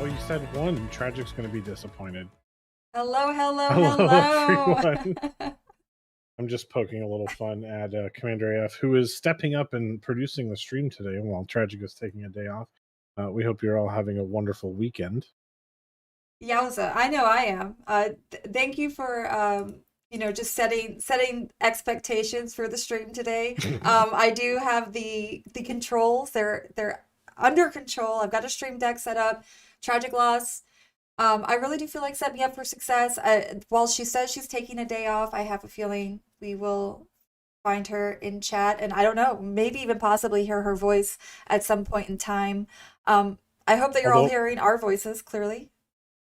Oh, you said one. Tragic's gonna be disappointed. Hello, hello, Hello, hello. everyone. I'm just poking a little fun at Commander AF, who is stepping up and producing the stream today while Tragic is taking a day off. We hope you're all having a wonderful weekend. Yowza, I know I am. Thank you for just setting expectations for the stream today. I do have the controls. They're under control. I've got a stream deck set up. Tragic loss. I really do feel like set me up for success. While she says she's taking a day off, I have a feeling we will find her in chat, and I don't know, maybe even possibly hear her voice at some point in time. I hope that you're all Although, hearing our voices clearly.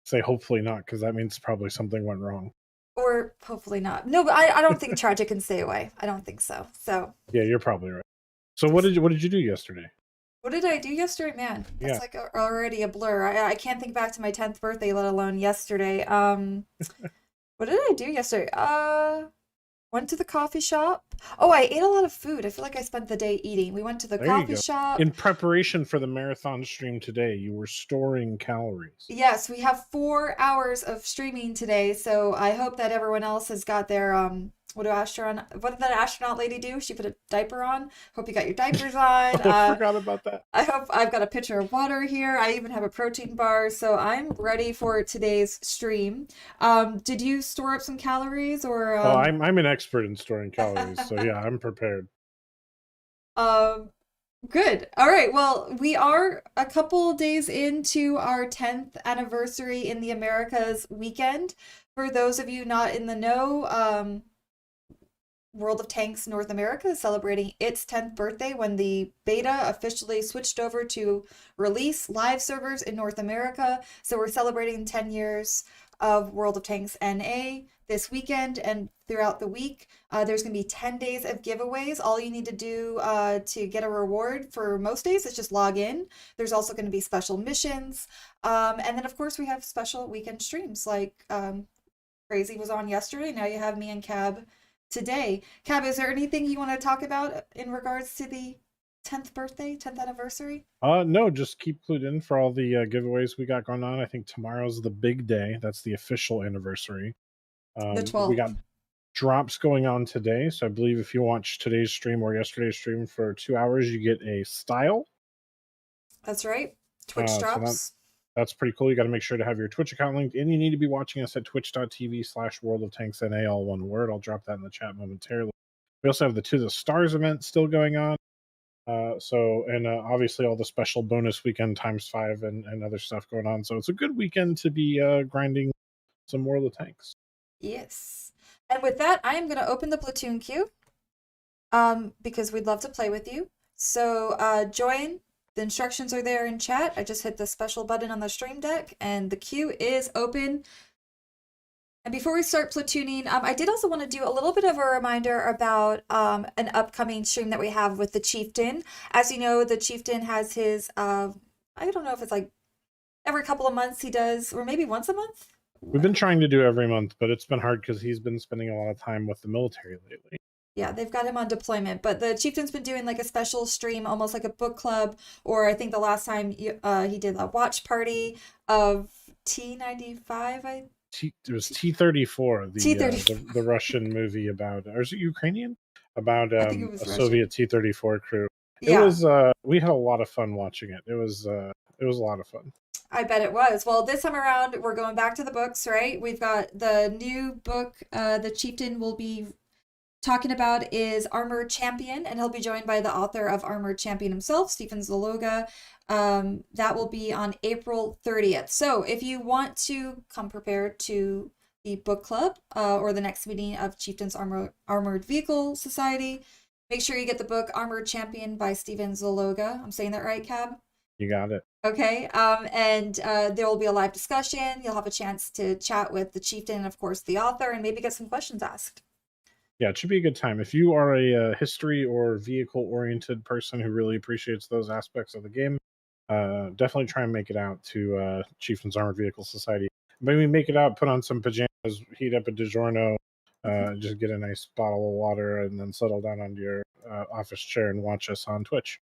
say hopefully not, because that means probably something went wrong. Or hopefully not. No, but I don't think Tragic can stay away. I don't think so. So, Yeah, you're probably right. So what did you do yesterday? what did I do yesterday? Man, Yeah, that's like already a blur. I can't think back to my 10th birthday, let alone yesterday. What did I do yesterday? Went to the coffee shop. Oh, I ate a lot of food. I feel like I spent the day eating. We went to the there you coffee go. shop. In preparation for the marathon stream today, you were storing calories. Yes, we have 4 hours of streaming today, so I hope that everyone else has got their what did that astronaut lady do? She put a diaper on. Hope you got your diapers on. Oh, I forgot about that. I hope I've got a pitcher of water here. I even have a protein bar, so I'm ready for today's stream. Did you store up some calories or Oh, I'm an expert in storing calories, so yeah, I'm prepared. um Good. All right. Well, we are a couple days into our 10th anniversary in the Americas weekend. For those of you not in the know, World of Tanks North America is celebrating its 10th birthday when the beta officially switched over to release live servers in North America. So we're celebrating 10 years of World of Tanks NA this weekend and throughout the week. There's going to be 10 days of giveaways. All you need to do to get a reward for most days is just log in. There's also going to be special missions. And then, of course, we have special weekend streams like Crazy was on yesterday. Now you have me and Cab today. Cab, is there anything you want to talk about in regards to the 10th birthday, 10th anniversary? No, just keep clued in for all the giveaways we got going on. I think tomorrow's the big day. That's the official anniversary. The We got 12th. drops going on today. So I believe if you watch today's stream or yesterday's stream for 2 hours, you get a style. That's right. Twitch So drops. that's pretty cool. You got to make sure to have your Twitch account linked, and you need to be watching us at twitch.tv/World of Tanks NA, all one word. I'll drop that in the chat momentarily. We also have the To the Stars event still going on. Obviously all the special bonus weekend times five and other stuff going on. So it's a good weekend to be grinding some World of Tanks. Yes. And with that, I am going to open the platoon queue because we'd love to play with you. So join. The instructions are there in chat. I just hit the special button on the stream deck and the queue is open. And before we start platooning, I did also want to do a little bit of a reminder about an upcoming stream that we have with the Chieftain. As you know, the Chieftain has his, I don't know if it's like every couple of months he does, or maybe once a month. We've been trying to do every month, but it's been hard because he's been spending a lot of time with the military lately. Yeah, they've got him on deployment, but the Chieftain's been doing like a special stream, almost like a book club, or I think the last time he did a watch party of T95, It was T-34, T30. the Russian movie about, or is it Ukrainian? About I think it a was Russian. Soviet T-34 crew. It Yeah, was we had a lot of fun watching it. It was a lot of fun. I bet it was. Well, this time around, we're going back to the books, right? We've got the new book the Chieftain will be talking about is Armored Champion, and he'll be joined by the author of Armored Champion himself, Stephen Zaloga. That will be on April 30th. So if you want to come prepared to the book club or the next meeting of Chieftain's Armored Vehicle Society, make sure you get the book Armored Champion by Stephen Zaloga. I'm saying that right, Cab? You got it. Okay, and there will be a live discussion. You'll have a chance to chat with the chieftain and, of course, the author, and maybe get some questions asked. Yeah, it should be a good time. If you are a history or vehicle oriented person who really appreciates those aspects of the game, definitely try and make it out to Chieftain's Armored Vehicle Society. Maybe make it out, put on some pajamas, heat up a DiGiorno, just get a nice bottle of water, and then settle down onto your office chair and watch us on Twitch.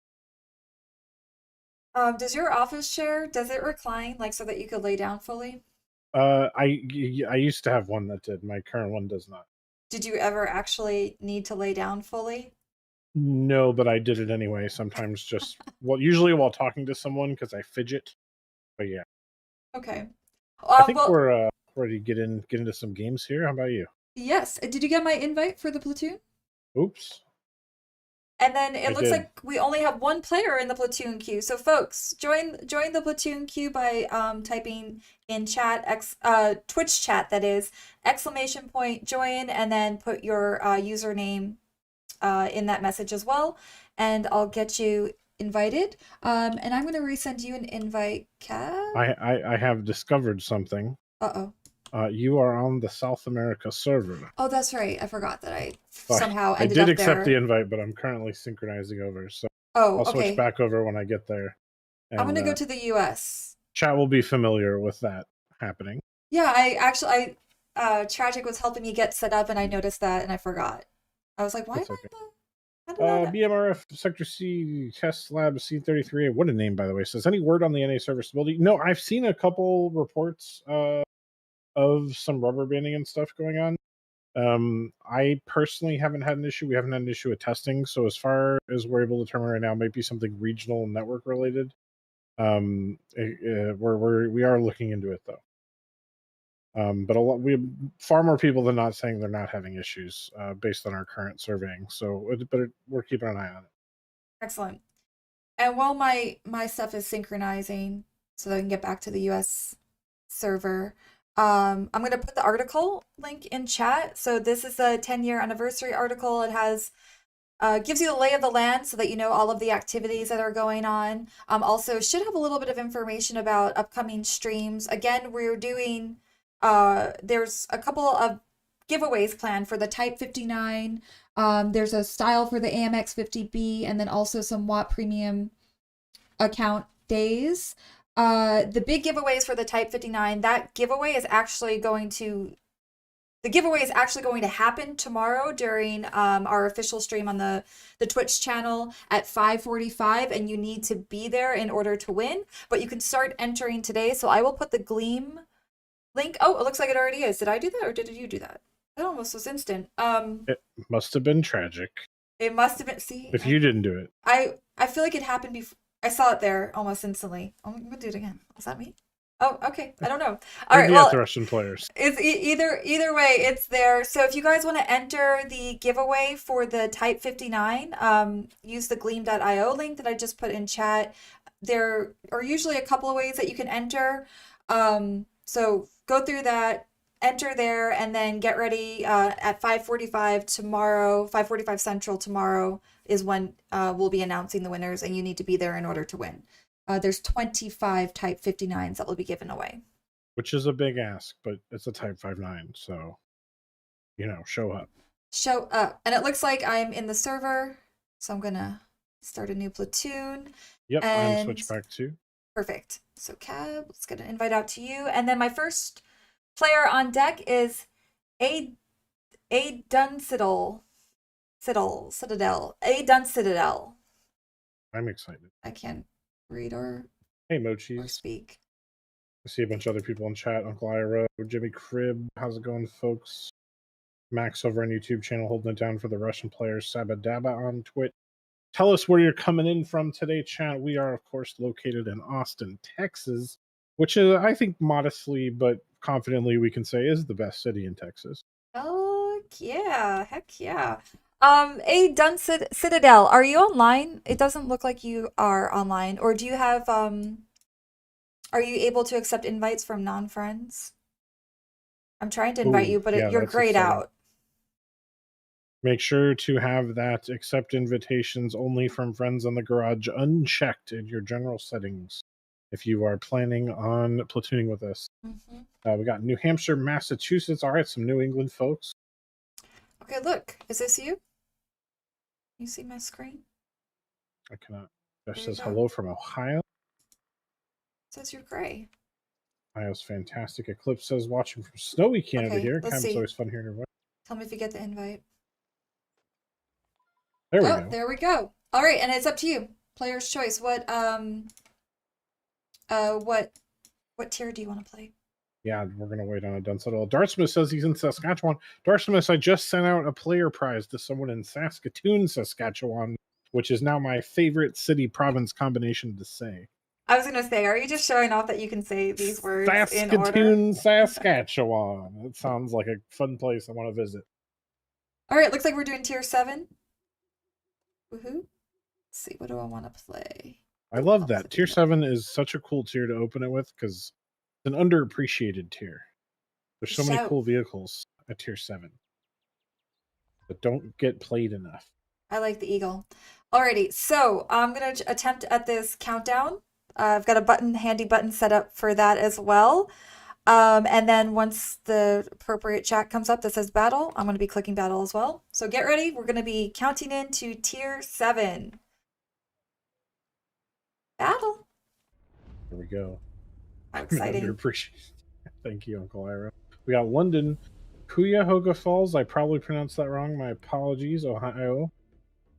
Does your office chair, does it recline like so that you could lay down fully? I used to have one that did. My current one does not. Did you ever actually need to lay down fully? No, but I did it anyway. Sometimes usually while talking to someone because I fidget. But yeah, Okay. I think Well, we're ready to get into some games here. How about you? yes. Did you get my invite for the platoon? Oops, And then I it looks did. like we only have one player in the platoon queue. So folks, join the platoon queue by typing in chat Twitch chat, that is, !join, and then put your username in that message as well, and I'll get you invited. And I'm gonna resend you an invite, Cab. I have discovered something. Uh-oh. You are on the South America server. Oh, that's right. I forgot that I So somehow I ended did up accept the there. invite, but I'm currently synchronizing over. So Oh, I'll switch okay. back over when I get there, I'm and gonna go to the US. chat will be familiar with that happening. Yeah, Tragic was helping me get set up and I noticed that and I forgot. I was like, why am That's I okay. in how did I BMRF Sector C Test Lab C33. What a name, by the way. Says any word on the NA server stability? No, I've seen a couple reports of some rubber banding and stuff going on. I personally haven't had an issue. We haven't had an issue with testing. So as far as we're able to determine right now, it might be something regional and network related. We are looking into it though. But we have far more people than not saying they're not having issues based on our current surveying. So, we're keeping an eye on it. Excellent. And while my stuff is synchronizing so that I can get back to the US server, I'm gonna put the article link in chat. So this is a 10-year anniversary article. It has gives you the lay of the land so that you know all of the activities that are going on. Also should have a little bit of information about upcoming streams. Again, we're doing there's a couple of giveaways planned for the Type 59. There's a style for the AMX 50B, and then also some Watt Premium account days. The big giveaways for the Type 59, the giveaway is actually going to happen tomorrow during our official stream on the Twitch channel at 5:45, and you need to be there in order to win. But you can start entering today. So I will put the Gleam link. Oh, it looks like it already is. Did I do that or did you do that? That almost was instant. It must have been tragic It must have been. See, if you didn't do it. I feel like it happened before. I saw it there almost instantly. Oh, I'm gonna do it again. Was that me? Oh, okay. I don't know. All We're right. the Well, Russian players. it's either way, it's there. So if you guys want to enter the giveaway for the Type 59, use the gleam.io link that I just put in chat. There are usually a couple of ways that you can enter. So go through that, enter there, and then get ready at 5:45 tomorrow, 5:45 Central tomorrow is when we'll be announcing the winners, and you need to be there in order to win. There's 25 Type 59s that will be given away. Which is a big ask, but it's a Type 59, so show up. Show up. And it looks like I'm in the server, so I'm gonna start a new platoon. Yep, And I'm switched back to. perfect. So Cab, let's get an invite out to you. And then my first player on deck is A Citadel. A Dun Citadel. I'm excited. I can't read or Hey, Mochis. speak. I see a bunch of other people in chat. Uncle Ira, Jimmy Crib. How's it going, folks? Max over on YouTube channel holding it down for the Russian players. Sabadaba on Twitch. Tell us where you're coming in from today, chat. We are, of course, located in Austin, Texas, which is, I think, modestly but confidently we can say is the best city in Texas. Oh yeah, heck yeah. A Dun Citadel, are you online? It doesn't look like you are online. Or do you have are you able to accept invites from non-friends? I'm trying to invite you, but yeah, you're that's grayed exciting. out. Make sure to have that accept invitations only from friends on the garage unchecked in your general settings if you are planning on platooning with us. We got New Hampshire, Massachusetts. All right, some New England folks. Okay, look. Is this you? You see my screen? I cannot. Jeff says hello from Ohio. It says you're gray. Ohio's fantastic. Eclipse says watching from snowy Canada Okay, here. let's see. It's always fun hearing your voice. Tell me if you get the invite. There we go. There we go. All right, and it's up to you. Player's choice. What What tier do you want to play? Yeah, we're gonna wait on a Dunsettle. Dartsmith says he's in Saskatchewan. Dartsmith, I just sent out a player prize to someone in Saskatoon, Saskatchewan, which is now my favorite city province combination to say. I was gonna say, are you just showing off that you can say these words in order? Saskatoon, Saskatchewan. It sounds like a fun place I want to visit. All right, looks like we're doing tier 7. Woohoo! Let's see, what do I want to play? I love that. Tier 7 is such a cool tier to open it with because it's an underappreciated tier. There's so many cool vehicles at tier 7 that don't get played enough. I like the Eagle. Alrighty, so I'm gonna attempt at this countdown. I've got a handy button set up for that as well. And then once the appropriate chat comes up that says battle, I'm going to be clicking battle as well. So get ready. We're going to be counting into tier 7. Battle. Here we go. How exciting. Underappreciated. Thank you, Uncle Ira. We got London, Cuyahoga Falls. I probably pronounced that wrong. My apologies, Ohio.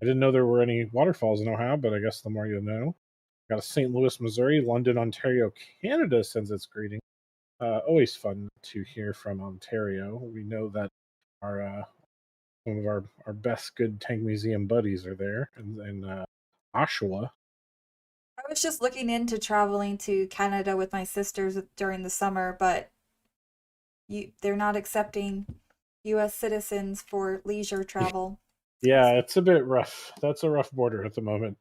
I didn't know there were any waterfalls in Ohio, but I guess the more you know. Got a St. Louis, Missouri. London, Ontario, Canada sends its greeting. Always fun to hear from Ontario. We know that our some of our best good tank museum buddies are there in Oshawa. I was just looking into traveling to Canada with my sisters during the summer, but they're not accepting U.S. citizens for leisure travel. Yeah, it's a bit rough. That's a rough border at the moment.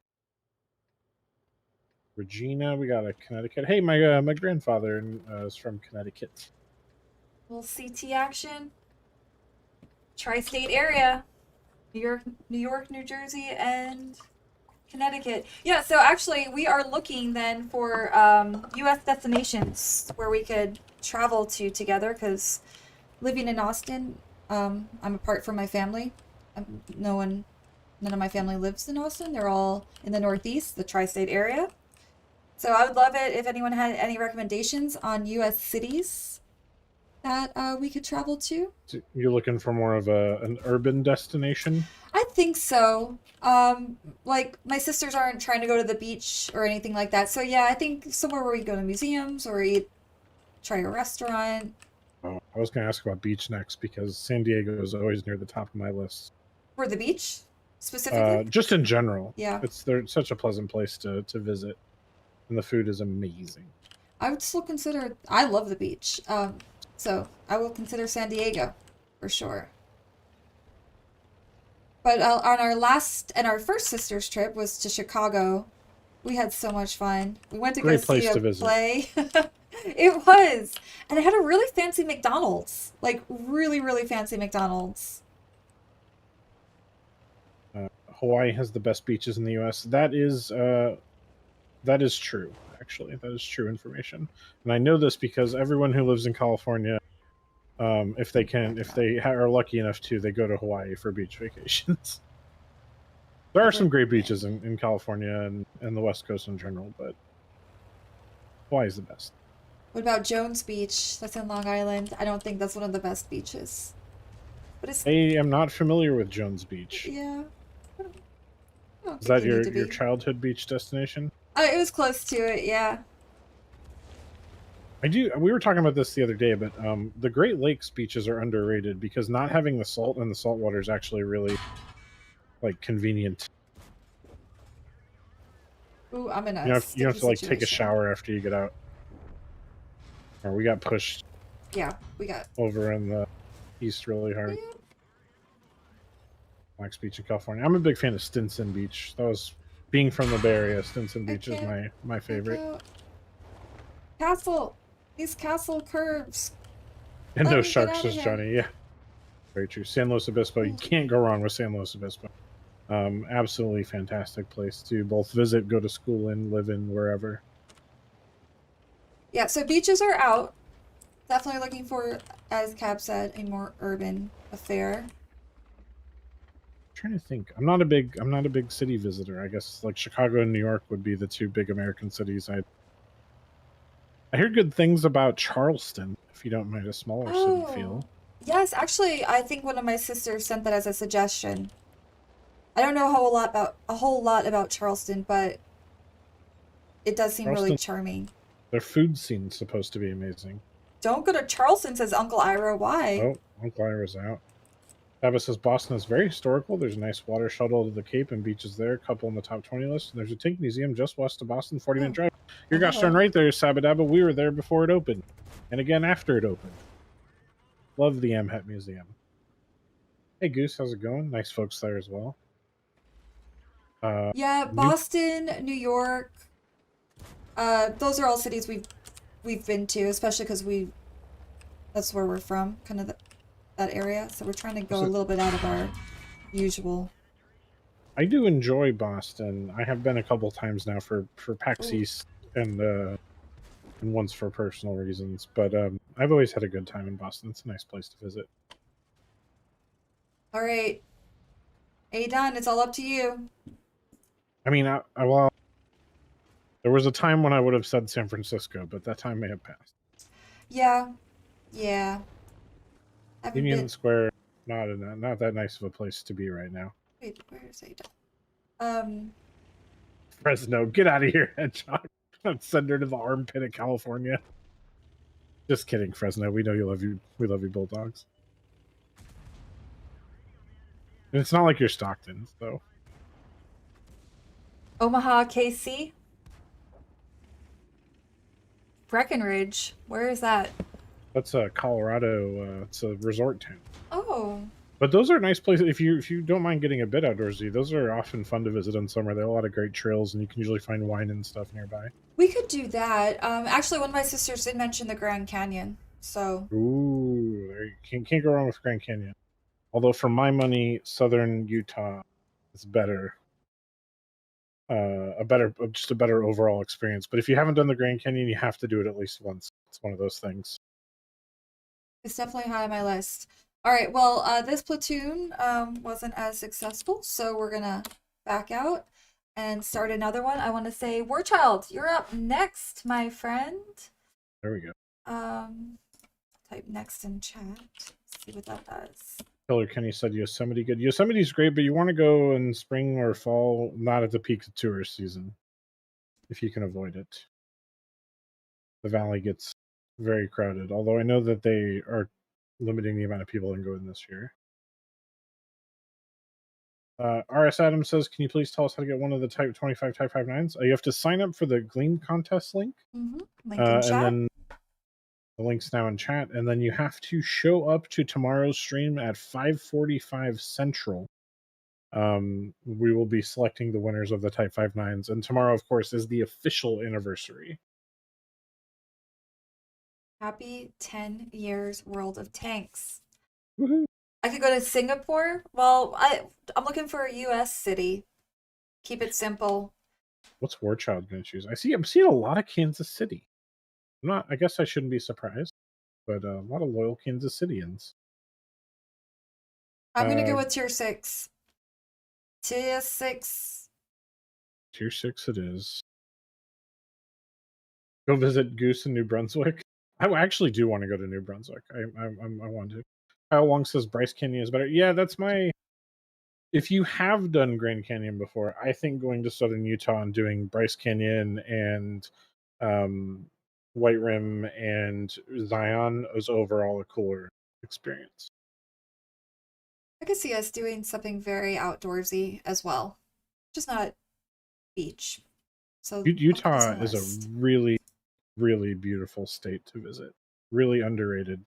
Regina, we got a Connecticut. Hey, my grandfather is from Connecticut. Little CT action. Tri-state area. New York, New Jersey, and Connecticut. Yeah, so actually we are looking then for U.S. destinations where we could travel to together, because living in Austin, I'm apart from my family. None of my family lives in Austin. They're all in the Northeast, the tri-state area. So I would love it if anyone had any recommendations on U.S. cities that we could travel to. So you're looking for more of an urban destination? I think so. Like, my sisters aren't trying to go to the beach or anything like that. So yeah, I think somewhere where we go to museums or try a restaurant. Oh, I was going to ask about beach next, because San Diego is always near the top of my list. For the beach, specifically? Just in general. Yeah. They're such a pleasant place to visit. And the food is amazing. I would still consider, I love the beach. So I will consider San Diego for sure. But on our first sisters trip was to Chicago. We had so much fun. We went to go see a play. It was. And it had a really fancy McDonald's. Like, really, really fancy McDonald's. Hawaii has the best beaches in the U.S. That is true, actually. That is true information. And I know this because everyone who lives in California, if they are lucky enough to, they go to Hawaii for beach vacations. There are some great beaches in California and the West Coast in general, but Hawaii is the best. What about Jones Beach? That's in Long Island. I don't think that's one of the best beaches. But I am not familiar with Jones Beach. Yeah. Is that your childhood beach destination? It was close to it, yeah. We were talking about this the other day, but the Great Lakes beaches are underrated because not having the salt and the salt water is actually really, like, convenient. Ooh, I'm in a you don't have to like take a shower after you get out. Or we got pushed. Yeah, we got over in the east really hard. Yeah. Wax Beach in California. I'm a big fan of Stinson Beach. That was, being from the Bay Area, Stinson Beach is my favorite. Castle. These castle curves. And no sharks, says Johnny. Yeah. Very true. San Luis Obispo. You can't go wrong with San Luis Obispo. Absolutely fantastic place to both visit, go to school in, live in, wherever. Yeah, so beaches are out. Definitely looking for, as Cab said, a more urban affair. I'm trying to think. I'm not a big city visitor. I guess like Chicago and New York would be the two big American cities. I hear good things about Charleston, if you don't mind a smaller city feel. Yes, actually, I think one of my sisters sent that as a suggestion. I don't know a whole lot about Charleston, but it does seem really charming. Their food scene's supposed to be amazing. Don't go to Charleston, says Uncle Ira. Why? Oh, Uncle Ira's out. Tabba says Boston is very historical. There's a nice water shuttle to the Cape and beaches there, a couple in the top 20 list. And there's a tank museum just west of Boston, 40-minute drive. You're gosh darn right there, Sabadabba. We were there before it opened. And again after it opened. Love the Amhet Museum. Hey, Goose, how's it going? Nice folks there as well. Yeah, Boston, New York. Those are all cities we've been to, especially because that's where we're from, kind of that area. So we're trying to go a little bit out of our usual. I do enjoy Boston. I have been a couple times now for PAX East and once for personal reasons. But I've always had a good time in Boston. It's a nice place to visit. All right, Adon, it's all up to you. I mean, well, there was a time when I would have said San Francisco, but that time may have passed. Yeah. Union Square, not that nice of a place to be right now. Wait, where is Adon? Fresno, get out of here, Hedgehog. Don't send her to the armpit of California. Just kidding, Fresno. We know you love you. We love you, Bulldogs. And it's not like you're Stockton, so. Omaha, KC? Breckenridge. Where is that? That's Colorado. It's a resort town. Oh. But those are nice places. If you don't mind getting a bit outdoorsy, those are often fun to visit in summer. There are a lot of great trails, and you can usually find wine and stuff nearby. We could do that. Actually, one of my sisters did mention the Grand Canyon, so. Ooh, you can't go wrong with Grand Canyon. Although, for my money, southern Utah is better. Just a better overall experience. But if you haven't done the Grand Canyon, you have to do it at least once. It's one of those things. It's definitely high on my list. All right, well, this platoon wasn't as successful, so we're gonna back out and start another one. I want to say, Warchild, you're up next, my friend. There we go. Type next in chat. See what that does. Killer Kenny said Yosemite good. Yosemite's great, but you want to go in spring or fall, not at the peak of tourist season, if you can avoid it. The valley gets very crowded, although I know that they are limiting the amount of people that can go in this year. RS Adams says, can you please tell us how to get one of the Type 25 Type 59s? You have to sign up for the Gleam contest link. Link in chat. And then the link's now in chat. And then you have to show up to tomorrow's stream at 5:45 Central. We will be selecting the winners of the Type 59s. And tomorrow, of course, is the official anniversary. Happy 10 years World of Tanks. Woohoo. I could go to Singapore. Well, I'm looking for a U.S. city. Keep it simple. What's Warchild going to choose? I'm seeing a lot of Kansas City. I guess I shouldn't be surprised, but a lot of loyal Kansas Cityans. I'm going to go with Tier 6. Tier 6. Tier 6 it is. Go visit Goose in New Brunswick. I actually do want to go to New Brunswick. I want to. Kyle Long says Bryce Canyon is better. Yeah, that's my... If you have done Grand Canyon before, I think going to southern Utah and doing Bryce Canyon and White Rim and Zion is overall a cooler experience. I could see us doing something very outdoorsy as well. Just not beach. So Utah is a really, really beautiful state to visit. Really underrated.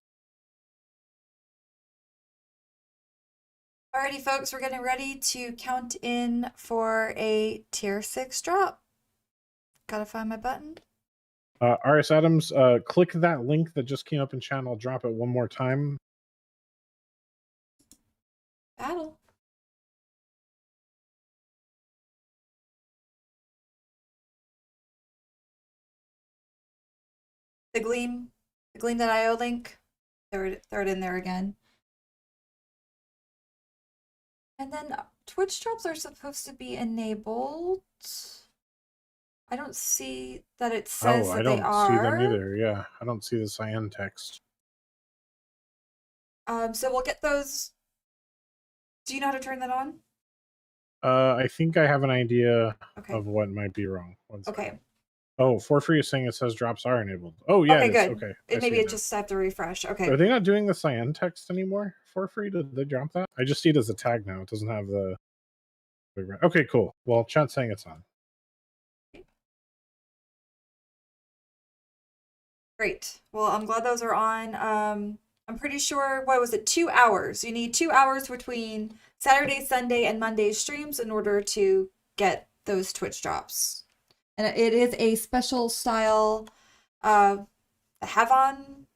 Alrighty, folks, we're getting ready to count in for a Tier 6 drop. Gotta find my button. RS Adams, click that link that just came up in chat. I'll drop it one more time. Battle. The Gleam.io link. Throw it in there again. And then Twitch drops are supposed to be enabled. I don't see that it says that they are. I don't see them either. Yeah, I don't see the cyan text. So we'll get those. Do you know how to turn that on? I think I have an idea of what might be wrong. Okay. Oh, for free is saying it says drops are enabled. Oh yeah, Okay, it is. good. Okay, Maybe it just have to refresh. Okay. Are they not doing the cyan text anymore for free? Did they drop that? I just see it as a tag now. It doesn't have the. Okay, cool. Well, chat's saying it's on. Great. Well, I'm glad those are on. I'm pretty sure, what was it, 2 hours? You need 2 hours between Saturday, Sunday, and Monday streams in order to get those Twitch drops. And it is a special style have-on.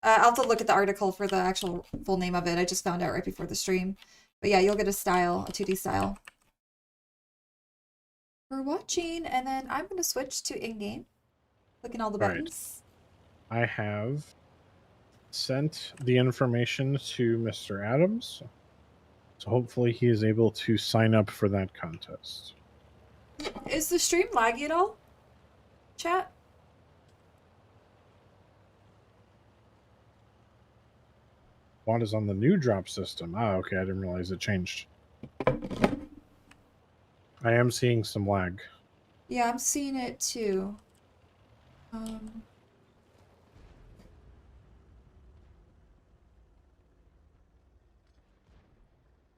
I'll have to look at the article for the actual full name of it. I just found out right before the stream. But yeah, you'll get a style, a 2D style. For watching, and then I'm going to switch to in-game. Clicking all the buttons. I have sent the information to Mr. Adams, so hopefully he is able to sign up for that contest. Is the stream laggy at all? Chat? What is on the new drop system? Ah, okay, I didn't realize it changed. I am seeing some lag. Yeah, I'm seeing it too.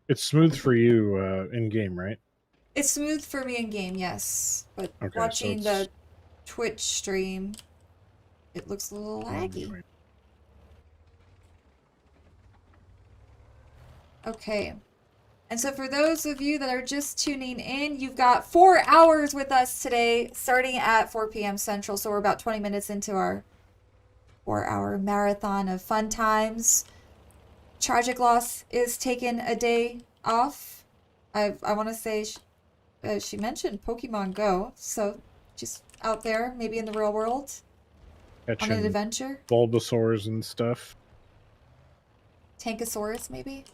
It's smooth for you in game, right? It's smooth for me in game, yes. But okay, watching so the Twitch stream, it looks a little laggy. Okay. And so for those of you that are just tuning in, you've got 4 hours with us today, starting at 4 p.m. Central. So we're about 20 minutes into our 4-hour marathon of fun times. Tragic Loss is taking a day off. I want to say she mentioned Pokemon Go, so just out there, maybe in the real world, on an adventure. Bulbasaurs and stuff. Tankosaurus, maybe.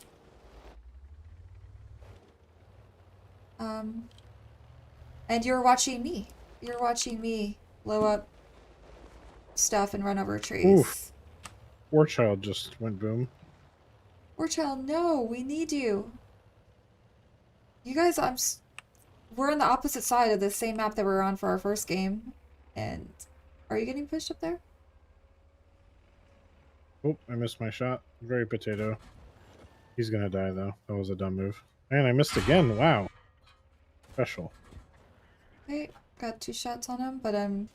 And you're watching me. You're watching me blow up stuff and run over trees. Oof. Warchild just went boom. Warchild, no, we need you. You guys, we're on the opposite side of the same map that we were on for our first game. And are you getting pushed up there? Oh, I missed my shot. Very potato. He's gonna die though. That was a dumb move. And I missed again. Wow. Special. Okay, got 2 shots on him, but I'm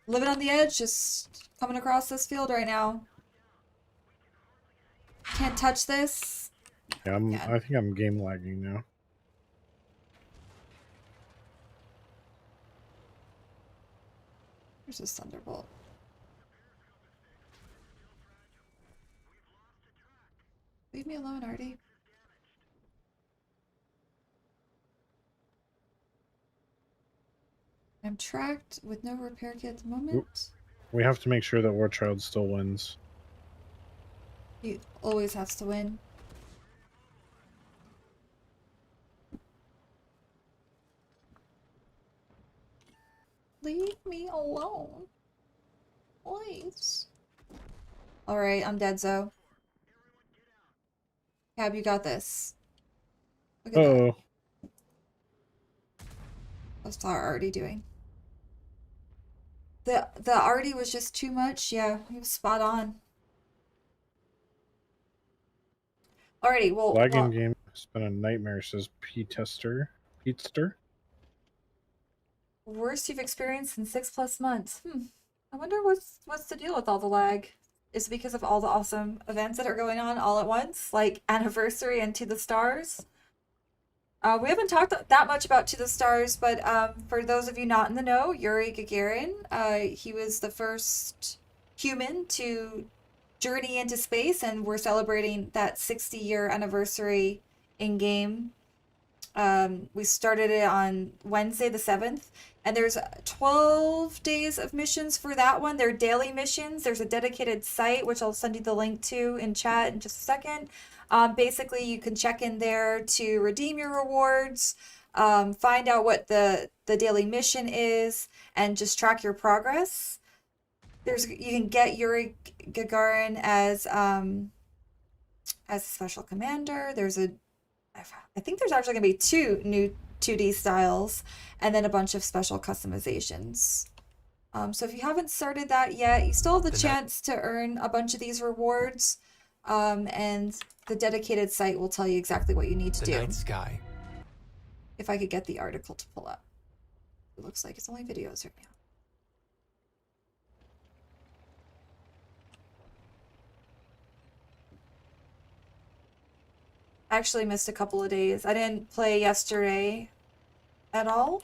living on the edge, just coming across this field right now. Can't touch this. Yeah, I think I'm game lagging now. There's this Thunderbolt. Leave me alone, Artie. I'm tracked with no repair kit at the moment. We have to make sure that Warchild still wins. He always has to win. Leave me alone. Please. Alright, I'm dead, Zoe. Cab, you got this. Look at that. What's our Artie doing? The Artie was just too much. Yeah, he was spot on. Alrighty, well... Lagging game has been a nightmare, says P-Tester. Peatster? Worst you've experienced in 6+ months. I wonder what's the deal with all the lag. Is it because of all the awesome events that are going on all at once? Like Anniversary and To the Stars? We haven't talked that much about To the Stars, but for those of you not in the know, Yuri Gagarin, he was the first human to journey into space, and we're celebrating that 60-year anniversary in-game. We started it on Wednesday the 7th, and there's 12 days of missions for that one. They're daily missions. There's a dedicated site, which I'll send you the link to in chat in just a second. Basically, you can check in there to redeem your rewards, find out what the daily mission is, and just track your progress. You can get Yuri Gagarin as a special commander. I think there's actually going to be 2 new 2D styles, and then a bunch of special customizations. So if you haven't started that yet, you still have the chance to earn a bunch of these rewards, and the dedicated site will tell you exactly what you need to do. The night sky. If I could get the article to pull up. It looks like it's only videos right now. I actually missed a couple of days. I didn't play yesterday at all.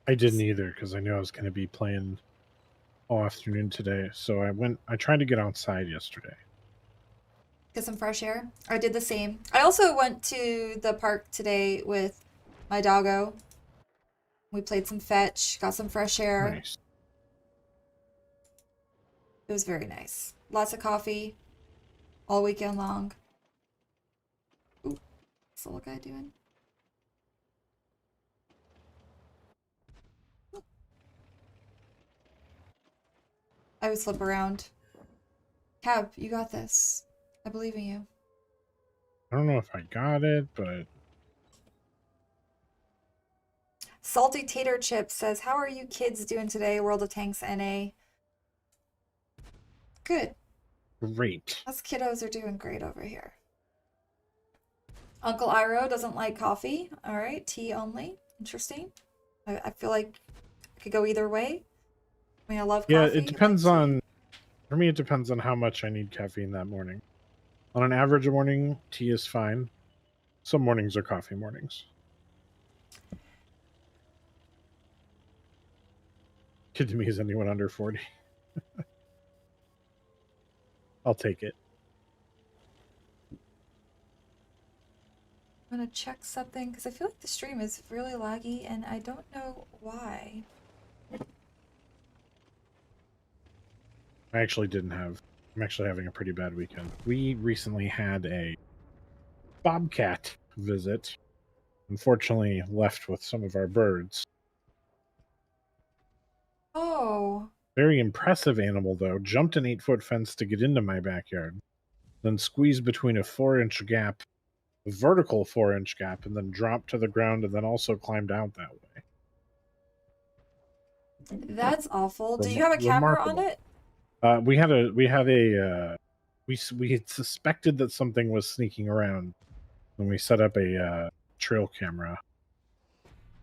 I didn't either because I knew I was going to be playing all afternoon today. So I tried to get outside yesterday. Get some fresh air. I did the same. I also went to the park today with my doggo. We played some fetch, got some fresh air. Nice. It was very nice. Lots of coffee all weekend long. Ooh, what's the little guy doing? I would slip around. Cab, you got this. I believe in you. I don't know if I got it, but Salty Tater Chip says, how are you kids doing today, World of Tanks NA? Good. great. Us kiddos are doing great over here. Uncle Iro doesn't like coffee. All right, tea only. Interesting. I feel like it could go either way. I mean, I love coffee. Yeah, it depends on... For me, it depends on how much I need caffeine that morning. On an average morning, tea is fine. Some mornings are coffee mornings. Kid to me is anyone under 40. I'll take it. I'm gonna check something because I feel like the stream is really laggy and I don't know why. I'm actually having a pretty bad weekend. We recently had a bobcat visit. Unfortunately, left with some of our birds. Oh. Very impressive animal, though. Jumped an 8-foot fence to get into my backyard. Then squeezed between a 4-inch gap, a vertical 4-inch gap, and then dropped to the ground and then also climbed out that way. That's awful. Do you have a camera on it? We had suspected that something was sneaking around when we set up a trail camera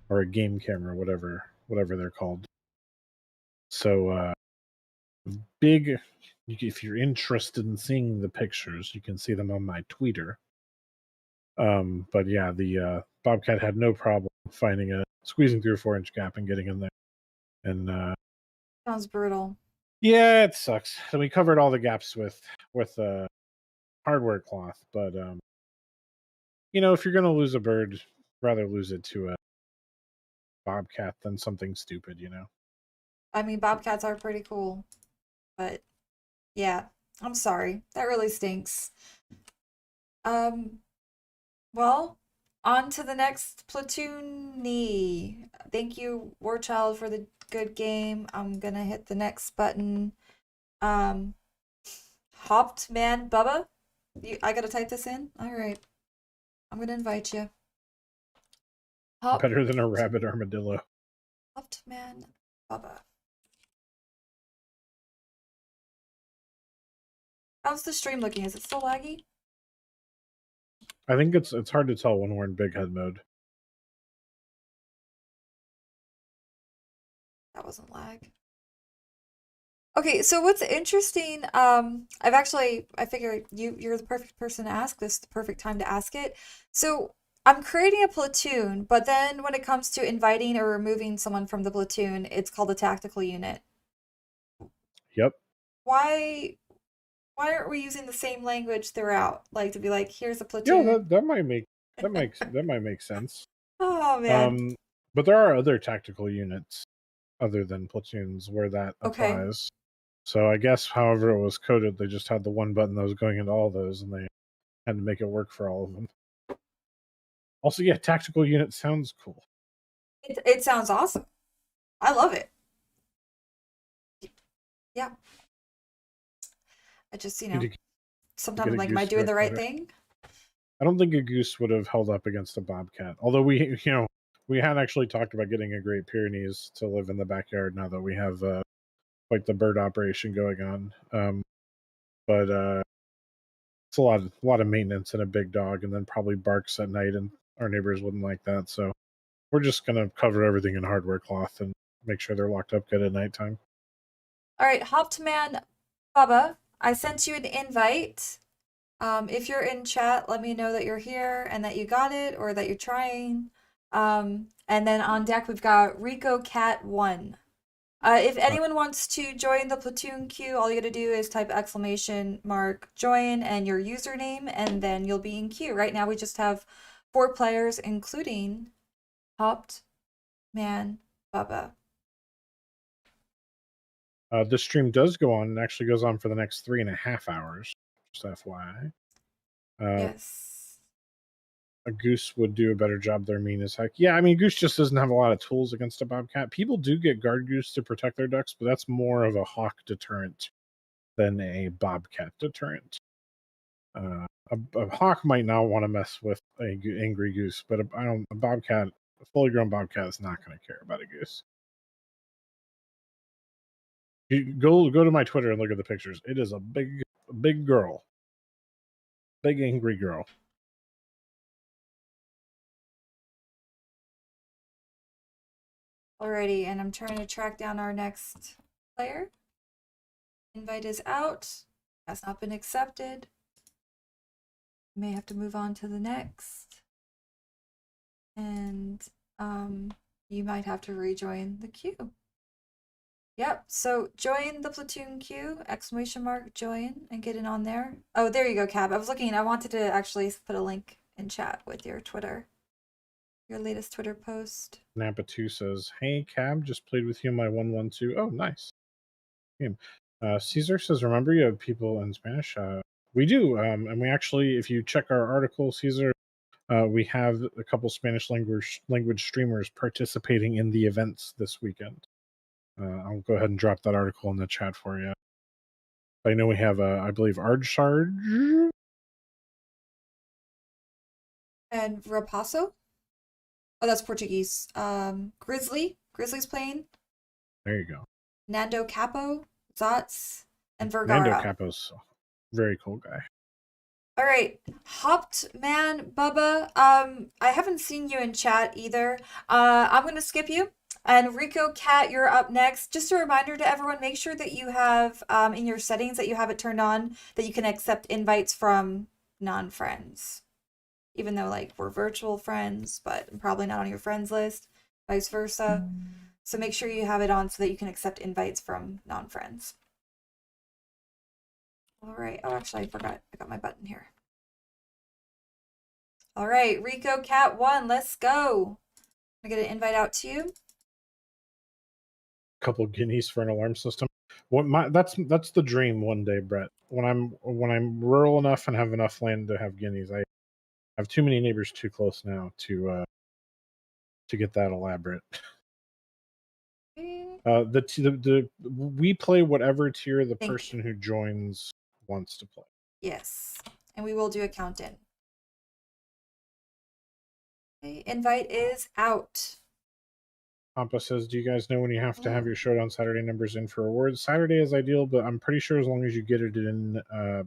or a game camera, whatever they're called. So big. If you're interested in seeing the pictures, you can see them on my Twitter. But yeah, the bobcat had no problem squeezing through a 4-inch gap and getting in there. And sounds brutal. Yeah, it sucks. So we covered all the gaps with hardware cloth, but if you're gonna lose a bird, rather lose it to a bobcat than something stupid, I mean, bobcats are pretty cool, but yeah, I'm sorry. That really stinks. Well, on to the next Platoon-y. Thank you, Warchild, for the good game. I'm gonna hit the next button. Hopped Man Bubba? I gotta type this in? Alright. I'm gonna invite you. Better than a rabbit armadillo. Hopped Man Bubba. How's the stream looking? Is it still laggy? I think it's hard to tell when we're in big head mode. That wasn't lag. Okay, so what's interesting, I figure you're the perfect person to ask this, the perfect time to ask it. So I'm creating a platoon, but then when it comes to inviting or removing someone from the platoon, it's called a tactical unit. Yep. Why aren't we using the same language throughout? Like to be like, here's a platoon. Yeah, that might make sense. Oh man. But there are other tactical units other than platoons where that applies. Okay. So I guess however it was coded, they just had the one button that was going into all those, and they had to make it work for all of them. Also, yeah, tactical unit sounds cool. It sounds awesome. I love it. Yeah. I just, sometimes I'm like, am I doing the right thing? I don't think a goose would have held up against a bobcat. Although we had actually talked about getting a Great Pyrenees to live in the backyard now that we have quite the bird operation going on. But it's a lot of maintenance and a big dog, and then probably barks at night, and our neighbors wouldn't like that. So we're just gonna cover everything in hardware cloth and make sure they're locked up good at nighttime. All right, Hoptman Bubba, I sent you an invite. If you're in chat, let me know that you're here and that you got it or that you're trying. And then on deck, we've got Rico Cat 1. If anyone wants to join the platoon queue, all you gotta do is type !join and your username, and then you'll be in queue. Right now, we just have 4 players, including Hopped Man Bubba. This stream does go on and actually goes on for the next 3.5 hours. Just FYI. Yes. A goose would do a better job. They're mean as heck. Yeah, I mean, goose just doesn't have a lot of tools against a bobcat. People do get guard goose to protect their ducks, but that's more of a hawk deterrent than a bobcat deterrent. A hawk might not want to mess with a angry goose, but a bobcat, a fully grown bobcat, is not going to care about a goose. You go to my Twitter and look at the pictures. It is a big girl, big angry girl. Alrighty, and I'm trying to track down our next player. Invite is out. Has not been accepted. May have to move on to the next. And you might have to rejoin the queue. Yep, so join the platoon queue, ! Join, and get in on there. Oh, there you go, Cab. I was looking, I wanted to actually put a link in chat with your Twitter. Your latest Twitter post. Napa2 says, "Hey, Cab, just played with you in my 112. Oh, nice. Game. Caesar says, "Remember, you have people in Spanish." We do, and we actually, if you check our article, Caesar, we have a couple Spanish language streamers participating in the events this weekend. I'll go ahead and drop that article in the chat for you. I know we have, I believe, Ardsarge. And Rapasso? Oh, that's Portuguese. Grizzly's playing. There you go. Nando Capo, Zots, and Vergara. Nando Capo's a very cool guy. All right, Hopped Man Bubba. I haven't seen you in chat either. I'm gonna skip you. And Rico Cat, you're up next. Just a reminder to everyone, make sure that you have in your settings that you have it turned on that you can accept invites from non-friends. Even though like we're virtual friends, but I'm probably not on your friends list, vice versa. So make sure you have it on so that you can accept invites from non-friends. All right. Oh, actually, I forgot. I got my button here. All right, Rico Cat 1, let's go. I get an invite out to you. Couple guineas for an alarm system. That's the dream one day, Brett. When I'm rural enough and have enough land to have guineas, I have too many neighbors too close now to get that elaborate. We play whatever tier the person who joins wants to play. Yes, and we will do a count-in. Okay, invite is out. Pampa says, "Do you guys know when you have to have your Showdown Saturday numbers in for awards? Saturday is ideal, but I'm pretty sure as long as you get it in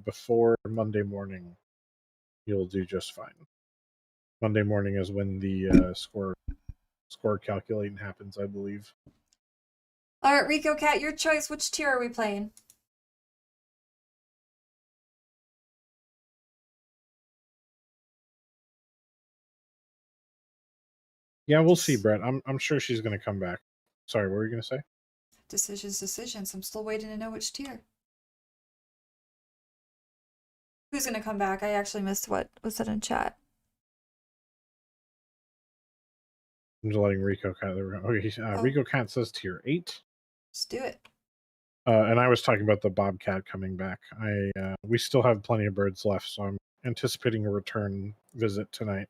before Monday morning, you'll do just fine. Monday morning is when the score calculating happens, I believe." All right, Rico Cat, your choice. Which tier are we playing? Yeah, we'll see, Brett. I'm sure she's going to come back. Sorry, what were you going to say? Decisions. I'm still waiting to know which tier. Who's going to come back? I actually missed what was said in chat. I'm just letting Rico Cat. Okay, Rico Cat says tier 8. Let's do it. And I was talking about the Bobcat coming back. We still have plenty of birds left, so I'm anticipating a return visit tonight.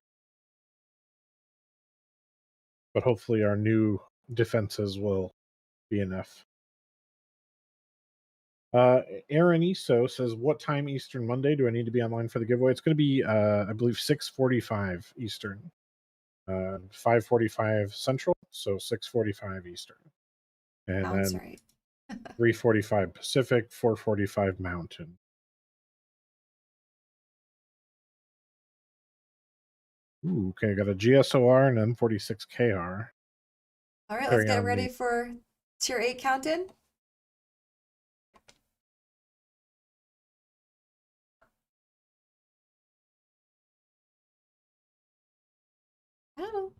But hopefully our new defenses will be enough. Aaron Iso says, "What time Eastern Monday do I need to be online for the giveaway?" It's going to be, I believe, 6:45 Eastern, 5:45 Central, so 6:45 Eastern, and Sounds then right. 3:45 Pacific, 4:45 Mountain. Ooh, okay, got a GSOR and M46KR. All right, let's Carry get on ready the for tier 8 count-in. I don't know.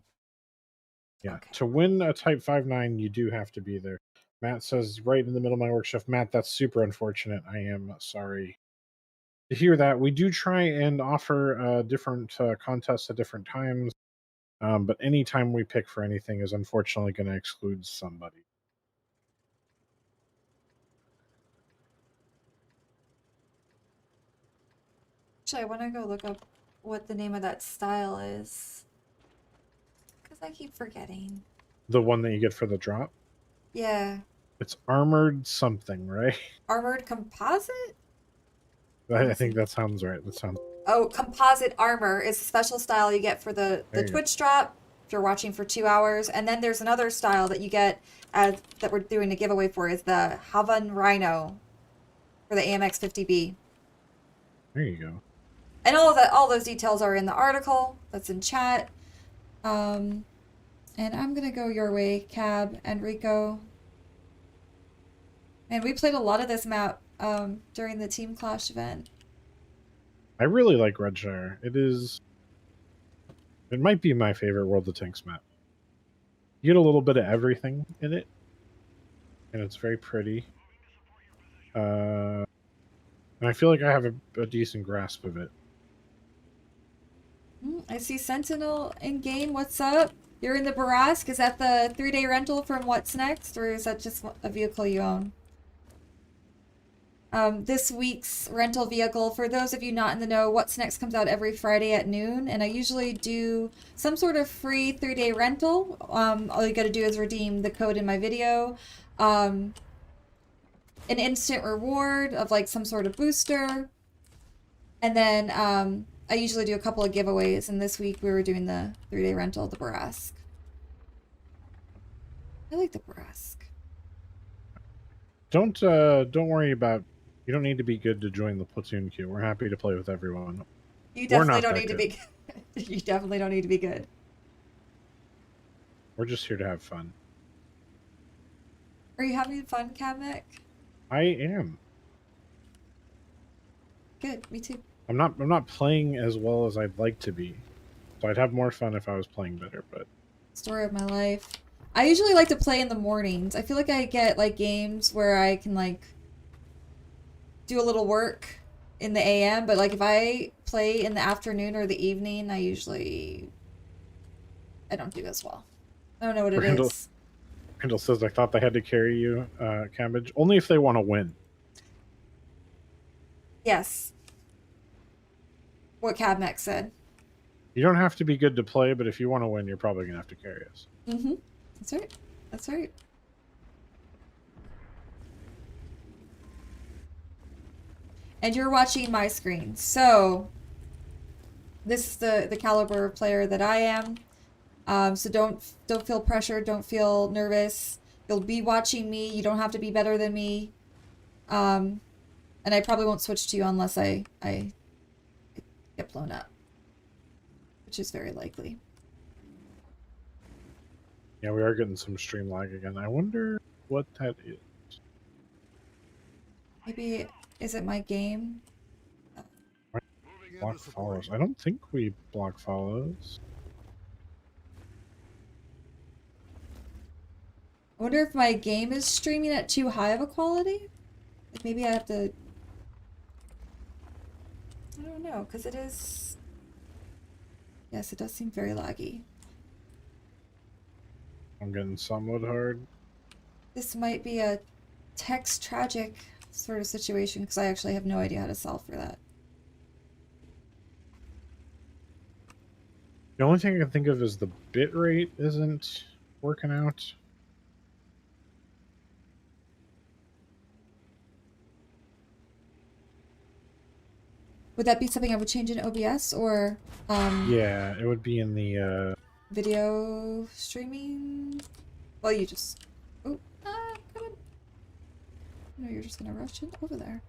Yeah, Okay. to win a Type 5.9, you do have to be there. Matt says, right in the middle of my work shift. Matt, that's super unfortunate. I am sorry to hear that. We do try and offer different contests at different times, but any time we pick for anything is unfortunately going to exclude somebody. Actually, I want to go look up what the name of that style is. Because I keep forgetting. The one that you get for the drop? Yeah. It's armored something, right? Armored composite? I think that sounds right. That sounds. Oh, composite armor is a special style you get for the There you go. Twitch drop if you're watching for 2 hours. And then there's another style that you get as that we're doing a giveaway for is the Havan Rhino for the AMX 50B. There you go. And all those details are in the article that's in chat. And I'm gonna go your way, Cab and Rico. And we played a lot of this map during the Team Clash event. I really like Redshire. It might be my favorite World of Tanks map. You get a little bit of everything in it, and it's very pretty. And I feel like I have a decent grasp of it. I see Sentinel in game. What's up? You're in the Barask. Is that the 3-day rental from What's Next, or is that just a vehicle you own? This week's rental vehicle, for those of you not in the know, What's Next comes out every Friday at noon, and I usually do some sort of free 3-day rental. All you gotta do is redeem the code in my video. An instant reward of like some sort of booster. And then I usually do a couple of giveaways, and this week we were doing the 3-day rental of the Barask. I like the Barask. Don't worry about. You don't need to be good to join the platoon queue. We're happy to play with everyone. You definitely don't need to be good. You definitely don't need to be good. We're just here to have fun. Are you having fun, Kamek? I am. Good, me too. I'm not playing as well as I'd like to be. So I'd have more fun if I was playing better, but Story of my life. I usually like to play in the mornings. I feel like I get like games where I can like do a little work in the AM, but like if I play in the afternoon or the evening, I don't do as well. I don't know what it is. Randall says, I thought they had to carry you, Cabbage. Only if they want to win. Yes. What Cabmex said. You don't have to be good to play, but if you want to win, you're probably going to have to carry us. Mm-hmm. That's right. That's right. And you're watching my screen. So this is the caliber of player that I am. So don't feel pressured. Don't feel nervous. You'll be watching me. You don't have to be better than me. And I probably won't switch to you unless I get blown up, which is very likely. Yeah, we are getting some stream lag again. I wonder what that is. Maybe, is it my game? Block follows. I don't think we block follows. I wonder if my game is streaming at too high of a quality? Like maybe I have to... I don't know, because it is... Yes, it does seem very laggy. I'm getting somewhat hard. This might be a text tragic sort of situation, because I actually have no idea how to solve for that. The only thing I can think of is the bitrate isn't working out. Would that be something I would change in OBS or Yeah, it would be in the video streaming? Well, you just. Oh, come on. No, you're just gonna rush it over there.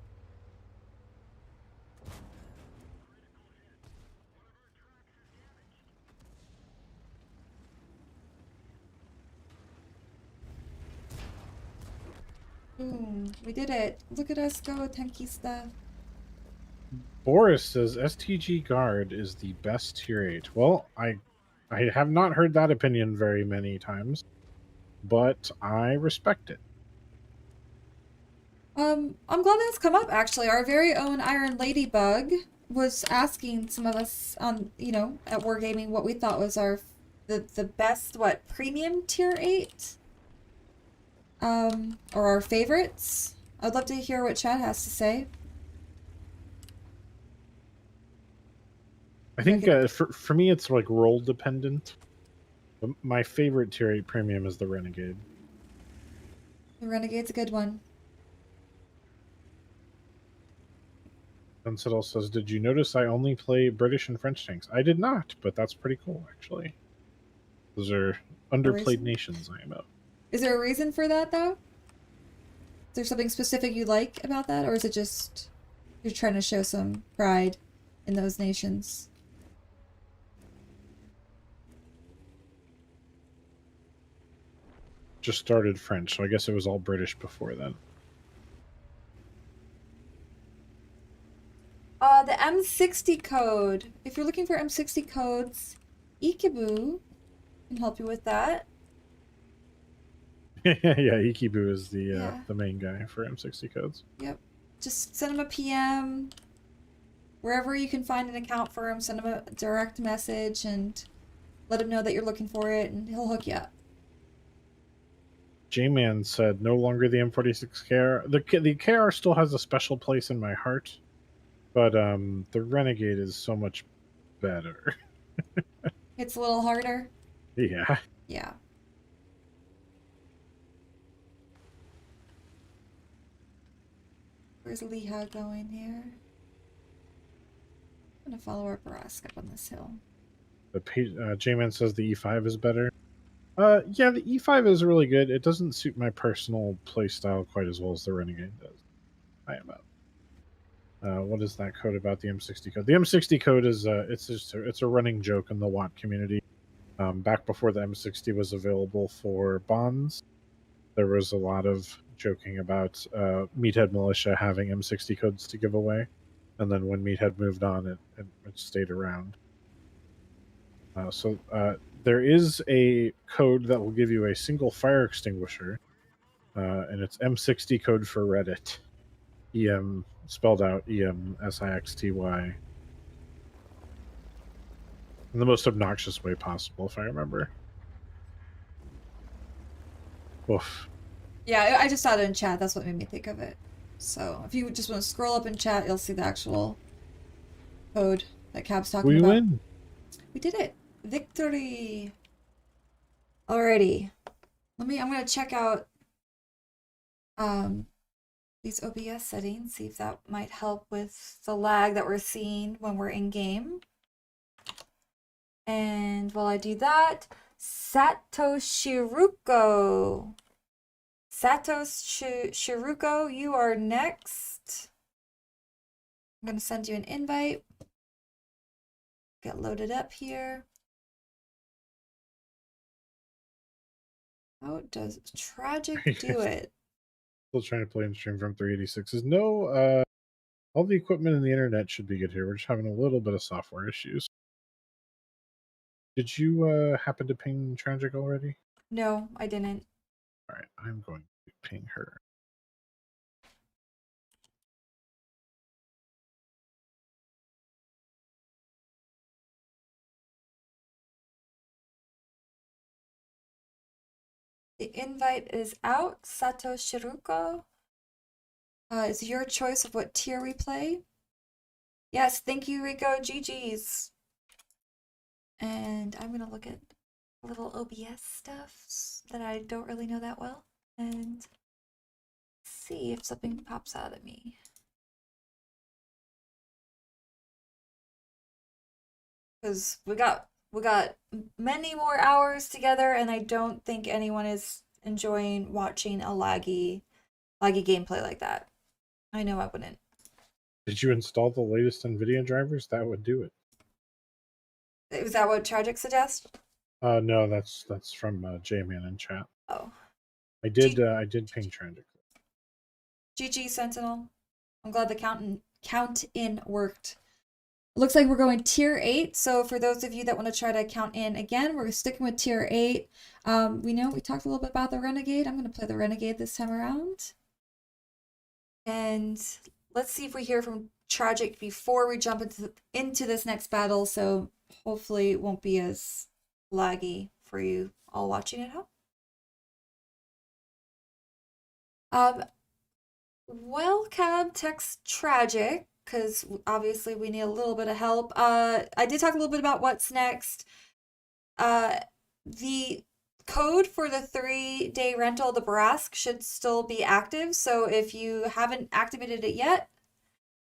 Boom. We did it. Look at us go, Tankista. Boris says STG Guard is the best tier 8. Well, I have not heard that opinion very many times, but I respect it. I'm glad that's come up actually. Our very own Iron Ladybug was asking some of us on, at Wargaming what we thought was the best premium tier 8? Or our favorites. I'd love to hear what Chad has to say. I think for me it's like role dependent. But my favorite tier 8 premium is the Renegade. The Renegade's a good one. Sunsettle says, "Did you notice I only play British and French tanks?" I did not, but that's pretty cool, actually. Those are underplayed nations I am out. Is there a reason for that, though? Is there something specific you like about that, or is it just you're trying to show some pride in those nations? Just started French, so I guess it was all British before then. The M60 code. If you're looking for M60 codes, Ikibu can help you with that. Yeah, Ikibu is the main guy for M60 codes. Yep. Just send him a PM. Wherever you can find an account for him, send him a direct message and let him know that you're looking for it, and he'll hook you up. J-Man said, "No longer the M46 KR. The KR still has a special place in my heart, but the Renegade is so much better." It's a little harder. Yeah. Yeah. Where's Leha going here? I'm gonna follow our Barask up on this hill. J-Man says the E5 is better. Yeah, the E5 is really good. It doesn't suit my personal playstyle quite as well as the Renegade does. I am out. What is that code about the M60 code? The M60 code is it's a running joke in the Watt community. Back before the M60 was available for bonds, there was a lot of joking about Meathead Militia having M60 codes to give away, and then when Meathead moved on, it stayed around. So there is a code that will give you a single fire extinguisher, and it's M60 code for Reddit. EM spelled out EMSIXTY. In the most obnoxious way possible, if I remember. Oof. Yeah, I just saw it in chat. That's what made me think of it. So if you just want to scroll up in chat, you'll see the actual code that Cab's talking about. We win. We did it. Victory. Alrighty. I'm gonna check out these OBS settings, see if that might help with the lag that we're seeing when we're in game. And while I do that, Satoshiruko. Satoshiruko, you are next. I'm gonna send you an invite. Get loaded up here. How does Tragic do it? Still trying to play and stream from 386. No, all the equipment and the internet should be good here. We're just having a little bit of software issues. Did you happen to ping Tragic already? No, I didn't. All right, I'm going to ping her. The invite is out. Satoshiruko. It's your choice of what tier we play. Yes, thank you, Rico. GG's. And I'm going to look at a little OBS stuff that I don't really know that well and see if something pops out at me. because we got many more hours together, and I don't think anyone is enjoying watching a laggy gameplay like that. I know I wouldn't. Did you install the latest NVIDIA drivers? That would do it. Is that what Tragic suggests? No, that's from J-Man in chat. Oh. I did ping Tragic. GG Sentinel. I'm glad the count in worked. Looks like we're going tier 8. So for those of you that want to try to count in again, we're sticking with tier 8. We know we talked a little bit about the Renegade. I'm going to play the Renegade this time around. And let's see if we hear from Tragic before we jump into this next battle. So hopefully it won't be as laggy for you all watching at home. Welcome, text Tragic, because obviously we need a little bit of help. I did talk a little bit about what's next. The code for the 3-day rental of the Barask should still be active. So if you haven't activated it yet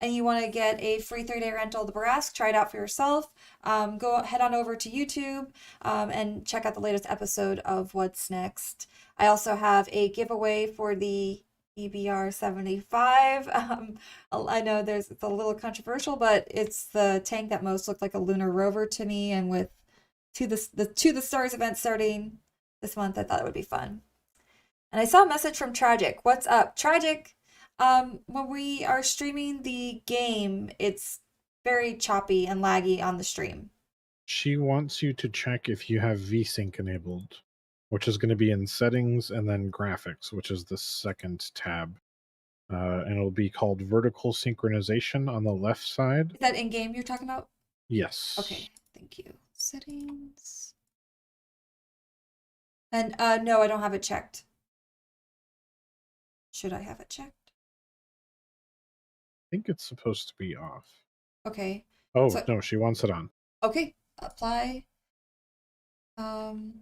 and you want to get a free 3-day rental of the Barask, try it out for yourself. Head on over to YouTube and check out the latest episode of What's Next. I also have a giveaway for the EBR 75. I know it's a little controversial, but it's the tank that most looked like a lunar rover to me, and with To the Stars event starting this month, I thought it would be fun. And I saw a message from Tragic. What's up, Tragic? When we are streaming the game, it's very choppy and laggy on the stream. She wants you to check if you have VSync enabled, which is going to be in settings and then graphics, which is the second tab. And it'll be called vertical synchronization on the left side. Is that in game you're talking about? Yes. Okay, thank you. Settings. And no, I don't have it checked. Should I have it checked? I think it's supposed to be off. Okay. Oh, no, she wants it on. Okay, apply. And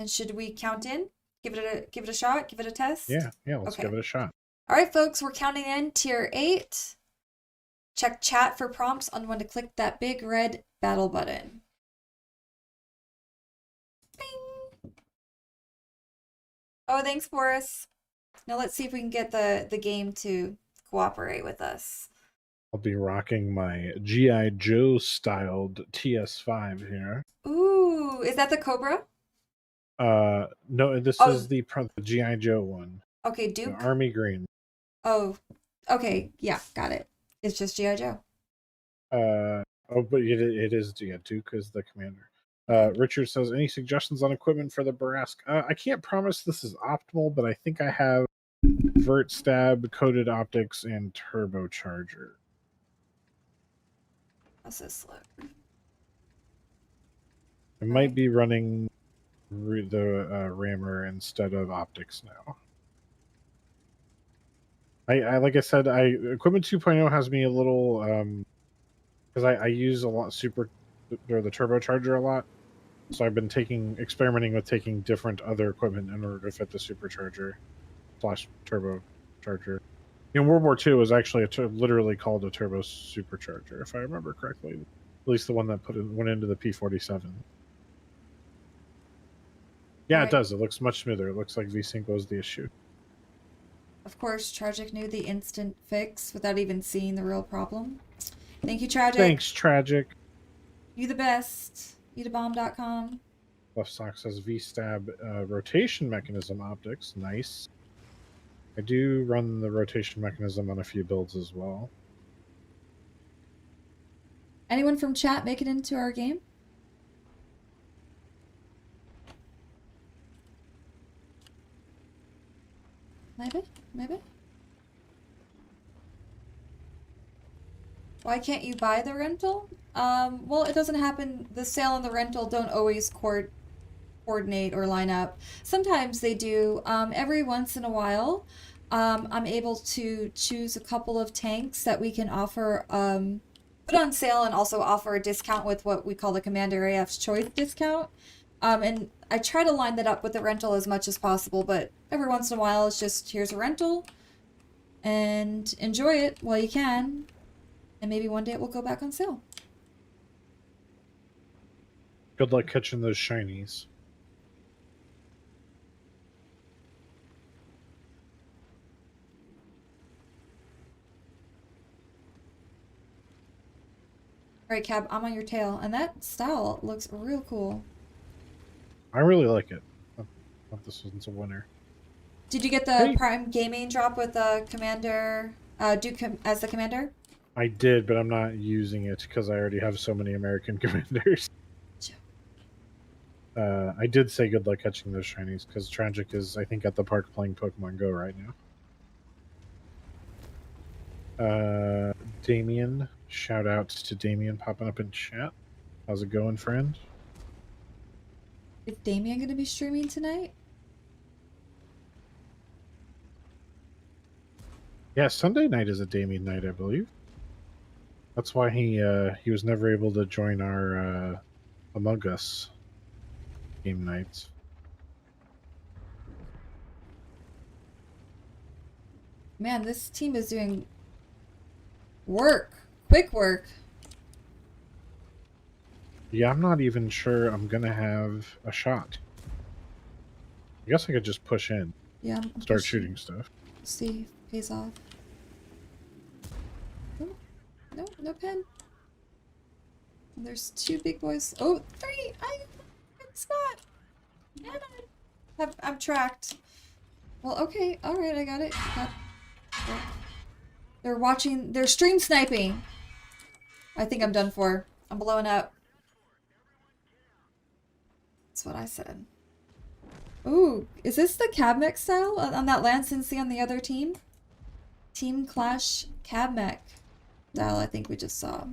should we count in? Give it a shot? Give it a test? Yeah, let's give it a shot. All right, folks, we're counting in tier 8. Check chat for prompts on when to click that big red battle button. Bing! Oh, thanks, Boris. Now let's see if we can get the game to cooperate with us. I'll be rocking my G.I. Joe styled TS5 here. Ooh, is that the Cobra? No, this is the G.I. Joe one. Okay, Duke. The Army Green. Oh, okay, yeah, got it. It's just G.I. Joe. But it is, yeah, Duke is the commander. Richard says, any suggestions on equipment for the Barask? I can't promise this is optimal, but I think I have Vert Stab, Coated Optics, and Turbocharger. How's this look? I might be running the Rammer instead of Optics now. I like I said, Equipment 2.0 has me a little because I use a lot the Turbocharger a lot, so I've been experimenting with taking different other equipment in order to fit the Supercharger / Turbocharger. In World War II, it was actually literally called a Turbo Supercharger, if I remember correctly. At least the one that went into the P-47. Yeah, right. It does. It looks much smoother. It looks like VSync was the issue. Of course, Tragic knew the instant fix without even seeing the real problem. Thank you, Tragic. Thanks, Tragic. You the best. Eatabomb.com. Left sock says V-Stab rotation mechanism optics. Nice. I do run the rotation mechanism on a few builds as well. Anyone from chat make it into our game? Maybe? Why can't you buy the rental? Well, it doesn't happen. The sale and the rental don't always coordinate or line up. Sometimes they do. Every once in a while, I'm able to choose a couple of tanks that we can offer, put on sale, and also offer a discount with what we call the Commander AF's Choice discount. And I try to line that up with the rental as much as possible, but every once in a while it's just, here's a rental, and enjoy it while you can, and maybe one day it will go back on sale. Good luck catching those shinies. All right, Cab, I'm on your tail, and that style looks real cool. I really like it. I thought this one's a winner. Did you get the Hey, Prime Gaming drop with the Commander, Duke as the commander? I did, but I'm not using it because I already have so many American commanders. I did say good luck catching those shinies because Tragic is, I think, at the park playing Pokemon Go right now. Damien, shout out to Damien popping up in chat. How's it going, friend? Is Damien going to be streaming tonight? Yeah, Sunday night is a Damien night, I believe. That's why he was never able to join our Among Us game nights. Man, this team is doing work. Quick work. Yeah, I'm not even sure I'm gonna have a shot. I guess I could just push in. Yeah, I'm Start pushing. shooting stuff. See if it pays off. Oh, no, no pen. And there's 2 big boys. Oh, 3! I got the spot! And I'm tracked. Well, okay, alright, I got it. They're watching, they're stream sniping. I think I'm done for. I'm blowing up. That's what I said. Ooh, is this the Cab Mech style on that Lancincy on the other team? Team Clash Cab Mech style, I think we just saw.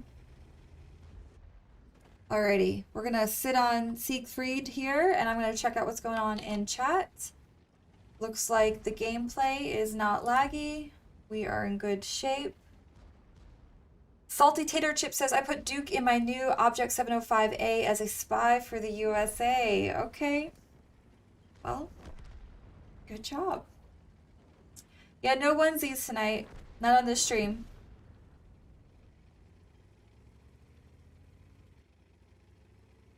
Alrighty, we're gonna sit on Siegfried here, and I'm gonna check out what's going on in chat. Looks like the gameplay is not laggy. We are in good shape. Salty Tater Chip says, I put Duke in my new Object 705A as a spy for the USA. Okay. Well, good job. Yeah, no onesies tonight. Not on this stream.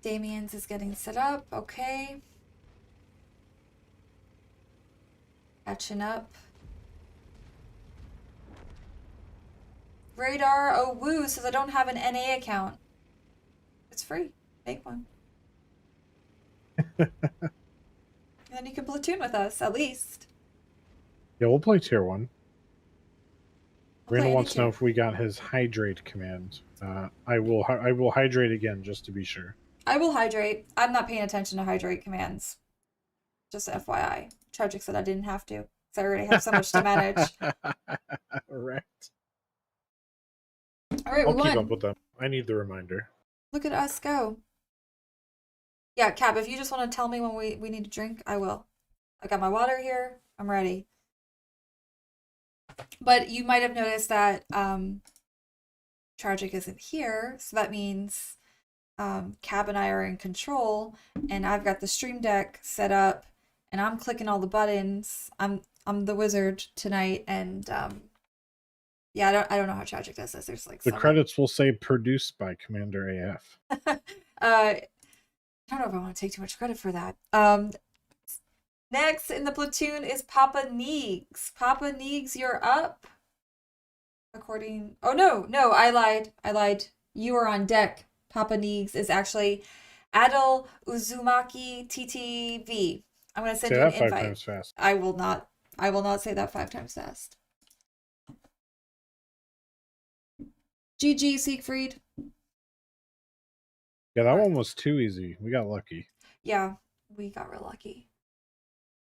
Damien's is getting set up. Okay. Catching up. Radar, oh woo, says I don't have an NA account. It's free. Make one. And then you can platoon with us, at least. Yeah, we'll play tier 1. I'll play Randall any wants to know tier. if we got his hydrate command. I will hydrate again just to be sure. I will hydrate. I'm not paying attention to hydrate commands. Just FYI. Tragic said I didn't have to, because I already have so much to manage. Right. Alright, I'll we keep won. up with them. I need the reminder. Look at us go. Yeah, Cap, if you just want to tell me when we need to drink, I will. I got my water here. I'm ready. But you might have noticed that Tragic isn't here, so that means Cab and I are in control, and I've got the stream deck set up, and I'm clicking all the buttons. I'm the wizard tonight, and yeah, I don't know how Tragic does this. There's like The credits will say produced by Commander AF. I don't know if I want to take too much credit for that. Next in the platoon is Papa Neegs. Papa Neegs, you're up. Oh no, I lied. You are on deck. Papa Neegs is actually Adel Uzumaki TTV. I'm gonna send you an invite. 5 times fast. I will not say that 5 times fast. GG, Siegfried. Yeah, that one was too easy. We got lucky. Yeah, we got real lucky.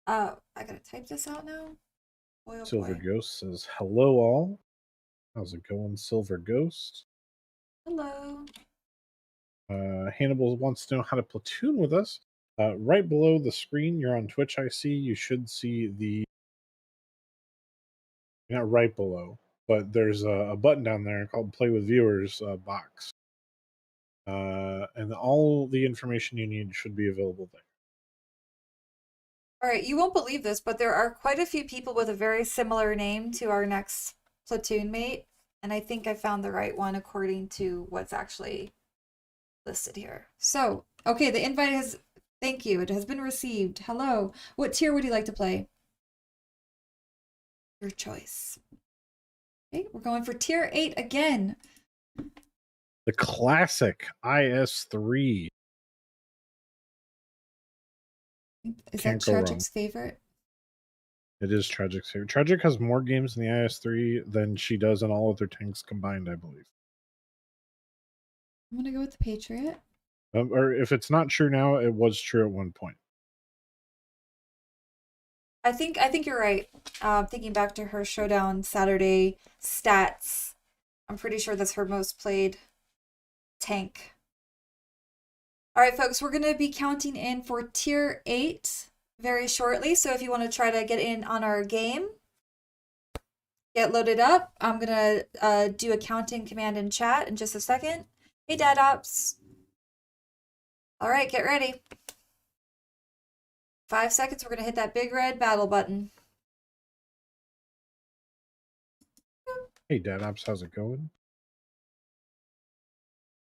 I gotta type this out now. Boy, oh Silver boy. Ghost says, hello all. How's it going, Silver Ghost? Hello. Hannibal wants to know how to platoon with us. Right below the screen, you're on Twitch, I see. You should see the... Not right below, but there's a button down there called Play with Viewers box. And all the information you need should be available there. All right, you won't believe this, but there are quite a few people with a very similar name to our next platoon mate, and I think I found the right one according to what's actually listed here. So, okay, the invite has, thank you, it has been received. Hello. What tier would you like to play? Your choice. Okay, we're going for tier 8 again. The classic IS-3. Is Can't that go wrong. Tragic's favorite? It is Tragic's favorite. Tragic has more games in the IS-3 than she does in all of their tanks combined, I believe. I'm gonna go with the Patriot. Or if it's not true now, it was true at one point. I think you're right. Thinking back to her Showdown Saturday stats, I'm pretty sure that's her most played tank. All right, folks, we're going to be counting in for tier 8 very shortly. So if you want to try to get in on our game, get loaded up. I'm going to do a counting command in chat in just a second. Hey, Dad Ops. All right, get ready. 5 seconds, we're going to hit that big red battle button. Hey, Dad Ops, how's it going?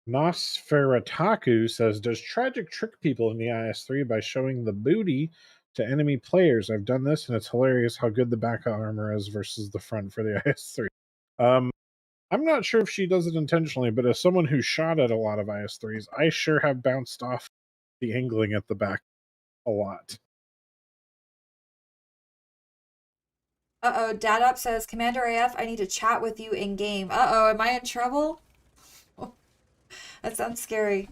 Nosferataku says, does Tragic trick people in the IS-3 by showing the booty to enemy players? I've done this, and it's hilarious how good the back armor is versus the front for the IS-3. I'm not sure if she does it intentionally, but as someone who shot at a lot of IS-3s, I sure have bounced off the angling at the back a lot. Uh-oh, Dad Up says, Commander AF, I need to chat with you in game. Uh-oh, am I in trouble? That sounds scary.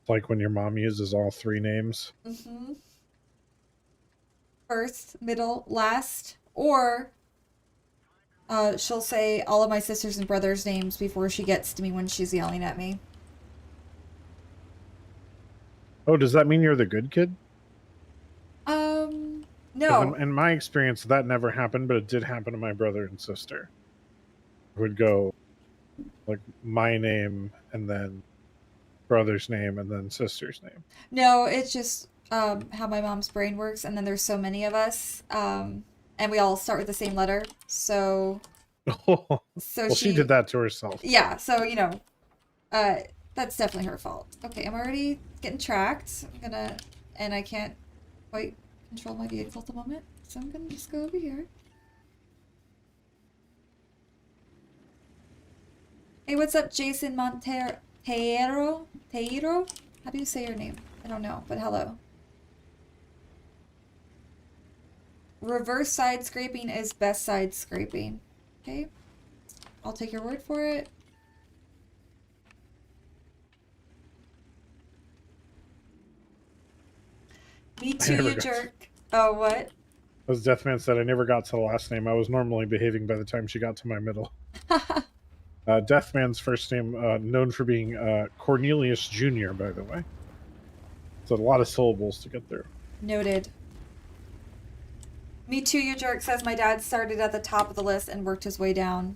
Like when your mom uses all 3 names. Mm-hmm. First, middle, last, or she'll say all of my sisters and brothers' names before she gets to me when she's yelling at me. Oh, does that mean you're the good kid? No. In my experience, that never happened, but it did happen to my brother and sister. It would go like my name and then brother's name and then sister's name. No, it's just how my mom's brain works, and then there's so many of us, and we all start with the same letter. So Well, she did that to herself. Yeah, so you know, that's definitely her fault. Okay, I'm already getting tracked. And I can't quite control my vehicle at the moment, so I'm gonna just go over here. Hey, what's up, Jason Montero? Teiro? How do you say your name? I don't know, but hello. Reverse side scraping is best side scraping. Okay, I'll take your word for it. Me too, you jerk. Oh, what? As Deathman said, I never got to the last name. I was normally behaving by the time she got to my middle. Deathman's first name, known for being Cornelius Jr., by the way. It's a lot of syllables to get there. Noted. Me too, you jerk says my dad started at the top of the list and worked his way down.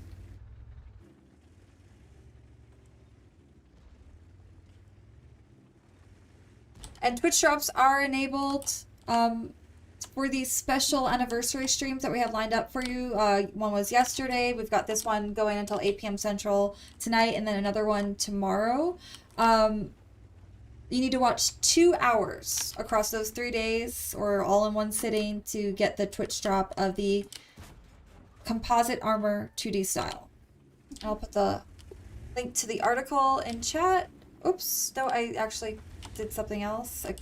And Twitch drops are enabled for these special anniversary streams that we have lined up for you. One was yesterday. We've got this one going until 8 p.m. Central tonight, and then another one tomorrow. You need to watch 2 hours across those 3 days or all in one sitting to get the Twitch drop of the composite armor 2D style. I'll put the link to the article in chat. Oops, no, I actually did something else. I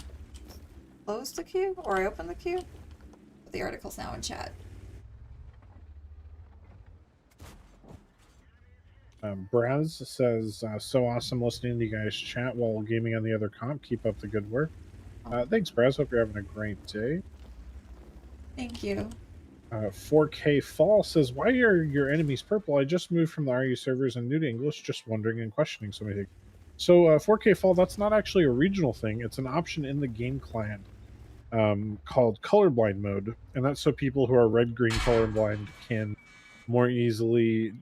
closed the queue or I opened the queue. But the article's now in chat. Braz says, so awesome listening to you guys chat while gaming on the other comp. Keep up the good work. Thanks, Braz. Hope you're having a great day. Thank you. 4K Fall says, why are your enemies purple? I just moved from the RU servers and new to English, just wondering and questioning so many things. So 4K Fall, that's not actually a regional thing. It's an option in the game client called colorblind mode. And that's so people who are red-green colorblind can more easily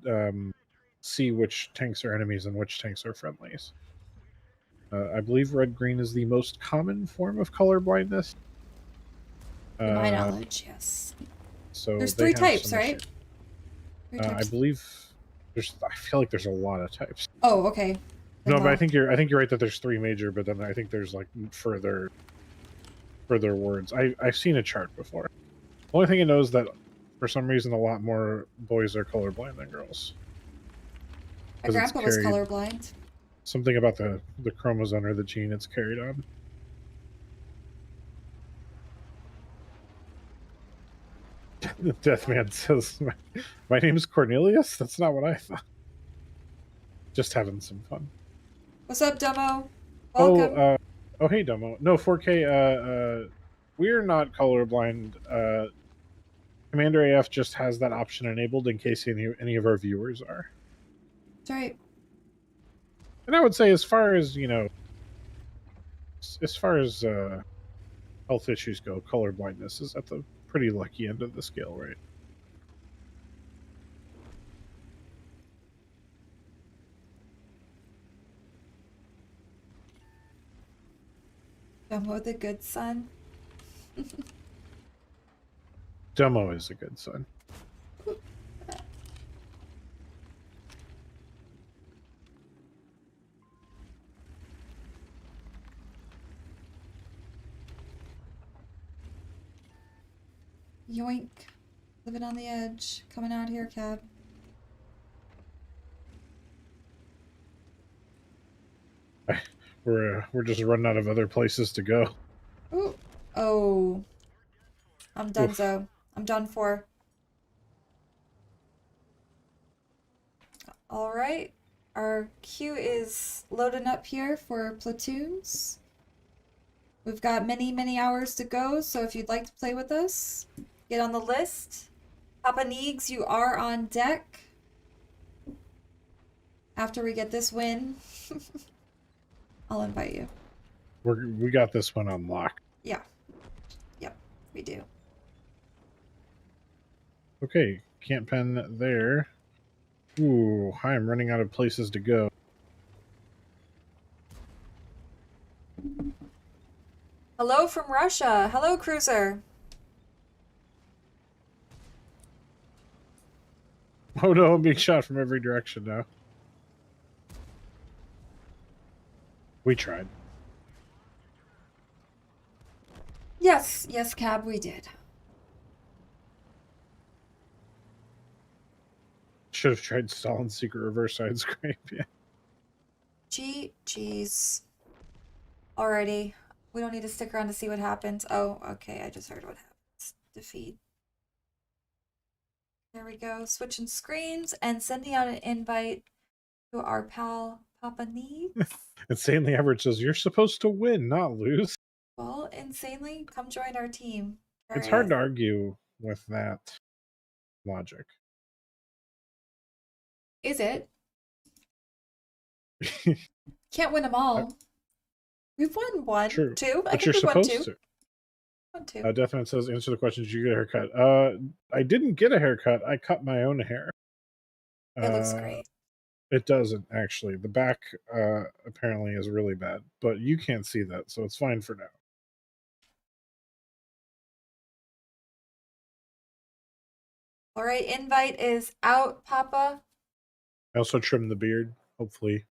see which tanks are enemies and which tanks are friendlies. I believe red-green is the most common form of color blindness. To my knowledge, yes. So there's 3 types, right? 3 types. I believe I feel like there's a lot of types. Oh, okay. No, but I think you're right that there's 3 major, but then I think there's like further words. I've seen a chart before. The only thing I know is that for some reason a lot more boys are colorblind than girls. My grandpa was colorblind. Something about the chromosome or the gene it's carried on. Deathman says, "My name is Cornelius." That's not what I thought. Just having some fun. What's up, Demo? Welcome. Oh, hey, Demo. No, 4K. We're not colorblind. Commander AF just has that option enabled in case any of our viewers are. That's right. And I would say, as far as health issues go, colorblindness is at the pretty lucky end of the scale, right? Demo the good son. Demo is a good son. Yoink. Living on the edge. Coming out here, Cab. We're just running out of other places to go. Ooh. Oh. I'm donezo. I'm done for. Alright. Our queue is loading up here for platoons. We've got many, many hours to go, so if you'd like to play with us, get on the list. Papa Neegs, you are on deck. After we get this win, I'll invite you. We got this one on lock. Yeah. Yep, we do. Okay, can't pen there. Ooh, I'm running out of places to go. Hello from Russia. Hello, Cruiser. Oh no, I'm being shot from every direction now. We tried. Yes, yes, Cab, we did. Should have tried Stalin's secret reverse side scrape, yeah. Jeez. Alrighty. We don't need to stick around to see what happens. Oh, okay, I just heard what happens. Defeat. There we go. Switching screens and sending out an invite to our pal Papa Neegs. Insanely Average says, "You're supposed to win, not lose." Well, Insanely, come join our team. It's hard to argue with that logic. Is it? Can't win them all. We've won one, True. two. But you're supposed to. Won two. Definitely says, "Answer the question. Did you get a haircut?" I didn't get a haircut. I cut my own hair. It looks great. It doesn't, actually. The back apparently is really bad, but you can't see that, so it's fine for now. All right, invite is out, Papa. I also trimmed the beard. Hopefully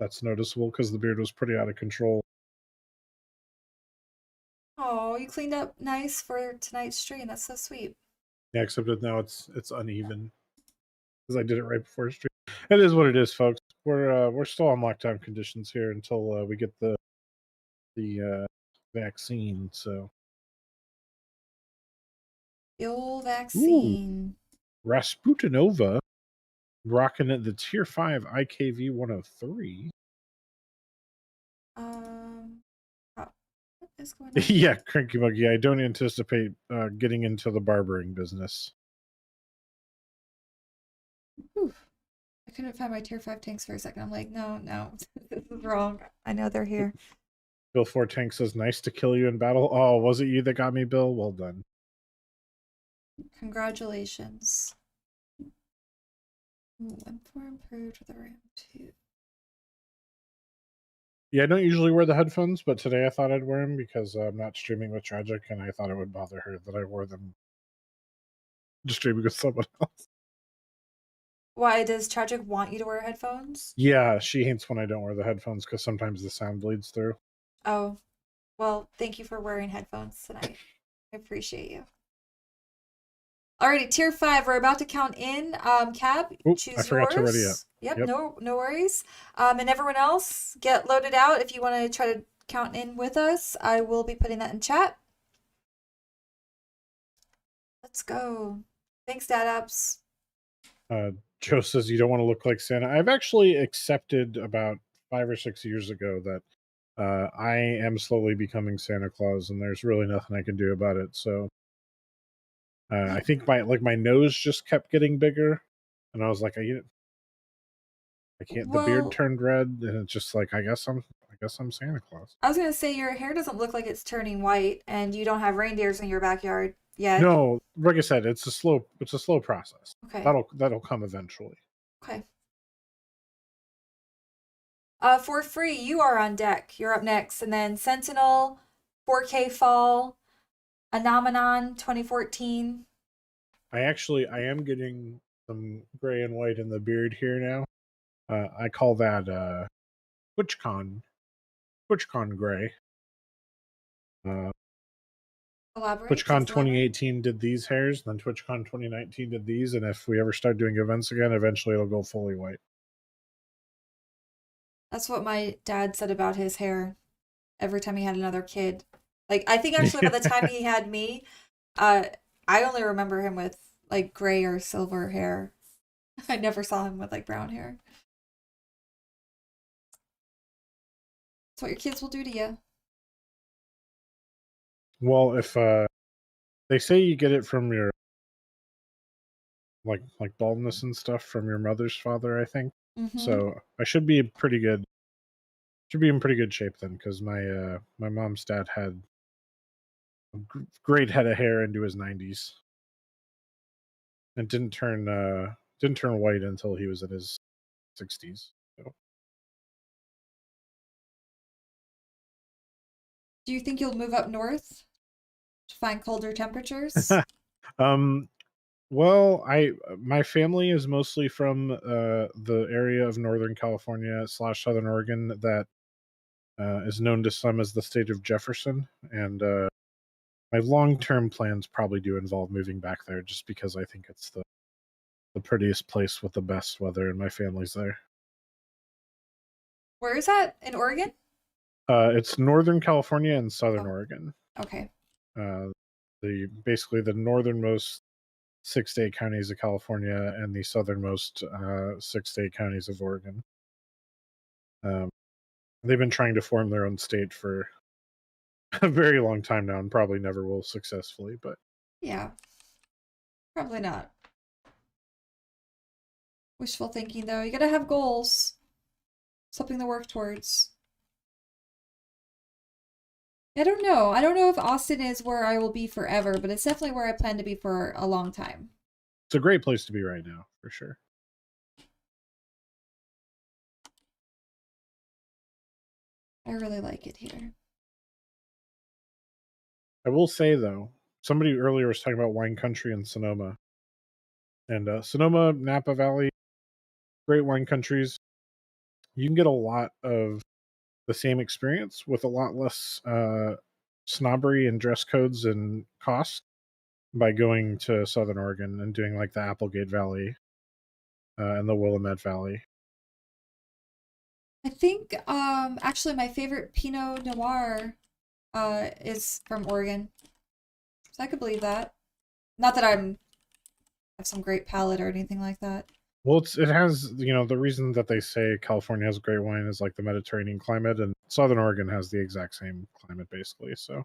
that's noticeable, because the beard was pretty out of control. Oh, you cleaned up nice for tonight's stream. That's so sweet. Yeah, except that now it's uneven, because I did it right before stream. It is what it is, folks. We're still on lockdown conditions here until we get the vaccine. So the old vaccine. Ooh. Rasputinova rocking at the tier 5 IKV 103. What is going on? Yeah, Cranky Monkey. I don't anticipate getting into the barbering business. Whew. I couldn't find my tier 5 tanks for a second. I'm like, no, this is wrong. I know they're here. Bill 4 Tank says, "Nice to kill you in battle." Oh, was it you that got me, Bill? Well done. Congratulations. Ooh, M4 improved with a RAM 2. Yeah, I don't usually wear the headphones, but today I thought I'd wear them because I'm not streaming with Tragic, and I thought it would bother her that I wore them just streaming with someone else. Why does Tragic want you to wear headphones? Yeah, she hates when I don't wear the headphones because sometimes the sound bleeds through. Oh, well, thank you for wearing headphones tonight. I appreciate you. Alrighty, tier 5. We're about to count in. Cab, Oop, I choose forgot to ready up. yours. Yep, Yep. no worries. And everyone else, get loaded out. If you want to try to count in with us, I will be putting that in chat. Let's go. Thanks, Dad Apps. Joe says you don't want to look like Santa. I've actually accepted about 5 or 6 years ago that I am slowly becoming Santa Claus, and there's really nothing I can do about it. So I think my nose just kept getting bigger, and I was like, I can't. The beard Well, turned red, and it's just like I guess I'm Santa Claus. I was gonna say your hair doesn't look like it's turning white, and you don't have reindeers in your backyard yet. No, like I said, it's a slow process. Okay. That'll come eventually. Okay. For free, you are on deck. You're up next, and then Sentinel, 4K Fall, Anomanon 2014. I am getting some gray and white in the beard here now. I call that TwitchCon gray. Elaborate. TwitchCon Please elaborate. 2018 did these hairs, then TwitchCon 2019 did these, and if we ever start doing events again, eventually it'll go fully white. That's what my dad said about his hair every time he had another kid. Like, I think actually by the time he had me, I only remember him with like gray or silver hair. I never saw him with like brown hair. That's what your kids will do to you. Well, if they say you get it from your like baldness and stuff from your mother's father, I think. So I should be in pretty good shape then, because my mom's dad had a great head of hair into his 90s and didn't turn white until he was in his 60s. So. Do you think you'll move up north to find colder temperatures? Well, my family is mostly from the area of Northern California / Southern Oregon that is known to some as the state of Jefferson, and my long-term plans probably do involve moving back there, just because I think it's the prettiest place with the best weather, and my family's there. Where is that? In Oregon? It's Northern California and Southern Oh, Oregon. okay. Basically the northernmost 6 state counties of California and the southernmost 6 state counties of Oregon. They've been trying to form their own state for a very long time now, and probably never will successfully. But Yeah, probably not. Wishful thinking, though. You gotta have goals, something to work towards. I don't know. I don't know if Austin is where I will be forever, but it's definitely where I plan to be for a long time. it's a great place to be right now, for sure. I really like it here. I will say, though, somebody earlier was talking about wine country in Sonoma. And Sonoma, Napa Valley, great wine countries. You can get a lot of the same experience with a lot less snobbery and dress codes and cost by going to Southern Oregon and doing like the Applegate Valley and the Willamette Valley. I think actually my favorite Pinot Noir is from Oregon. So I could believe that. Not that I have some great palate or anything like that. Well, it has, the reason that they say California has great wine is like the Mediterranean climate, and Southern Oregon has the exact same climate basically. So,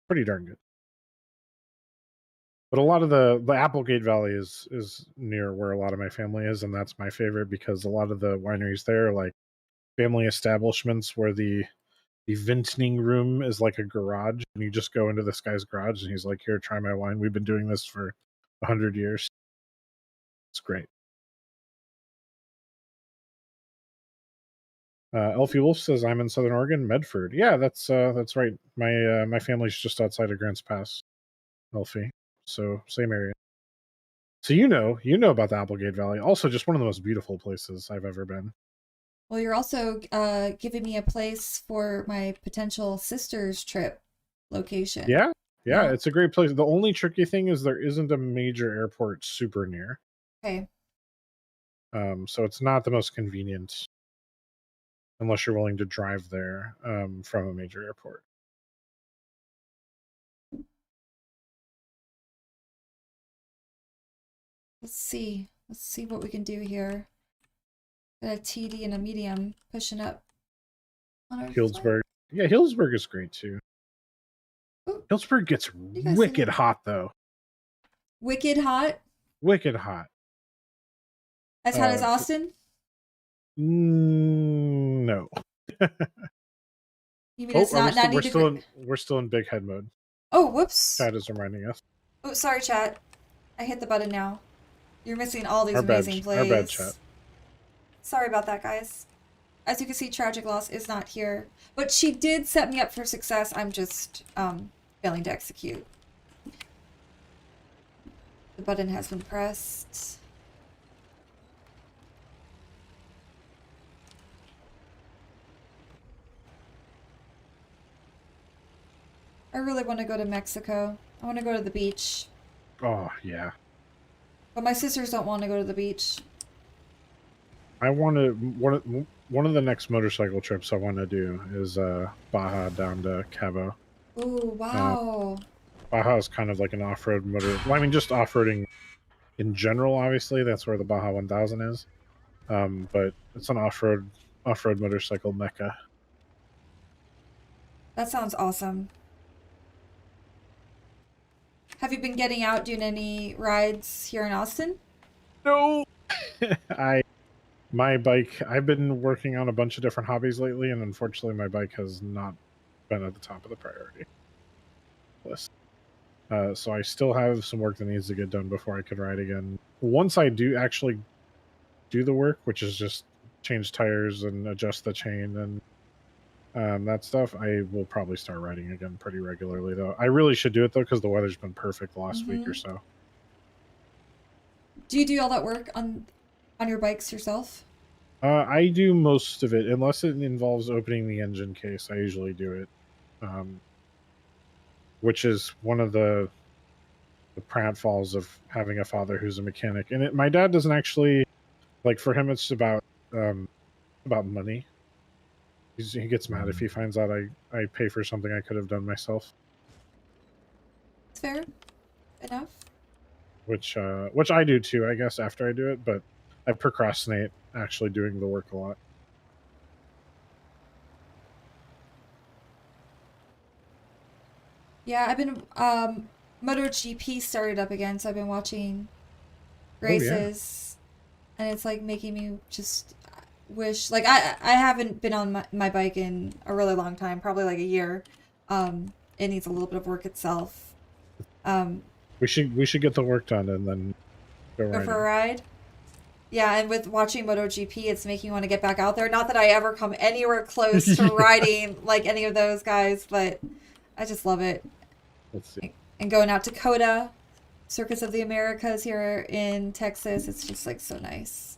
pretty darn good. But a lot of the Applegate Valley is near where a lot of my family is, and that's my favorite because a lot of the wineries there are like family establishments where the vintning room is like a garage, and you just go into this guy's garage, and he's like, "Here, try my wine. We've been doing this for 100 years." It's great. Elfie Wolf says, "I'm in Southern Oregon, Medford." Yeah, that's right. My family's just outside of Grants Pass, Elfie. So same area. So you know about the Applegate Valley. Also, just one of the most beautiful places I've ever been. Well, you're also giving me a place for my potential sister's trip location. Yeah, Yeah. it's a great place. The only tricky thing is there isn't a major airport super near. Okay. So it's not the most convenient unless you're willing to drive there from a major airport. Let's see. Let's see what we can do here. Got a TD and a medium pushing up on our Healdsburg. flight. Yeah, Healdsburg is great too. Ooh, Healdsburg gets you guys see wicked that? hot though. Wicked hot? Wicked hot. As hot as Austin? No. You mean it's not 90 degrees? We're still in big head mode. Oh, whoops. Chat is reminding us. Oh, sorry, chat. I hit the button now. You're missing all these amazing plays. Our bad, chat. Sorry about that, guys. As you can see, Tragic Loss is not here. But she did set me up for success. I'm just failing to execute. The button has been pressed. I really want to go to Mexico. I want to go to the beach. Oh, yeah. But my sisters don't want to go to the beach. I want to... One of the next motorcycle trips I want to do is Baja down to Cabo. Ooh, wow. Baja is kind of like an off-road motor... Well, I mean, just off-roading in general, obviously. That's where the Baja 1000 is. But it's an off-road motorcycle mecca. That sounds awesome. Have you been getting out doing any rides here in Austin? No. My bike, I've been working on a bunch of different hobbies lately, and unfortunately my bike has not been at the top of the priority list. So I still have some work that needs to get done before I can ride again. Once I do actually do the work, which is just change tires and adjust the chain and that stuff, I will probably start riding again pretty regularly, though. I really should do it, though, because the weather's been perfect the last week or so. Do you do all that work on your bikes yourself? I do most of it, unless it involves opening the engine case. I usually do it, which is one of the pratfalls of having a father who's a mechanic. And my dad doesn't actually, like, for him it's about money. He gets mad if he finds out I pay for something I could have done myself. It's fair enough. Which I do too, I guess, after I do it, but I procrastinate actually doing the work a lot. Yeah, I've been MotoGP started up again, so I've been watching races, and it's like making me just wish, like, I haven't been on my bike in a really long time, probably like a year. It needs a little bit of work itself. We should get the work done and then go for a ride. Yeah, and with watching MotoGP, it's making me want to get back out there. Not that I ever come anywhere close to riding like any of those guys, but I just love it. Let's see. And going out to COTA, Circus of the Americas here in Texas, it's just like so nice.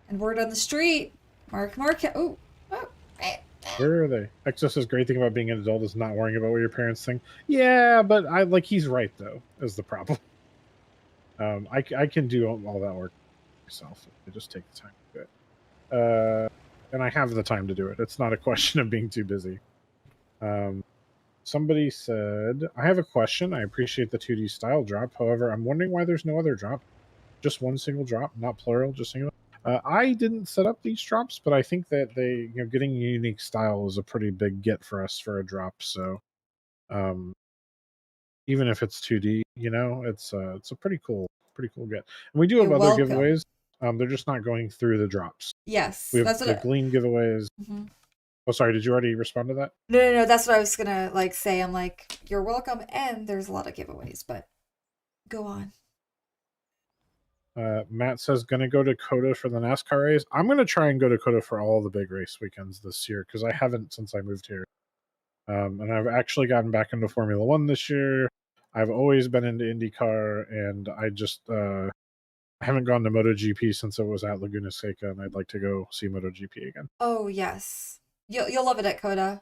And word on the street, Mark Marquez. Oh, where are they? Exo says great thing about being an adult is not worrying about what your parents think. Yeah, but he's right though, is the problem. I can do all that work myself. I just take the time to do it. And I have the time to do it. It's not a question of being too busy. Somebody said, I have a question. I appreciate the 2D style drop. However, I'm wondering why there's no other drop. Just one single drop, not plural, just single. I didn't set up these drops, but I think that getting a unique style is a pretty big get for us for a drop. So, even if it's 2D, it's a pretty cool get. And we do have other giveaways. They're just not going through the drops. Yes, we have the Glean giveaways. Mm-hmm. Oh, sorry. Did you already respond to that? No. That's what I was gonna say. I'm like, you're welcome, and there's a lot of giveaways, but go on. Matt says gonna go to COTA for the NASCAR race. I'm gonna try and go to COTA for all the big race weekends this year because I haven't since I moved here. And I've actually gotten back into Formula One this year. I've always been into IndyCar, and I haven't gone to MotoGP since it was at Laguna Seca, and I'd like to go see MotoGP again. Oh yes. You'll love it at Coda.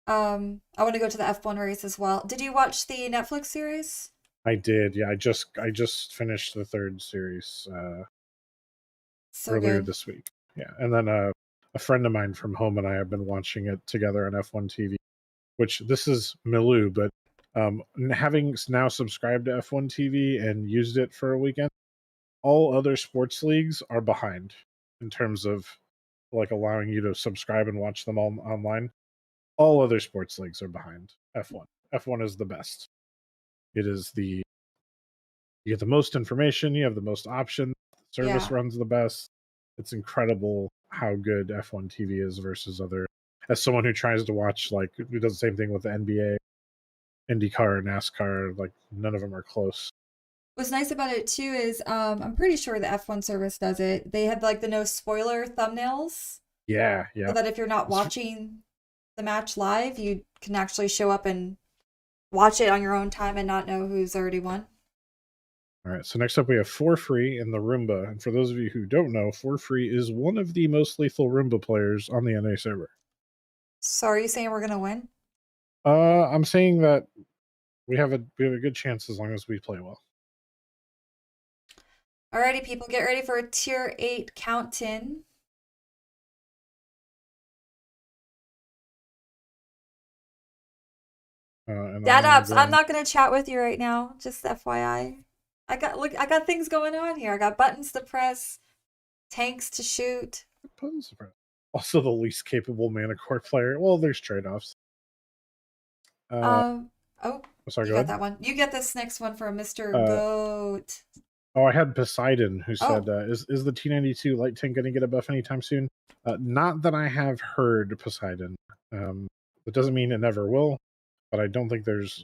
I want to go to the F1 race as well. Did you watch the Netflix series? I did, yeah. I just finished the third series So earlier good. this week. Yeah, and then a friend of mine from home and I have been watching it together on F1 TV. Which this is Milu, but having now subscribed to F1 TV and used it for a weekend, all other sports leagues are behind in terms of like allowing you to subscribe and watch them all online. All other sports leagues are behind F1. F1 is the best. It is the You get the most information, you have the most options, service Yeah. runs the best. It's incredible how good F1 TV is versus other. As someone who tries to watch, like, who does the same thing with the NBA, IndyCar, NASCAR, like none of them are close. What's nice about it too is I'm pretty sure the F1 service does it. They have like the no spoiler thumbnails Yeah, so yeah. that if you're not watching the match live, you can actually show up and watch it on your own time and not know who's already won. All right. So next up we have For Free in the Roomba. And for those of you who don't know, For Free is one of the most lethal Roomba players on the NA server. So are you saying we're gonna win? I'm saying that we have a good chance as long as we play well. Alrighty, people, get ready for a tier 8 count-in. And Dad I'm ups, I'm going not gonna chat with you right now, just FYI. I got things going on here. I got buttons to press, tanks to shoot. buttons to press. Also the least capable mana core player. Well, there's trade-offs. Oh, Sorry, you go got ahead. that one. You get this next one from Mr. Uh, Goat. oh, I had Poseidon who said, Oh, "Is the T92 light tank going to get a buff anytime soon?" Not that I have heard, Poseidon. That doesn't mean it never will, but I don't think there's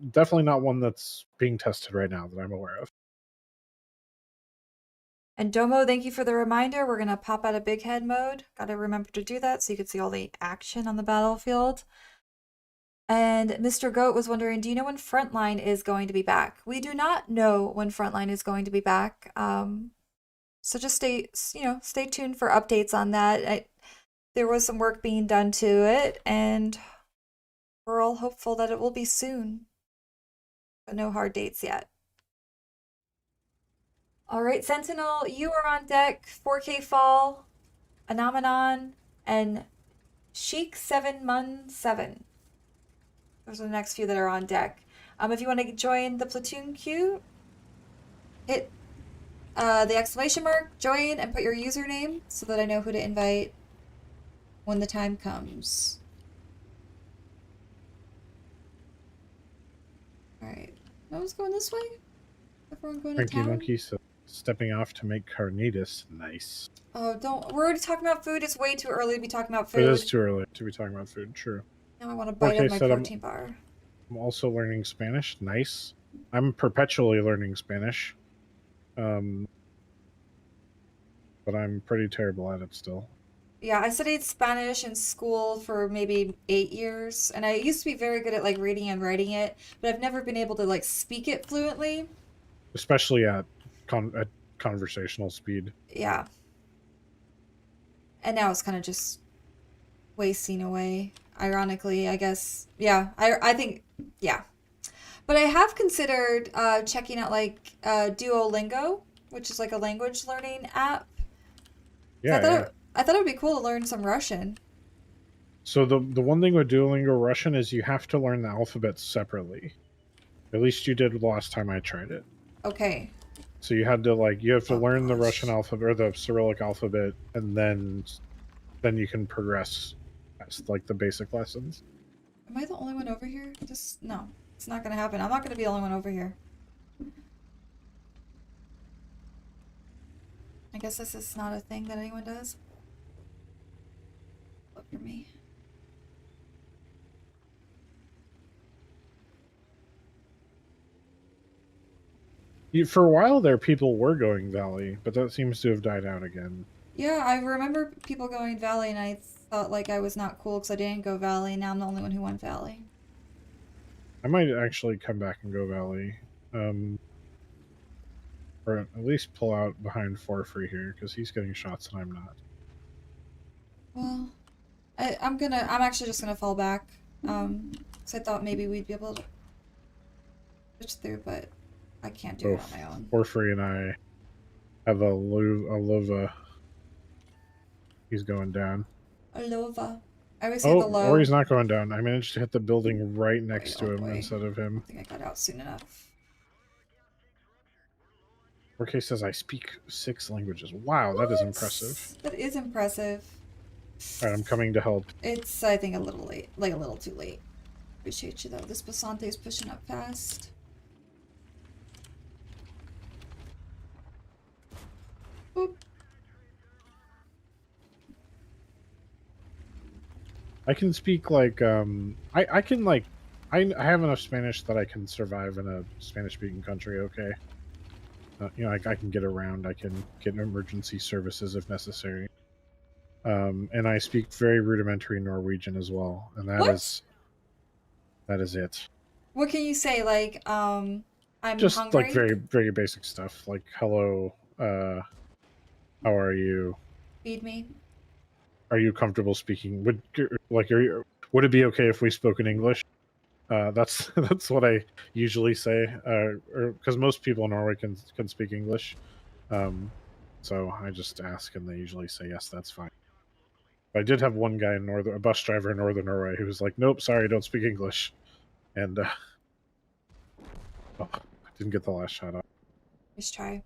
definitely not one that's being tested right now that I'm aware of. and Domo, thank you for the reminder. We're gonna pop out of big head mode. Gotta remember to do that so you can see all the action on the battlefield. And Mr. Goat was wondering, do you know when Frontline is going to be back? We do not know when Frontline is going to be back. So just stay tuned for updates on that. There was some work being done to it, and we're all hopeful that it will be soon. But no hard dates yet. All right, Sentinel, you are on deck. 4K Fall, Anomenon, and Chic 7mun7. Those are the next few that are on deck. If you want to join the platoon queue, hit the exclamation mark, join, and put your username so that I know who to invite when the time comes. All right. No one's going this way? Everyone going to Cranky town? Monkey so stepping off to make carnitas. Nice. Oh, don't. We're already talking about food. It's way too early to be talking about It is food. too early to be talking about food. True. Now I want to bite out 4K my said protein bar. I'm also learning Spanish. Nice. I'm perpetually learning Spanish. But I'm pretty terrible at it still. Yeah, I studied Spanish in school for maybe 8 years, and I used to be very good at like reading and writing it, but I've never been able to like speak it fluently. Especially at conversational speed. Yeah. And now it's kind of just wasting away. Ironically, I guess. Yeah, I think yeah. But I have considered checking out like Duolingo, which is like a language learning app. 'Cause Yeah. I thought it would be cool to learn some Russian. So the one thing with Duolingo Russian is you have to learn the alphabet separately. At least you did the last time I tried it. Okay. So you have to Oh learn the Russian gosh. alphabet or the Cyrillic alphabet, and then you can progress past like the basic lessons. Am I the only one over here? Just no. It's not gonna happen. I'm not gonna be the only one over here. I guess this is not a thing that anyone does. Look for me. For a while there, people were going Valley, but that seems to have died out again. Yeah, I remember people going Valley, and I thought like I was not cool because I didn't go Valley. Now I'm the only one who went Valley. I might actually come back and go Valley. Or at least pull out behind Forfrey here, because he's getting shots and I'm not. Well, I'm actually just gonna fall back. So I thought maybe we'd be able to switch through, but I can't do it on my own. Forfrey and I have a Lova. He's going down. Alova. I always say the low. Or he's not going down. I managed to hit the building right next to him instead of him. I think I got out soon enough. Orke says I speak 6 languages. Wow, that is impressive. That is impressive. Alright, I'm coming to help. It's, I think, a little late. Like, a little too late. Appreciate you, though. This Basante is pushing up fast. Boop. I can speak, like, I can, like, I have enough Spanish that I can survive in a Spanish-speaking country, okay? You know, I can get around. I can get emergency services if necessary. And I speak very rudimentary Norwegian as well, and that is it. What can you say? Like, I'm just hungry? Like very, very basic stuff, like hello, how are you? Feed me. Are you comfortable speaking? Would it be okay if we spoke in English? That's what I usually say, because most people in Norway can speak English. So I just ask, and they usually say yes, that's fine. But I did have one guy in a bus driver in Northern Norway who was like, "Nope, sorry, don't speak English," and I didn't get the last shot off. Let's try.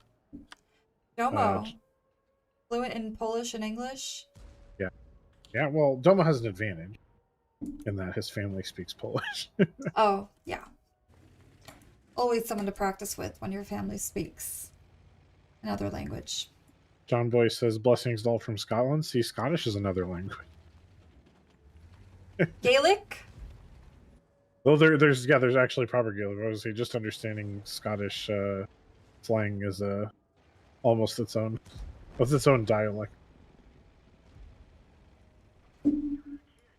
Domo. Fluent in Polish and English? Yeah, well, Domo has an advantage in that his family speaks Polish. Oh, yeah. Always someone to practice with when your family speaks another language. John Boy says, "Blessings all from Scotland." See, Scottish is another language. Gaelic? Well, there's actually proper Gaelic. Obviously, just understanding Scottish slang is almost its own dialect.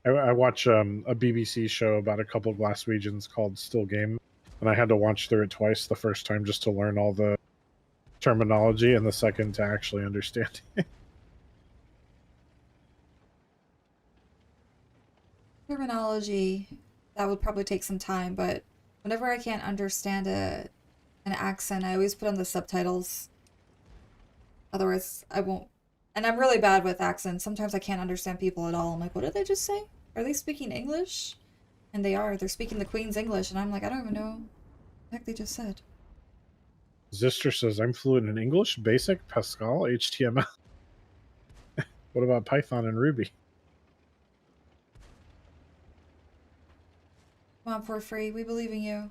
I watch a BBC show about a couple of Glaswegians called Still Game, and I had to watch through it twice. The first time just to learn all the terminology, and the second to actually understand it. Terminology, that would probably take some time, but whenever I can't understand an accent, I always put on the subtitles. Otherwise, I won't. And I'm really bad with accents. Sometimes I can't understand people at all. I'm like, what did they just say? Are they speaking English? And they are. They're speaking the Queen's English, and I'm like, I don't even know what the heck they just said. Zister says, "I'm fluent in English, Basic, Pascal, HTML." What about Python and Ruby? Come on, Porphyry. We believe in you.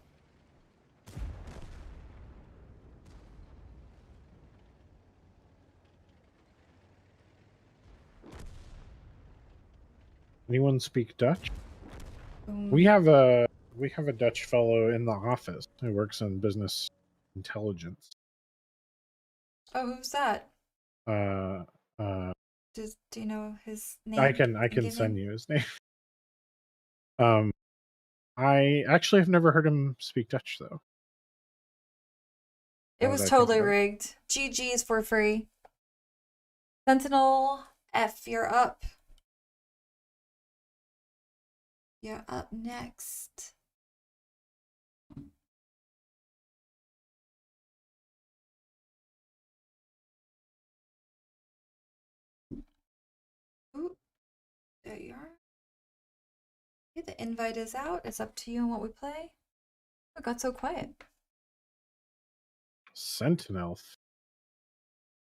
Anyone speak Dutch? We have a Dutch fellow in the office who works in business intelligence. Oh, who's that? Do you know his name? I can send you his name. I actually have never heard him speak Dutch though. It was totally rigged. GG's for free. Sentinel F, you're up. You're up next. Ooh, there you are. Okay, the invite is out. It's up to you on what we play. It got so quiet. Sentinel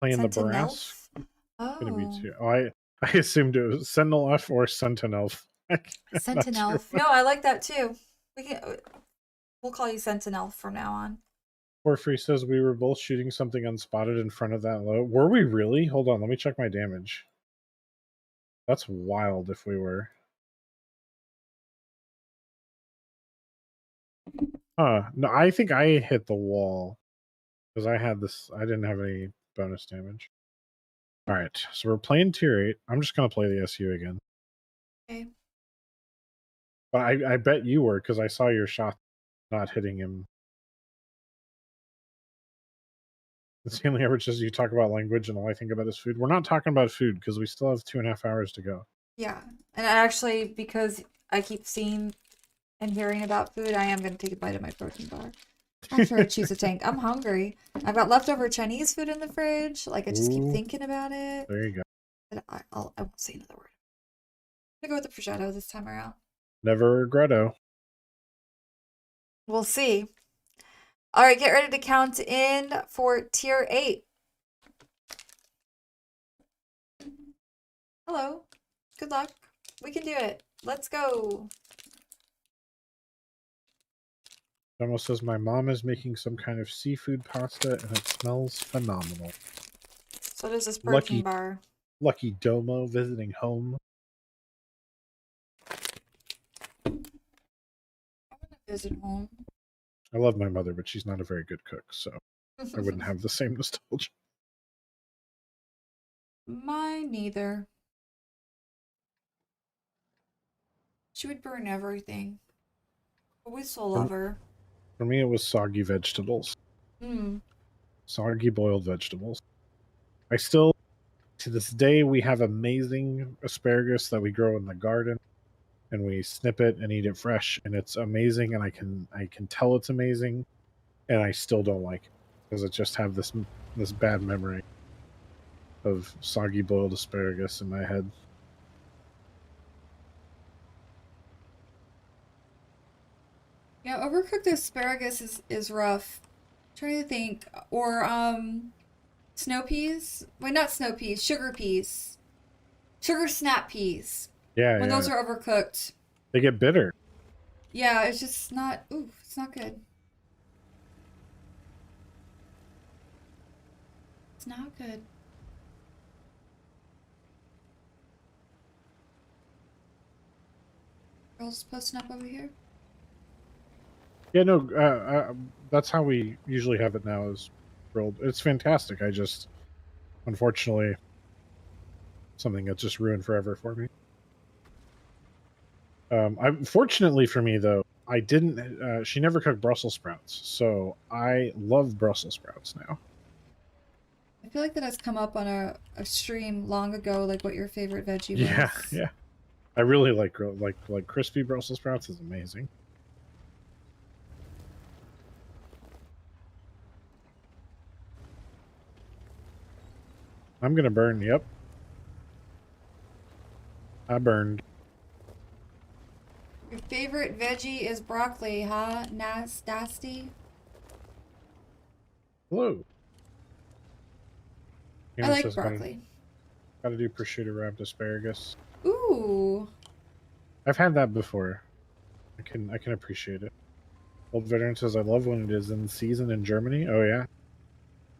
playing the brass. Oh. Gonna be too. I assumed it was Sentinel F or Sentinel. Sentinel. Sure. No, I like that too. We'll call you Sentinel from now on. Porphyry says we were both shooting something unspotted in front of that low. Were we really? Hold on, let me check my damage. That's wild if we were. No, I think I hit the wall. Because I didn't have any bonus damage. Alright, so we're playing tier 8. I'm just going to play the SU again. Okay. But I bet you were, because I saw your shot. not hitting him. Stanley Everett says you talk about language and all I think about is food. We're not talking about food because we still have 2.5 hours to go. Yeah. And actually, because I keep seeing and hearing about food, I am going to take a bite of my protein bar. After I choose a tank. I'm hungry. I've got leftover Chinese food in the fridge. Like, I just keep Ooh, thinking about it. there you go. But I won't say another word. I'm going to go with the prosciutto this time around. Never regretto. We'll see. All right, get ready to count in for tier 8. Hello. Good luck. We can do it. Let's go. Domo says my mom is making some kind of seafood pasta and it smells phenomenal. So does this protein bar. Lucky Domo visiting home. I'm gonna visit home. I love my mother, but she's not a very good cook, so I wouldn't have the same nostalgia. Mine neither. She would burn everything. But we still love her. For me, it was soggy vegetables. Soggy boiled vegetables. I still, to this day, we have amazing asparagus that we grow in the garden, and we snip it and eat it fresh, and it's amazing. And I can tell it's amazing, and I still don't like it because I just have this bad memory of soggy boiled asparagus in my head. Yeah, overcooked asparagus is rough. I'm trying to think. Or snow peas? Wait, not snow peas, sugar peas. Sugar snap peas. Yeah, when yeah. those are overcooked. They get bitter. Yeah, it's just not it's not good. It's not good. Girls posting up over here. Yeah, no, that's how we usually have it now is grilled. It's fantastic. I just, unfortunately, something that's just ruined forever for me. Fortunately for me, though, I didn't, she never cooked Brussels sprouts, so I love Brussels sprouts now. I feel like that has come up on a stream long ago, like what your favorite veggie was. Yeah, yeah. I really like crispy Brussels sprouts is amazing. I'm gonna burn. Yep, I burned. Your favorite veggie is broccoli, huh? Nasty. Hello. I like broccoli. Gotta do prosciutto wrapped asparagus. Ooh. I've had that before. I can appreciate it. Old Veteran says, I love when it is in season in Germany. Oh, yeah.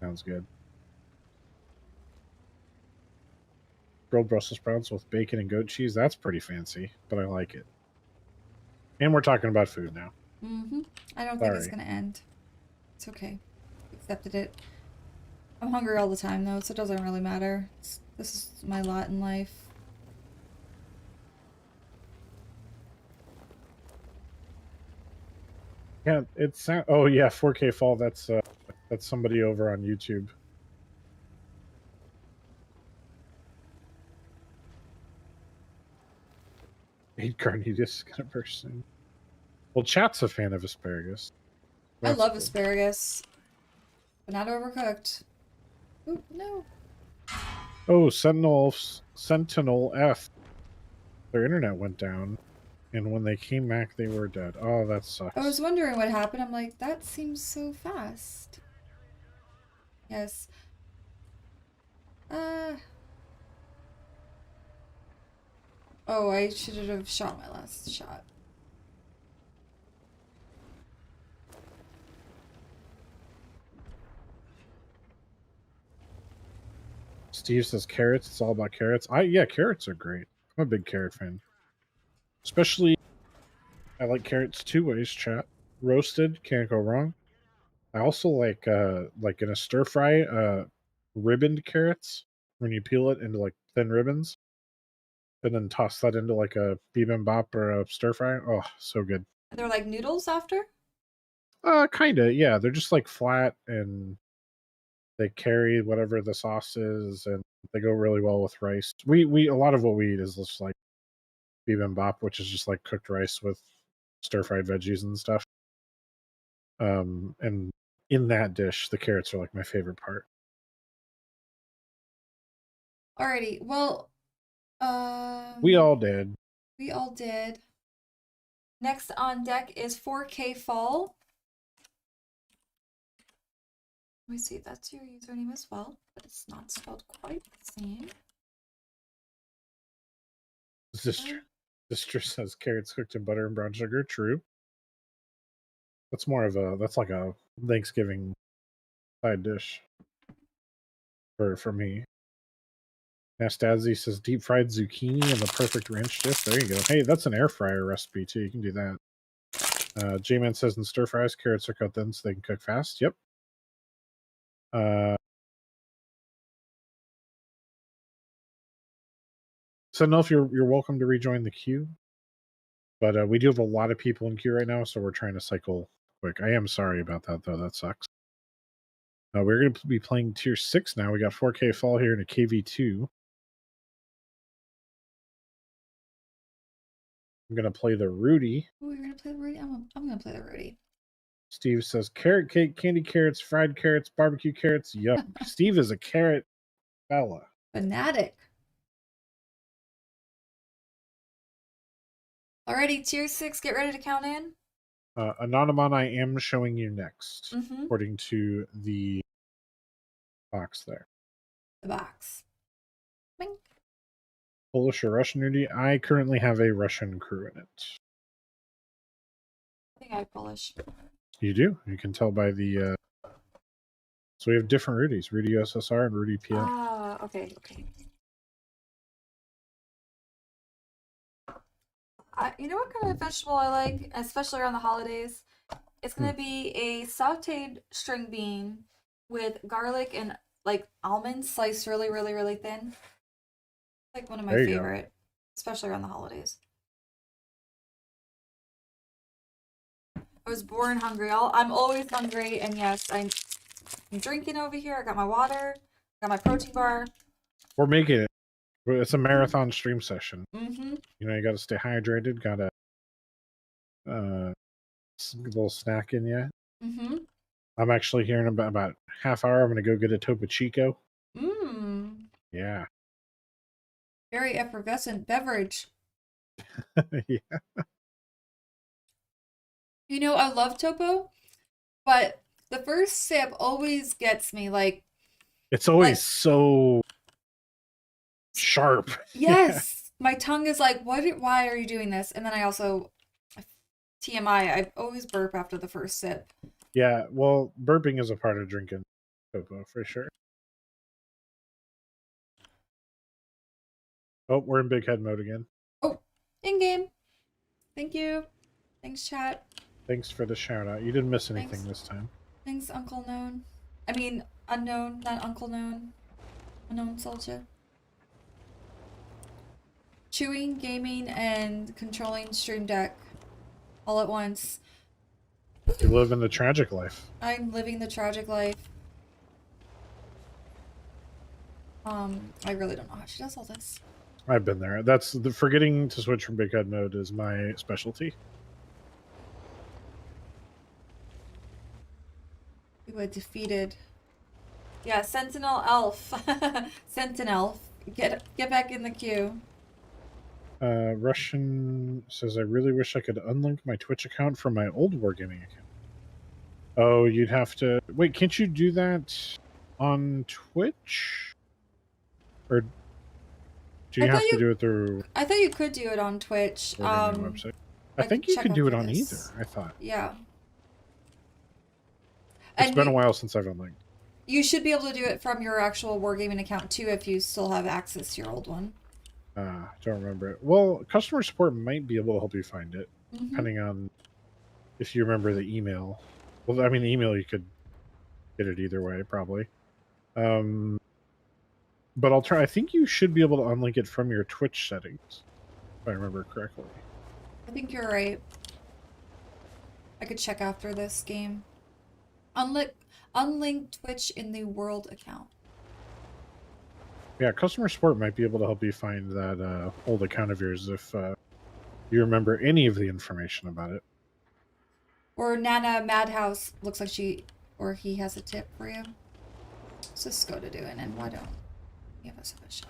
Sounds good. Grilled Brussels sprouts with bacon and goat cheese. That's pretty fancy, but I like it. And we're talking about food now. I don't think it's going to end. It's okay. Accepted it. I'm hungry all the time, though, so it doesn't really matter. This is my lot in life. Yeah, it's oh yeah, 4K fall. That's somebody over on YouTube. Hate carnitas kind of person. Well, chat's a fan of asparagus. I love asparagus, but not overcooked. Ooh, no. Oh, Sentinel F. Their internet went down, and when they came back, they were dead. Oh, that sucks. I was wondering what happened. I'm like, that seems so fast. Yes. Oh, I should have shot my last shot. Steve says carrots. It's all about carrots. Yeah, carrots are great. I'm a big carrot fan. Especially, I like carrots two ways. Chat roasted, can't go wrong. I also like in a stir fry, ribboned carrots when you peel it into like thin ribbons, and then toss that into like a bibimbap or a stir fry. Oh, so good. They're like noodles after? Kinda, yeah. They're just like flat and they carry whatever the sauce is, and they go really well with rice. We a lot of what we eat is just like bibimbap, which is just like cooked rice with stir fried veggies and stuff. And in that dish, the carrots are like my favorite part. Alrighty. Well, We all did. we all did. Next on deck is 4K Fall. Let me see, that's your username as well, but it's not spelled quite the same. Sister says carrots cooked in butter and brown sugar. True. That's more of that's like a Thanksgiving side dish for me. Nastazzi says deep fried zucchini and the perfect ranch dip. There you go. Hey, that's an air fryer recipe too. You can do that. J-Man says in stir fries, carrots are cut thin so they can cook fast. Yep. So Nelf, you're welcome to rejoin the queue. But we do have a lot of people in queue right now, so we're trying to cycle quick. I am sorry about that, though. That sucks. We're going to be playing Tier 6 now. We got 4K Fall here in a KV2. I'm going to play the Rudy. Oh, you're going to play the Rudy? I'm going to play the Rudy. Steve says carrot cake, candy carrots, fried carrots, barbecue carrots. Yup. Steve is a carrot fella. Fanatic. Alrighty, Tier 6, get ready to count in. Anonymon, I am showing you next, Mm-hmm. according to the box there. The box. Bing. Polish or Russian Rudy? I currently have a Russian crew in it. I think I have Polish. You do. You can tell by the. So we have different Rudies: Rudy USSR and Rudy PL. Ah, okay. You know what kind of vegetable I like, especially around the holidays? It's gonna be a sautéed string bean with garlic and like almonds sliced really, really, really thin. Like one of my favorite, especially around the holidays. I was born hungry. I'm always hungry, and yes, I'm drinking over here. I got my water, got my protein bar. We're making it. It's a marathon stream session. Mm-hmm. You know, you got to stay hydrated. Got a little snack in you. Mm-hmm. I'm actually here in about half hour. I'm gonna go get a Topo Chico. Mmm. Yeah. Very effervescent beverage. Yeah. You know, I love Topo, but the first sip always gets me. Like, it's always so sharp. Yes. My tongue is like, why are you doing this? And then I also, TMI, I always burp after the first sip. Yeah, well, burping is a part of drinking Topo for sure. Oh, we're in big head mode again. Oh, in-game. Thank you. Thanks, chat. Thanks for the shout out. You didn't miss anything this time. Thanks, Uncle Known. I mean, Unknown, not Uncle Known. Unknown Soldier. Chewing, gaming, and controlling Stream Deck all at once. You live in the tragic life. I'm living the tragic life. I really don't know how she does all this. I've been there. That's the forgetting to switch from big head mode is my specialty. We were defeated. Yeah, Sentinel Elf. Sentinel. Get back in the queue. Russian says, I really wish I could unlink my Twitch account from my old Wargaming account. Oh, you'd have to... Wait, can't you do that on Twitch? Or do you have to do it through... I thought you could do it on Twitch. Website. I think you could do it on either, I thought. Yeah. It's been a while since I've unlinked. You should be able to do it from your actual Wargaming account too if you still have access to your old one. Don't remember it. Well, customer support might be able to help you find it, depending on if you remember the email. Well, I mean, the email you could get it either way, probably. But I'll try. I think you should be able to unlink it from your Twitch settings, if I remember correctly. I think you're right. I could check after this game. Unlink Twitch in the world account. Yeah, customer support might be able to help you find that old account of yours if you remember any of the information about it. Or Nana Madhouse looks like she or he has a tip for you. Let's just go to doing, and why don't you have us have a shot?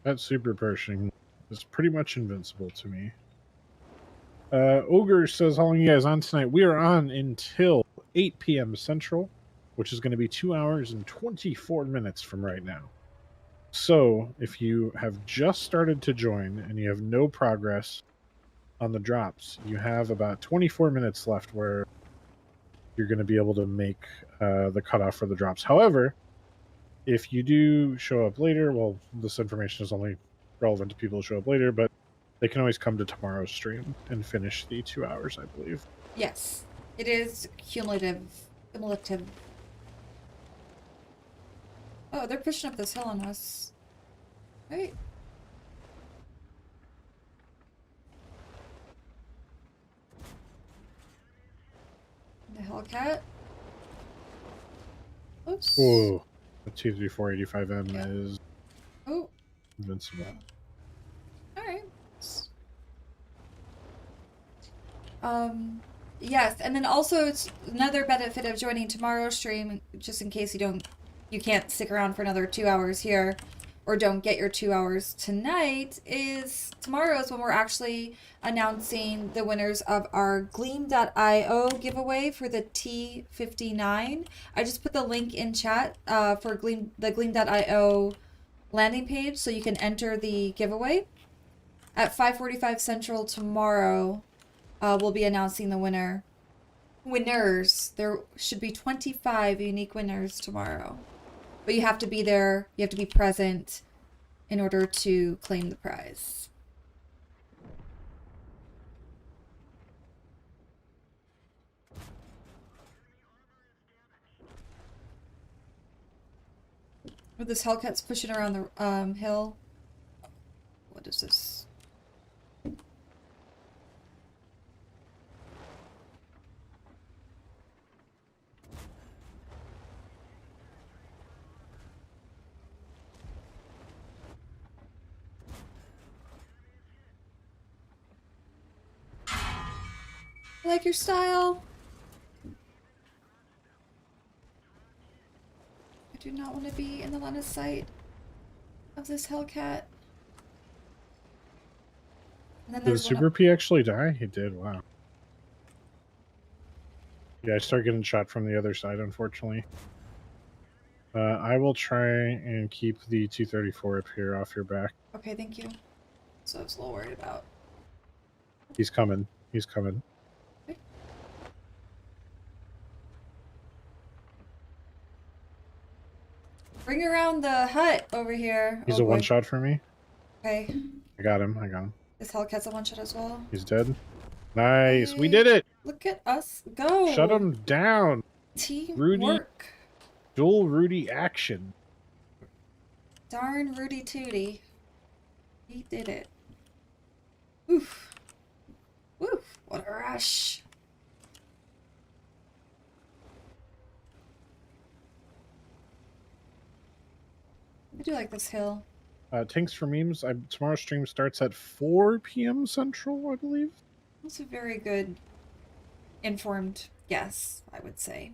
That super Pershing is pretty much invincible to me. Ogre says, how long are you guys on tonight? We are on until 8 p.m. Central, which is going to be 2 hours and 24 minutes from right now. So, if you have just started to join and you have no progress on the drops, you have about 24 minutes left where you're going to be able to make the cutoff for the drops. However, if you do show up later, well, this information is only relevant to people who show up later, but they can always come to tomorrow's stream and finish the 2 hours, I believe. Yes, it is cumulative. Oh, they're pushing up this hill on us. Right. The Hellcat. Oops. Whoa. The T-3485M is invincible. Alright. Yes, and then also it's another benefit of joining tomorrow's stream, just in case you can't stick around for another 2 hours here, or don't get your 2 hours tonight, is tomorrow is when we're actually announcing the winners of our Gleam.io giveaway for the T59. I just put the link in chat for the Gleam.io landing page, so you can enter the giveaway. At 5:45 Central tomorrow, we'll be announcing the winners. There should be 25 unique winners tomorrow. But you have to be there, you have to be present in order to claim the prize. Oh, this Hellcat's pushing around the hill. What is this? I like your style. I do not want to be in the line of sight of this Hellcat. And then Did the Super P actually die? He did, wow. Yeah, I start getting shot from the other side, unfortunately. I will try and keep the 234 up here off your back. Okay, thank you. So I was a little worried about. He's coming. He's coming. Okay. Bring around the hut over here. He's a one-shot for me. Okay. I got him. I got him. This Hellcat's a one-shot as well. He's dead. Nice. Hey, we did it. Look at us go. Shut him down. Teamwork. Rudy. Dual Rudy action. Darn Rudy Tooty. He did it. Oof. Woof. What a rush. I do like this hill. Tanks for memes. Tomorrow's stream starts at 4 p.m. Central, I believe. That's a very good informed guess, I would say.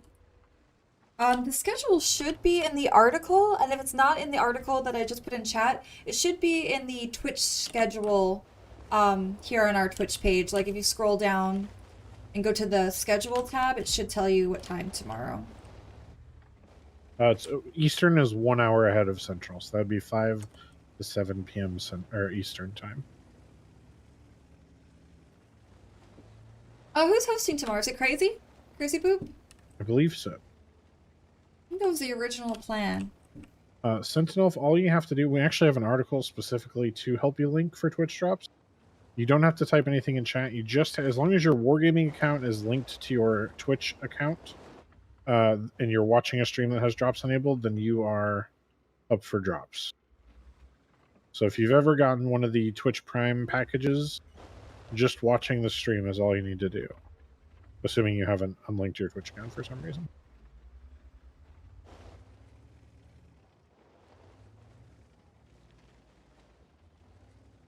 The schedule should be in the article, and if it's not in the article that I just put in chat, it should be in the Twitch schedule here on our Twitch page. Like if you scroll down and go to the schedule tab, it should tell you what time tomorrow. It's Eastern is 1 hour ahead of Central, so that'd be 5 to 7 p.m. Eastern time. Who's hosting tomorrow? Is it Crazy? Crazy Boop? I believe so. I think that was the original plan. Sentinel, all you have to do, we actually have an article specifically to help you link for Twitch drops. You don't have to type anything in chat. You just, as long as your Wargaming account is linked to your Twitch account, and you're watching a stream that has drops enabled, then you are up for drops. So if you've ever gotten one of the Twitch Prime packages, just watching the stream is all you need to do. Assuming you haven't unlinked your Twitch account for some reason.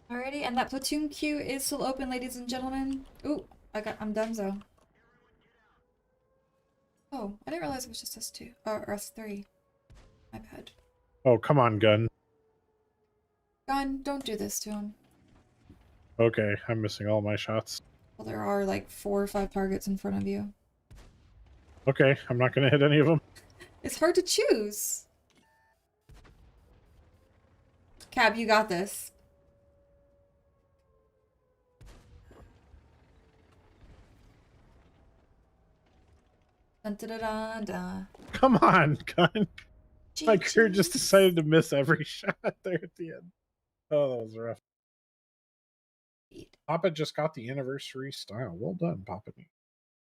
Alrighty, and that platoon queue is still open, ladies and gentlemen. Ooh, I'm donezo. Oh, I didn't realize it was just us two, or us three. My bad. Oh, come on, Gun. Gun, don't do this to him. Okay, I'm missing all my shots. Well, there are like 4 or 5 targets in front of you. Okay, I'm not gonna hit any of them. It's hard to choose. Cab, you got this. Dun, dun, dun, dun, dun. Come on, Gun. My crew just GGs. decided to miss every shot there at the end. Oh, that was rough. Papa just got the anniversary style. Well done, Papa.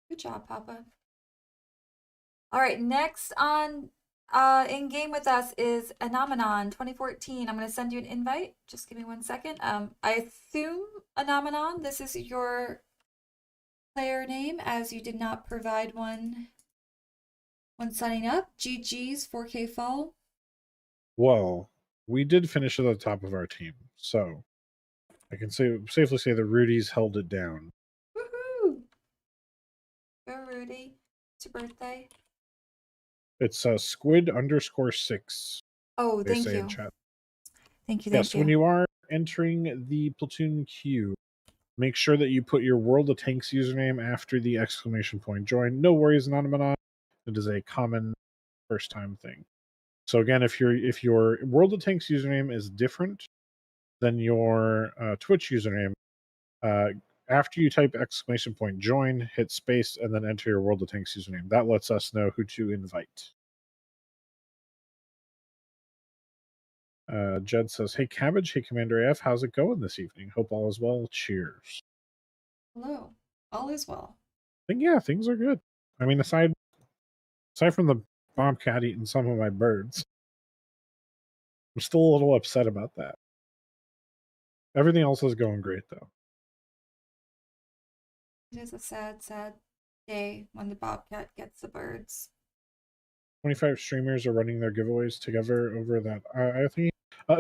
Good job, Papa. All right, next on in game with us is Anomenon 2014. I'm going to send you an invite. Just give me 1 second. I assume Anomenon, this is your player name, as you did not provide one when signing up. GG's 4K fall. Well, we did finish at the top of our team, so I can safely say the Rudies held it down. Woohoo! Go, Rudy. It's your birthday. It's squid_6. Oh, They thank say you. in chat. Thank you. Yes, when you are entering the platoon queue, make sure that you put your World of Tanks username after the exclamation point join. No worries, Anonymous. It is a common first time thing. So again, if your World of Tanks username is different than your Twitch username, after you type exclamation point join, hit space, and then enter your World of Tanks username. That lets us know who to invite. Jed says, "Hey Cabbage, hey Commander AF, how's it going this evening? Hope all is well. Cheers." Hello. All is well. I think, yeah, things are good. I mean, aside from the bobcat eating some of my birds, I'm still a little upset about that. Everything else is going great, though. It is a sad, sad day when the bobcat gets the birds. 25 streamers are running their giveaways together over that. I think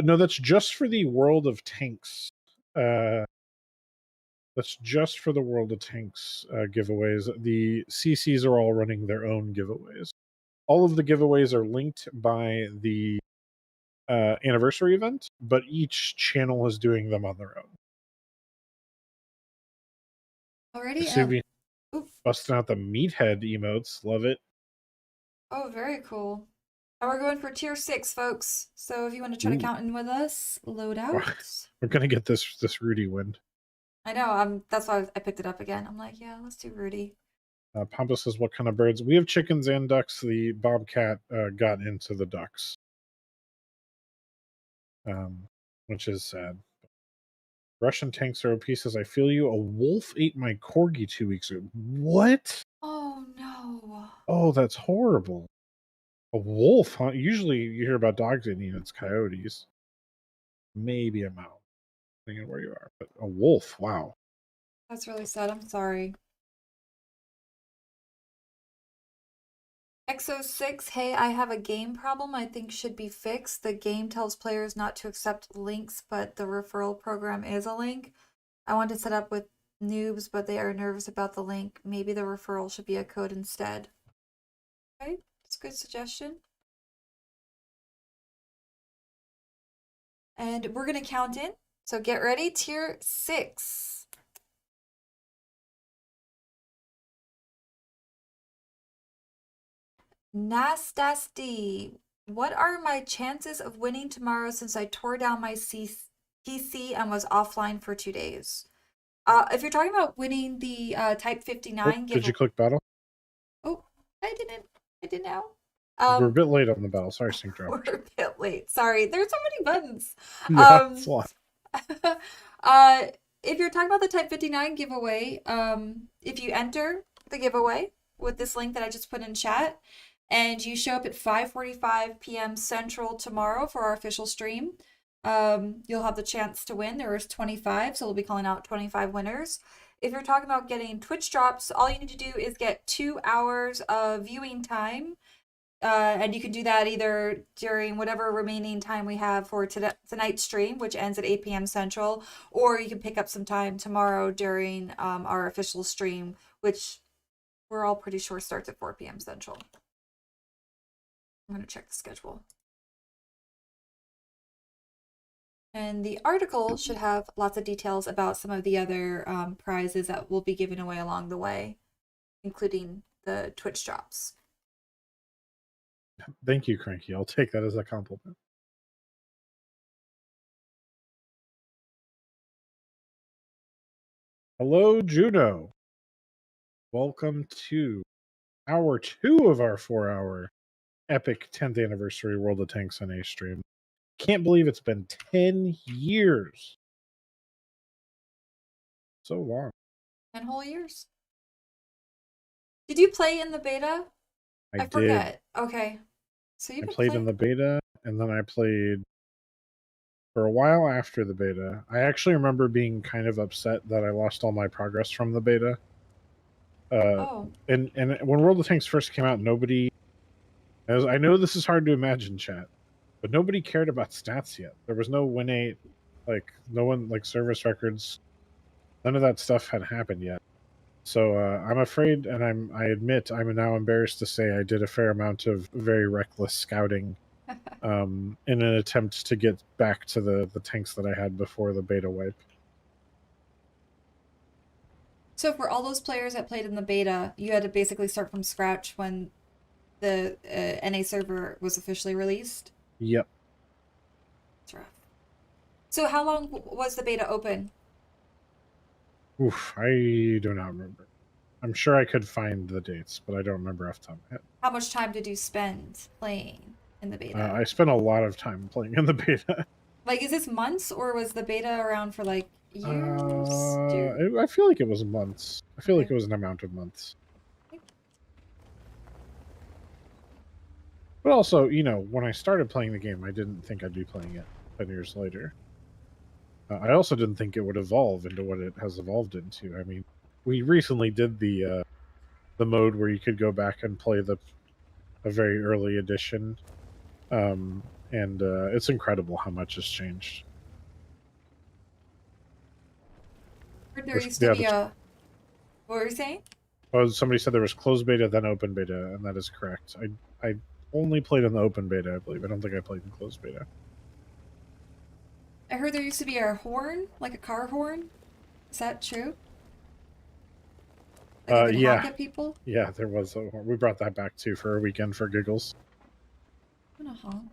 no, that's just for the World of Tanks. That's just for the World of Tanks giveaways. The CCs are all running their own giveaways. All of the giveaways are linked by the anniversary event, but each channel is doing them on their own. Alrighty. Busting out the meathead emotes. Love it. Oh, very cool. And we're going for tier 6, folks. So if you want to try to count in with us, load out. We're gonna get this Rudy win. I know. That's why I picked it up again. I'm like, yeah, let's do Rudy. Pampa says, "What kind of birds?" We have chickens and ducks. The bobcat got into the ducks, which is sad. Russian tanks are OP. Says, "I feel you. A wolf ate my corgi 2 weeks ago." What? Oh no. Oh, that's horrible. A wolf, huh? Usually you hear about dogs eating, it's coyotes. Maybe a mouse, depending on where you are. But a wolf, wow. That's really sad. I'm sorry. Exo6, hey, I have a game problem I think should be fixed. The game tells players not to accept links, but the referral program is a link. I want to set up with noobs, but they are nervous about the link. Maybe the referral should be a code instead. Okay, that's a good suggestion. And we're going to count in. So get ready, tier 6. Nastasty, what are my chances of winning tomorrow since I tore down my PC and was offline for 2 days? If you're talking about winning the Type 59 did you click battle? Oh, I didn't know. We're a bit late on the bell. Sorry, Sync Drop. We're a bit late. Sorry, there's so many buttons. Yeah, it's a lot. If you're talking about the Type 59 giveaway, if you enter the giveaway with this link that I just put in chat, and you show up at 5:45 p.m. Central tomorrow for our official stream, you'll have the chance to win. There is 25, so we'll be calling out 25 winners. If you're talking about getting Twitch drops, all you need to do is get 2 hours of viewing time. And you can do that either during whatever remaining time we have for tonight's stream, which ends at 8 p.m. Central, or you can pick up some time tomorrow during our official stream, which we're all pretty sure starts at 4 p.m. Central. I'm going to check the schedule. And the article should have lots of details about some of the other prizes that we'll be giving away along the way, including the Twitch drops. Thank you, Cranky. I'll take that as a compliment. Hello, Juno. Welcome to hour 2 of our 4-hour epic 10th anniversary World of Tanks NA stream. Can't believe it's been 10 years. So long. 10 whole years. Did you play in the beta? I forget. Okay. So you played in the beta, and then I played for a while after the beta. I actually remember being kind of upset that I lost all my progress from the beta. And when World of Tanks first came out, nobody... I know this is hard to imagine, chat, but nobody cared about stats yet. There was no Win8, no one, service records. None of that stuff had happened yet. So I'm afraid, and I admit, I'm now embarrassed to say I did a fair amount of very reckless scouting in an attempt to get back to the tanks that I had before the beta wipe. So for all those players that played in the beta, you had to basically start from scratch when the NA server was officially released? Yep. That's rough. So how long was the beta open? Oof, I do not remember. I'm sure I could find the dates, but I don't remember off the top of my head. How much time did you spend playing in the beta? I spent a lot of time playing in the beta. Is this months, or was the beta around for years? I feel like it was months. I feel like it was an amount of months. But also, when I started playing the game, I didn't think I'd be playing it 10 years later. I also didn't think it would evolve into what it has evolved into. I mean, we recently did the mode where you could go back and play a very early edition, and it's incredible how much has changed. There used to be a... What were you saying? Oh, somebody said there was closed beta, then open beta, and that is correct. I only played in the open beta, I believe. I don't think I played in closed beta. I heard there used to be a horn, like a car horn. Is that true? Yeah. Honk at people? Yeah, there was a horn. We brought that back too for a weekend for giggles. I'm gonna honk.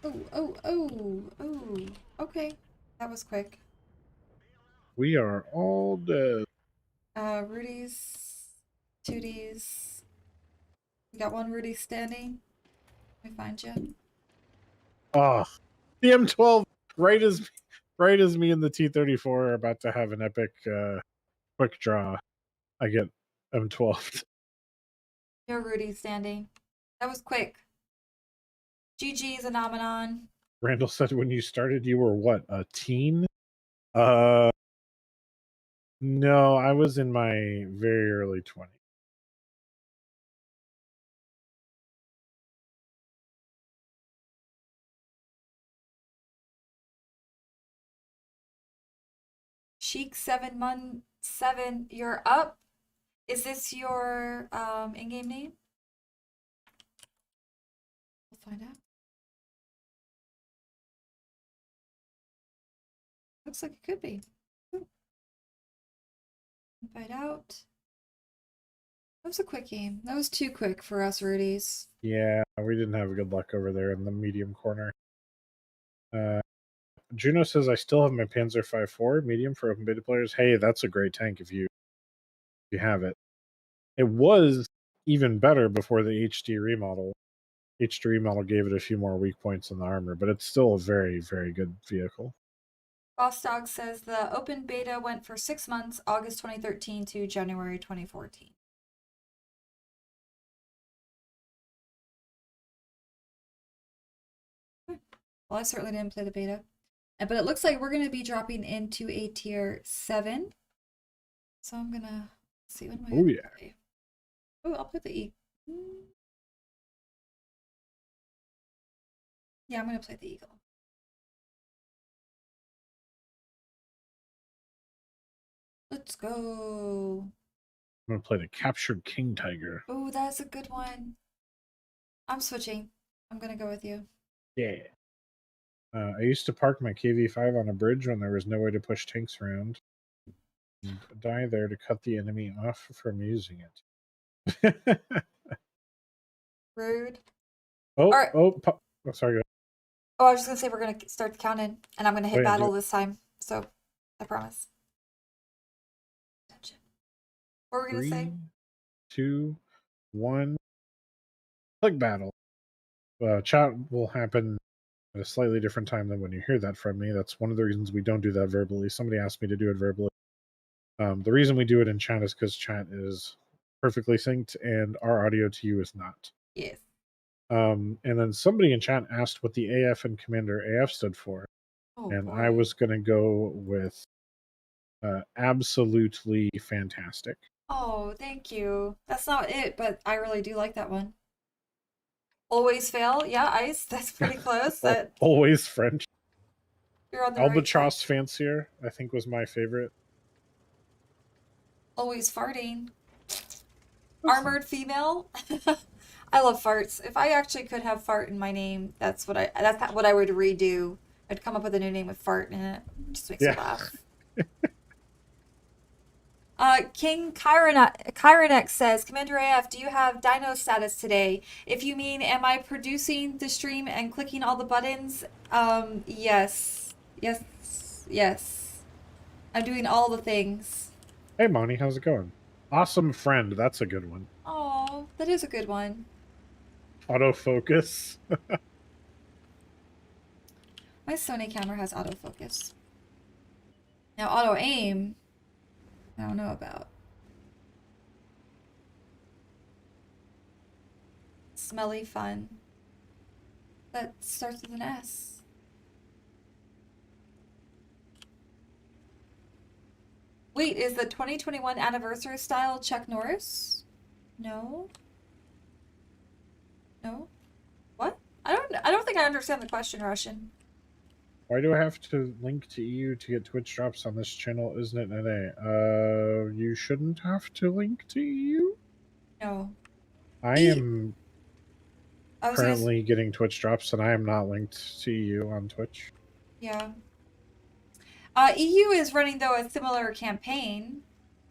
Oh. Okay. That was quick. We are all dead. Rudy's, Tooties. We got one Rudy standing. Let me find you. Oh, the M12, right as me and the T-34 are about to have an epic quick draw, I get M12. You're Rudy standing. That was quick. GG's Anomenon. Randall said when you started you were what, a teen? No, I was in my very early 20s. Chic 717, you're up. Is this your in-game name? We'll find out. Looks like it could be. Find out. That was a quick game. That was too quick for us Rudies. Yeah, we didn't have good luck over there in the medium corner. Juno says I still have my Panzer 5.4 medium for open beta players. Hey, that's a great tank if you have it. It was even better before the HD remodel. HD remodel gave it a few more weak points in the armor, but it's still a very, very good vehicle. Boss Dog says the open beta went for 6 months, August 2013 to January 2014. Well, I certainly didn't play the beta. But it looks like we're going to be dropping into a tier 7. So I'm going to see what am I Oh, gonna yeah. play. Oh, I'll play the Yeah, I'm going to play the Eagle. Let's go. I'm going to play the Captured King Tiger. Oh, that's a good one. I'm switching. I'm going to go with you. Yeah. I used to park my KV-5 on a bridge when there was no way to push tanks around. And die there to cut the enemy off from using it. Rude. Oh, All right. oh, sorry. Go ahead. Oh, I was just going to say we're going to start the count-in, and I'm going to hit Wait, battle this time. So, I promise. What were we going to say? 3, 2, 1. Click battle. Chat will happen at a slightly different time than when you hear that from me. That's one of the reasons we don't do that verbally. Somebody asked me to do it verbally. The reason we do it in chat is because chat is perfectly synced and our audio to you is not. Yes. And then somebody in chat asked what the AF and Commander AF stood for. Oh, and boy. I was going to go with absolutely fantastic. Oh, thank you. That's not it, but I really do like that one. Always fail. Yeah, Ice. That's pretty close. That Always French. you're on the Albatross right Fancier, I think, was my favorite. Always farting. Armored female. I love farts. If I actually could have fart in my name, that's what I would redo. I'd come up with a new name with fart in it. Just makes me laugh. King Kyronex says, Commander AF, do you have dino status today? If you mean, am I producing the stream and clicking all the buttons? Yes. Yes. Yes. I'm doing all the things. Hey, Monty, how's it going? Awesome Friend, that's a good one. Oh, that is a good one. Autofocus. My Sony camera has autofocus. Now, auto aim, I don't know about. Smelly fun. That starts with an S. Wait, is the 2021 anniversary style Chuck Norris? No. No. What? I don't think I understand the question, Russian. Why do I have to link to EU to get Twitch drops on this channel? Isn't it NA? You shouldn't have to link to EU? No. I am currently getting Twitch drops and I am not linked to EU on Twitch. Yeah. EU is running, though, a similar campaign.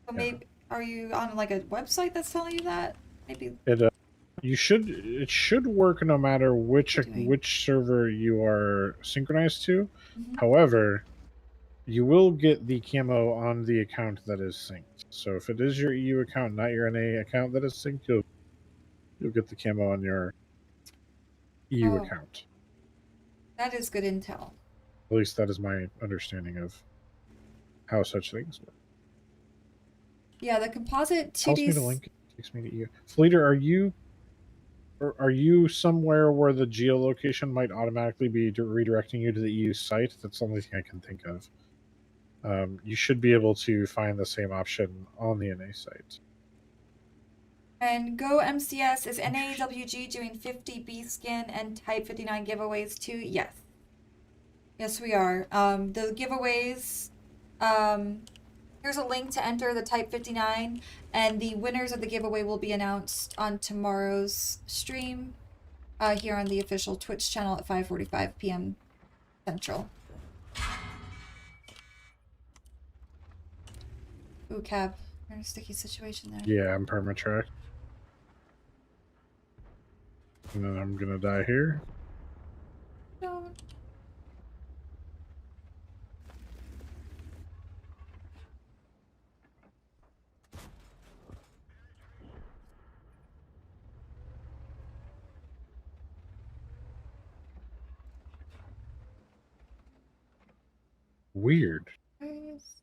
So maybe, are you on like a website that's telling you that? Maybe. It should work no matter which server you are synchronized to. However, you will get the camo on the account that is synced. So if it is your EU account, not your NA account that is synced, you'll get the camo on your EU account. That is good intel. At least that is my understanding of how such things work. Yeah, the composite 2D. Tells me to link, takes me to EU. Fleeter, are you somewhere where the geolocation might automatically be redirecting you to the EU site? That's the only thing I can think of. You should be able to find the same option on the NA site. And Go MCS, is NAWG doing 50 B skin and Type 59 giveaways too? Yes. Yes, we are. The giveaways, here's a link to enter the Type 59, and the winners of the giveaway will be announced on tomorrow's stream here on the official Twitch channel at 5:45 p.m. Central. Ooh, Cab. You're in a sticky situation there. Yeah, I'm permatracked. And then I'm gonna die here. No. Weird. Where's-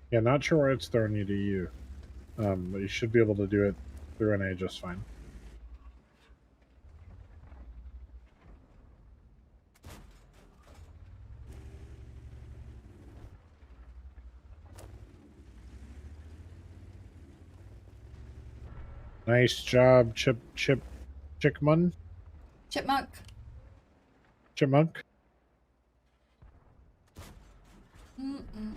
Yeah, not sure why it's throwing you to you. But you should be able to do it through NA just fine. Nice job, Chickmun? Chipmunk. Chipmunk? Mm-mm.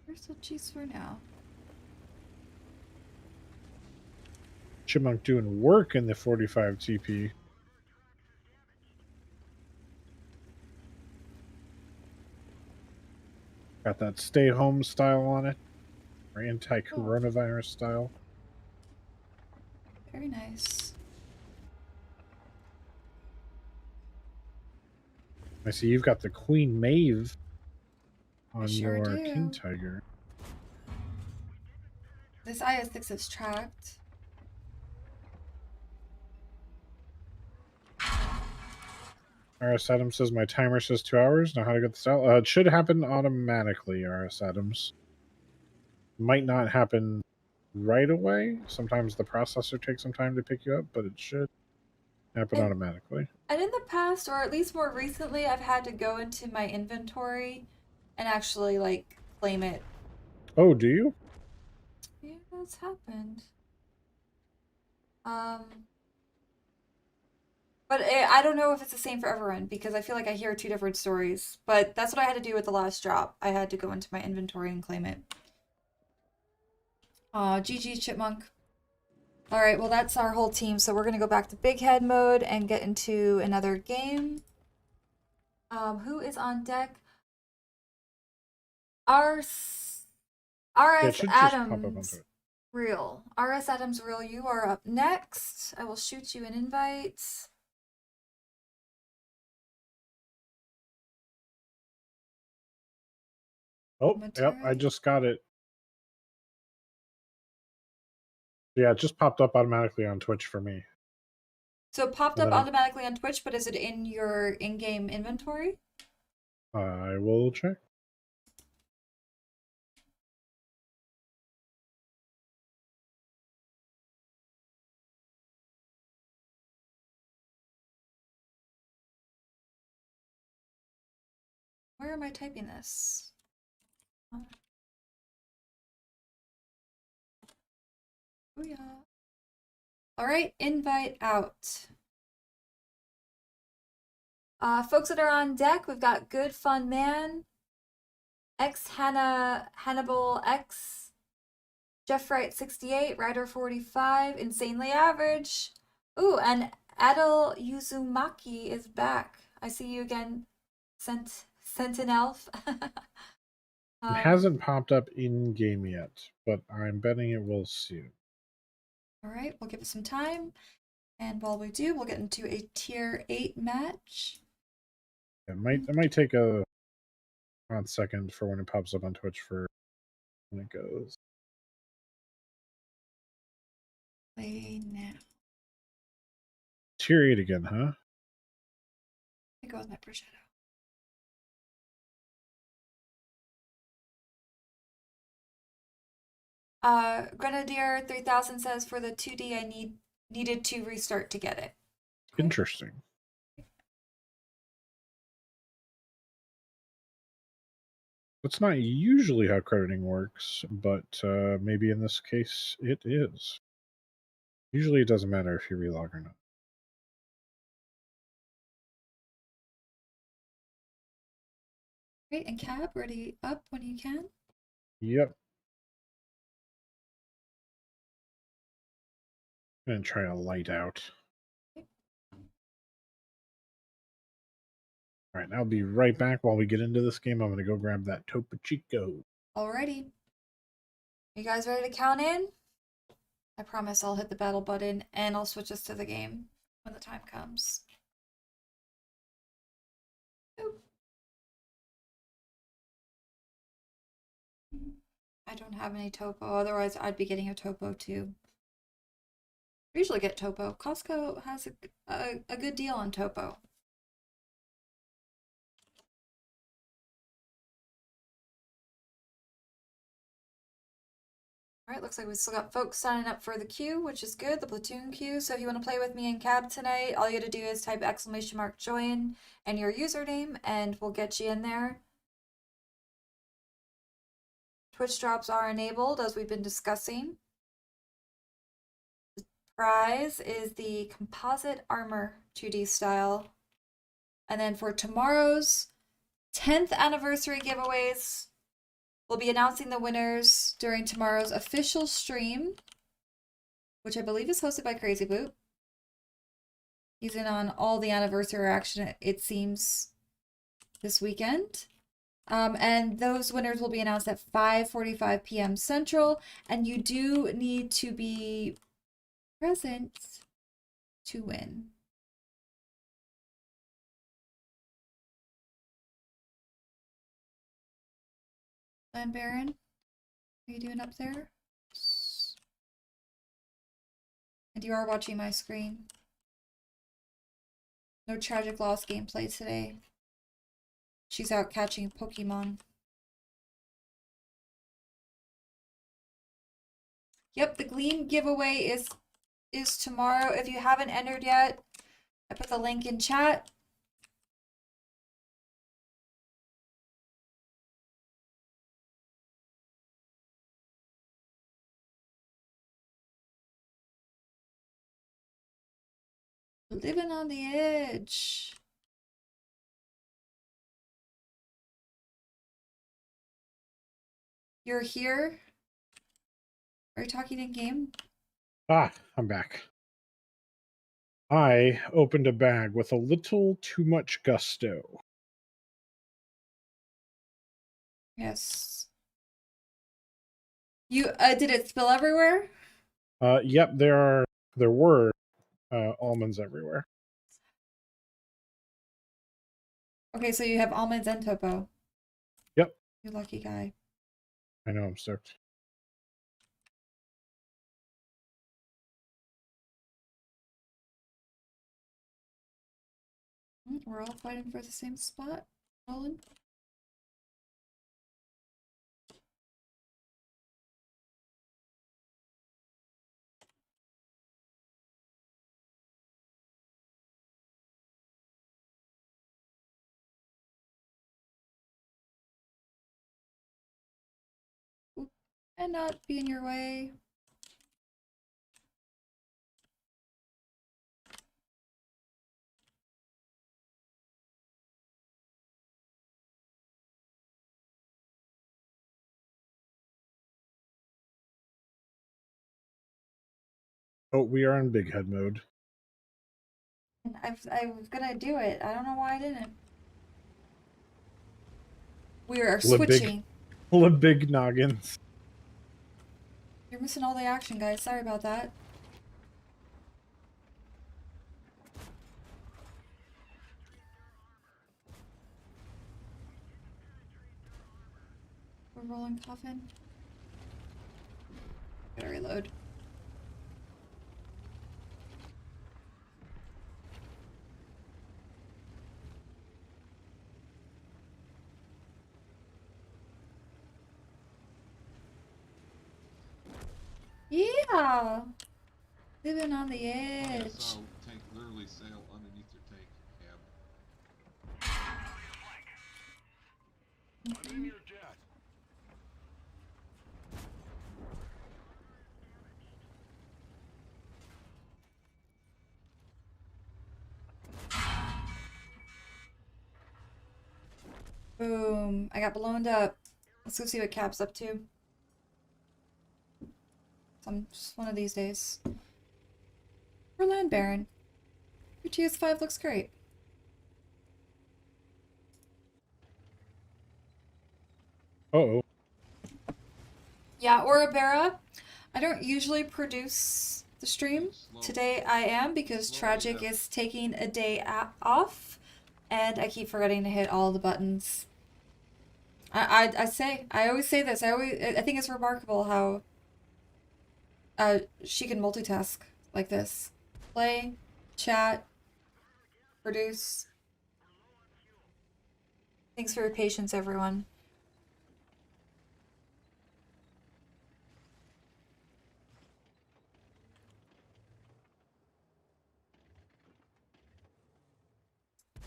Where's the cheese for now? Chipmunk doing work in the 45 TP. Got that stay home style on it. Or anti-coronavirus style. Very nice. I see you've got the Queen Maeve on sure your do. King Tiger. This IS-6 is tracked. RS Adams says my timer says 2 hours. Know how to get this out? It should happen automatically, RS Adams. Might not happen right away. Sometimes the processor takes some time to pick you up, but it should happen automatically. And in the past, or at least more recently, I've had to go into my inventory and actually like claim it. Oh, do you? Yeah, that's happened. But I don't know if it's the same for everyone because I feel like I hear two different stories. But that's what I had to do with the last drop. I had to go into my inventory and claim it. Aw, GG Chipmunk. Alright, well that's our whole team, so we're gonna go back to big head mode and get into another game. Who is on deck? RS Adams Real. RS Adams Real, you are up next. I will shoot you an invite. Oh, yep, I just got it. Yeah, it just popped up automatically on Twitch for me. So it popped up automatically on Twitch, but is it in your in-game inventory? I will check. Where am I typing this? Oh yeah. All right, invite out. Folks that are on deck, we've got Good Fun Man, Hannibal X, Jeff Wright 68, Rider 45, Insanely Average. Ooh, and Adel Uzumaki is back. I see you again, Sentinelf. It hasn't popped up in game yet, but I'm betting it will soon. All right, we'll give it some time. And while we do, we'll get into a tier 8 match. It might take a hot second for when it pops up on Twitch for when it goes. Play now. Tier 8 again, huh? I go with my prosciutto. Grenadier 3000 says for the 2D I needed to restart to get it. Interesting. That's not usually how crediting works, but maybe in this case it is. Usually it doesn't matter if you relog or not. Great, and Cab, ready up when you can? Yep. I'm gonna try a light out. All right, I'll be right back. While we get into this game, I'm gonna go grab that Topo Chico. Alrighty. You guys ready to count in? I promise I'll hit the battle button and I'll switch us to the game when the time comes. I don't have any topo, otherwise I'd be getting a topo too. I usually get topo. Costco has a good deal on topo. All right, looks like we still got folks signing up for the queue, which is good, the platoon queue. So if you want to play with me in cab tonight, all you got to do is type !join and your username, and we'll get you in there. Twitch drops are enabled, as we've been discussing. The prize is the composite armor 2D style. And then for tomorrow's 10th anniversary giveaways, we'll be announcing the winners during tomorrow's official stream, which I believe is hosted by Crazy Boot. He's in on all the anniversary action, it seems, this weekend. And those winners will be announced at 5:45 p.m. Central, and you do need to be present to win. Land Baron, how are you doing up there? And you are watching my screen. No Tragic Loss gameplay today. She's out catching Pokemon. Yep, the Gleam giveaway is tomorrow. If you haven't entered yet, I put the link in chat. Living on the edge. You're here? Are you talking in game? Ah, I'm back. I opened a bag with a little too much gusto. Yes. You did it spill everywhere? Yep, there were almonds everywhere. Okay, so you have almonds and topo. Yep. You lucky guy. I know, I'm stoked. We're all fighting for the same spot, Nolan. And not be in your way. Oh, we are in big head mode. I was gonna do it. I don't know why I didn't. We are switching. The big noggins. You're missing all the action, guys. Sorry about that. We're rolling coffin. Gotta reload. Yeah! Living on the edge. So tank literally sail underneath your tank cab. Mm-hmm. In your jet. Boom. I got blown up. Let's go see what Cap's up to. Just one of these days. We're Land Baron. Your TS5 looks great. Uh-oh. Yeah, Orabera. I don't usually produce the stream. Today I am because Tragic is taking a day off and I keep forgetting to hit all the buttons. I always say this. I think it's remarkable how she can multitask like this. Play, chat, produce. Thanks for your patience, everyone.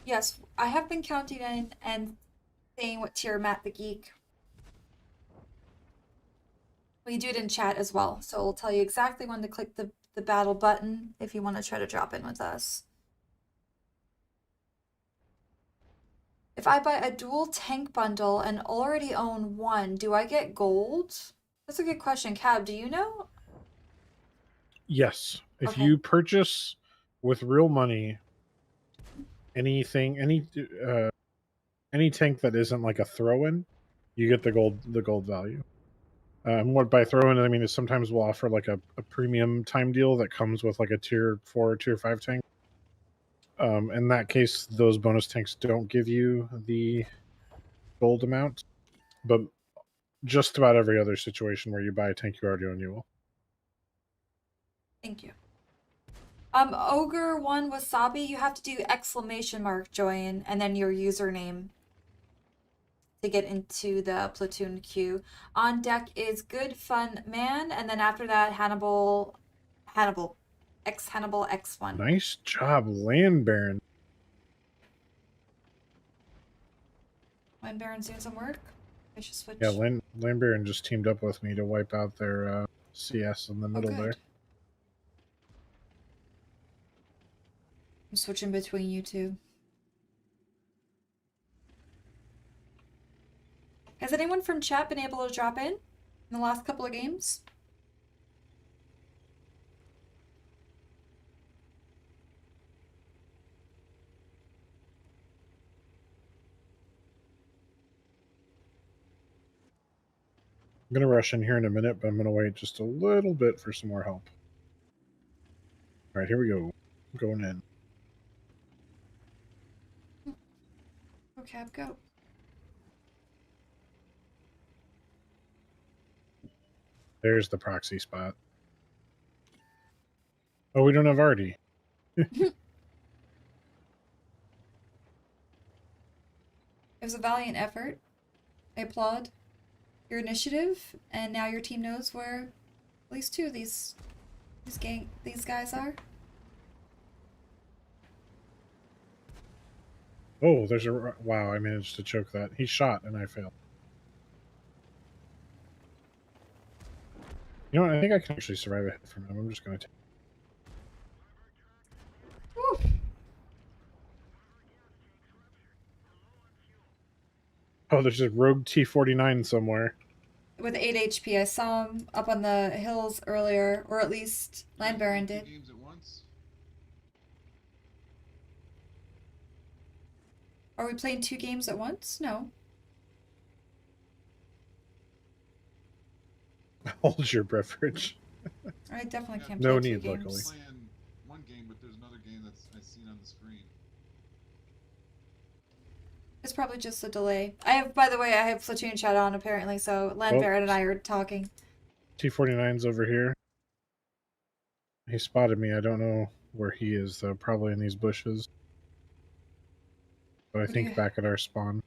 Yes, I have been counting in and saying what tier Matt the Geek. We do it in chat as well, so it'll tell you exactly when to click the battle button if you want to try to drop in with us. If I buy a dual tank bundle and already own one, do I get gold? That's a good question. Cab, do you know? Yes. If Okay. you purchase with real money anything, any tank that isn't like a throw-in, you get the gold value. What by throw-in I mean is sometimes we'll offer like a premium time deal that comes with like a tier 4 or tier 5 tank. In that case, those bonus tanks don't give you the gold amount, but just about every other situation where you buy a tank you already own, you will. Thank you. Ogre one wasabi, you have to do exclamation mark join and then your username to get into the platoon queue. On deck is Good Fun Man, and then after that Hannibal Hannibal X1. Nice job, Land Baron. When Baron's doing some work, I should switch. Yeah, Land Baron just teamed up with me to wipe out their CS in the middle there. I'm switching between you two. Has anyone from chat been able to drop in the last couple of games? I'm going to rush in here in a minute, but I'm going to wait just a little bit for some more help. All right, here we go. I'm going in. Go, Cab, go. There's the proxy spot. Oh, we don't have Artie. It was a valiant effort. I applaud your initiative, and now your team knows where at least two of these guys are. Oh, there's a... Wow, I managed to choke that. He shot, and I failed. You know what? I think I can actually survive a hit from him. I'm just going to take... Woo. Oh, there's a rogue T-49 somewhere. With 8 HP. I saw him up on the hills earlier, or at least Land Baron did. Games at once? Are we playing 2 games at once? No. Hold your beverage. I definitely can't No play 2 need, games. luckily. I'm playing one game, but there's another game that's I seen on the screen. It's probably just a delay. By the way, I have platoon chat on apparently, so Land Baron and I are talking. T-49's over here. He spotted me. I don't know where he is, though. Probably in these bushes. But I think back at our spawn.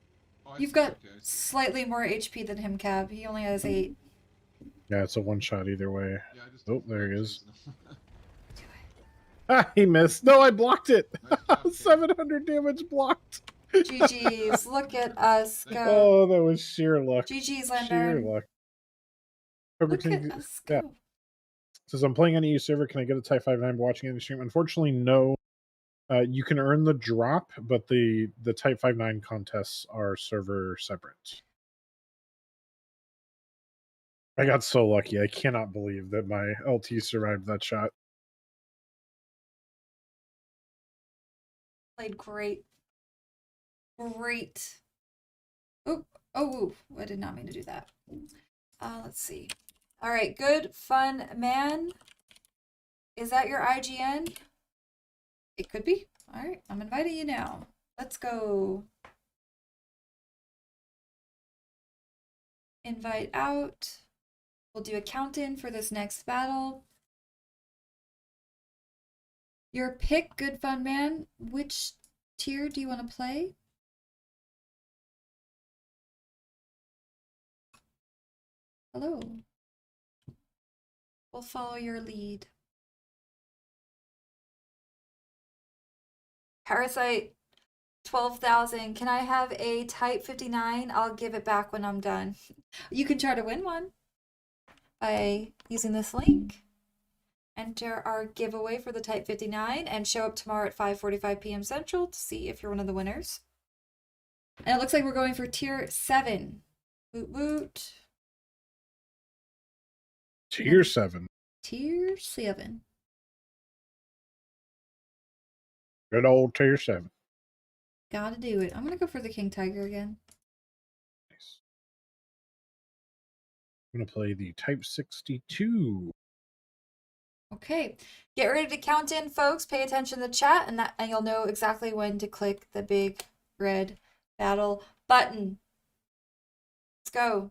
Oh, You've got slightly more HP than him, Cab. He only has 8. Yeah, it's a one-shot either way. Yeah, I just Oh, there he is. Do it. Ah, he missed. No, I blocked it. Nice job, Cab. 700 damage blocked. GG's. Look at us go. Oh, that was sheer luck. GG's, Land Sheer Baron. luck. Look at us go. Yeah. Says, I'm playing on EU server. Can I get a Type 59 watching any stream? Unfortunately, no. You can earn the drop, but the Type 59 contests are server separate. I got so lucky. I cannot believe that my LT survived that shot. Played great. Great. Oop. Oh, I did not mean to do that. Let's see. All right, Good Fun Man. Is that your IGN? It could be. All right, I'm inviting you now. Let's go. Invite out. We'll do a count-in for this next battle. Your pick, Good Fun Man. Which tier do you want to play? Hello. We'll follow your lead. Parasite 12,000. Can I have a Type 59? I'll give it back when I'm done. You can try to win one by using this link. Enter our giveaway for the Type 59 and show up tomorrow at 5:45 p.m. Central to see if you're one of the winners. And it looks like we're going for tier 7. Woot woot. Tier 7. Tier 7. Good old tier 7. Gotta do it. I'm gonna go for the King Tiger again. Nice. I'm gonna play the Type 62. Okay, get ready to count in, folks. Pay attention to the chat, and you'll know exactly when to click the big red battle button. Let's go.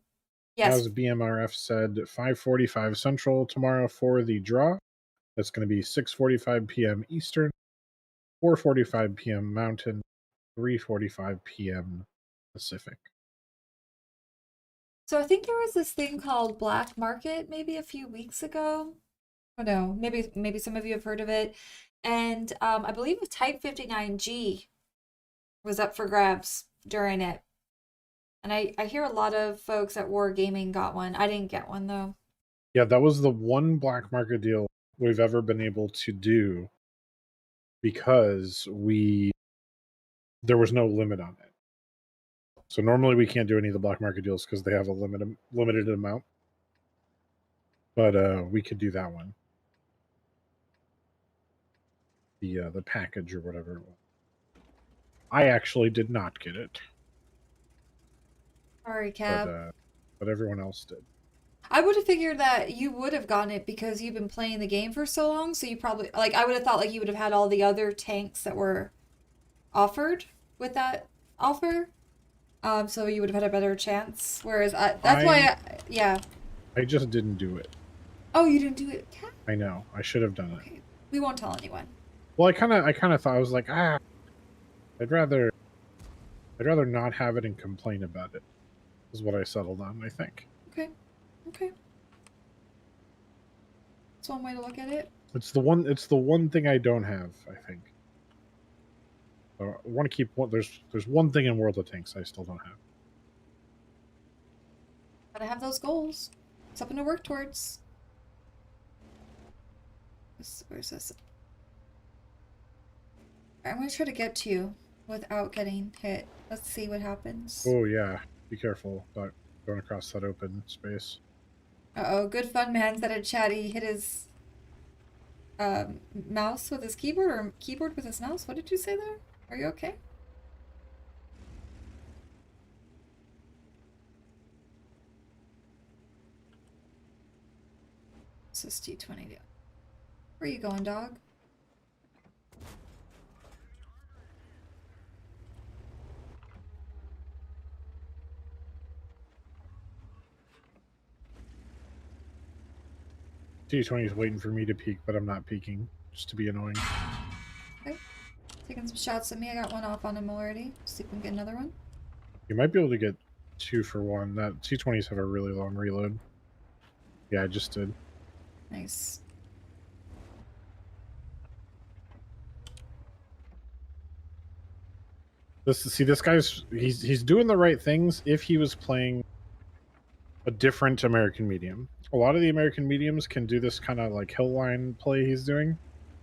Yes. As BMRF said, 5:45 Central tomorrow for the draw. That's going to be 6:45 p.m. Eastern, 4:45 p.m. Mountain, 3:45 p.m. Pacific. So I think there was this thing called Black Market maybe a few weeks ago. Oh no, maybe some of you have heard of it. And I believe the Type 59G was up for grabs during it. And I hear a lot of folks at Wargaming got one. I didn't get one though. Yeah, that was the one black market deal we've ever been able to do because there was no limit on it. So normally we can't do any of the black market deals because they have a limited amount. But we could do that one. The package or whatever it was. I actually did not get it. Sorry, Cab. But everyone else did. I would have figured that you would have gotten it because you've been playing the game for so long. So you probably, like, I would have thought like you would have had all the other tanks that were offered with that offer. So you would have had a better chance. Whereas yeah. I just didn't do it. Oh, you didn't do it? Cab? I know. I should have done it. Okay. We won't tell anyone. Well, I kind of thought, I was like, I'd rather not have it and complain about it. Is what I settled on, I think. Okay. That's one way to look at it. It's the one thing I don't have, I think. So I want to keep one. There's one thing in World of Tanks I still don't have. Gotta have those goals. Something to work towards. Where's this? I'm gonna try to get to you without getting hit. Let's see what happens. Oh yeah, be careful about going across that open space. Uh-oh, Good Fun Man said in chat he hit his mouse with his keyboard or keyboard with his mouse. What did you say there? Are you okay? This is T20. Where are you going, dog? T20 is waiting for me to peek, but I'm not peeking, just to be annoying. Okay. Taking some shots at me. I got one off on him already. See if we can get another one. You might be able to get 2 for 1. That T20s have a really long reload. Yeah, I just did. Nice. This guy's he's doing the right things if he was playing a different American medium. A lot of the American mediums can do this kind of like hill line play he's doing.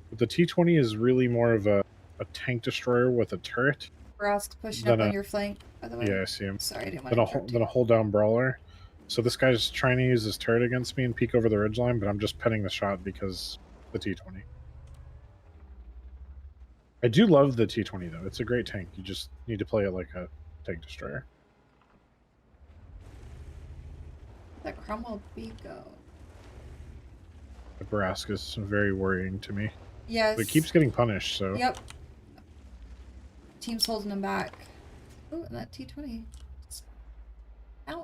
But the T20 is really more of a tank destroyer with a turret. Brask pushing up on your flank, by the way. Yeah, I see him. Sorry, I didn't want to Then a hold down brawler. So this guy's trying to use his turret against me and peek over the ridgeline, but I'm just penning the shot because the T20. I do love the T20 though. It's a great tank. You just need to play it like a tank destroyer. That Cromwell B go. Nebraska is very worrying to me. Yes. But it keeps getting punished, so. Yep. Team's holding him back. Oh, and that T20.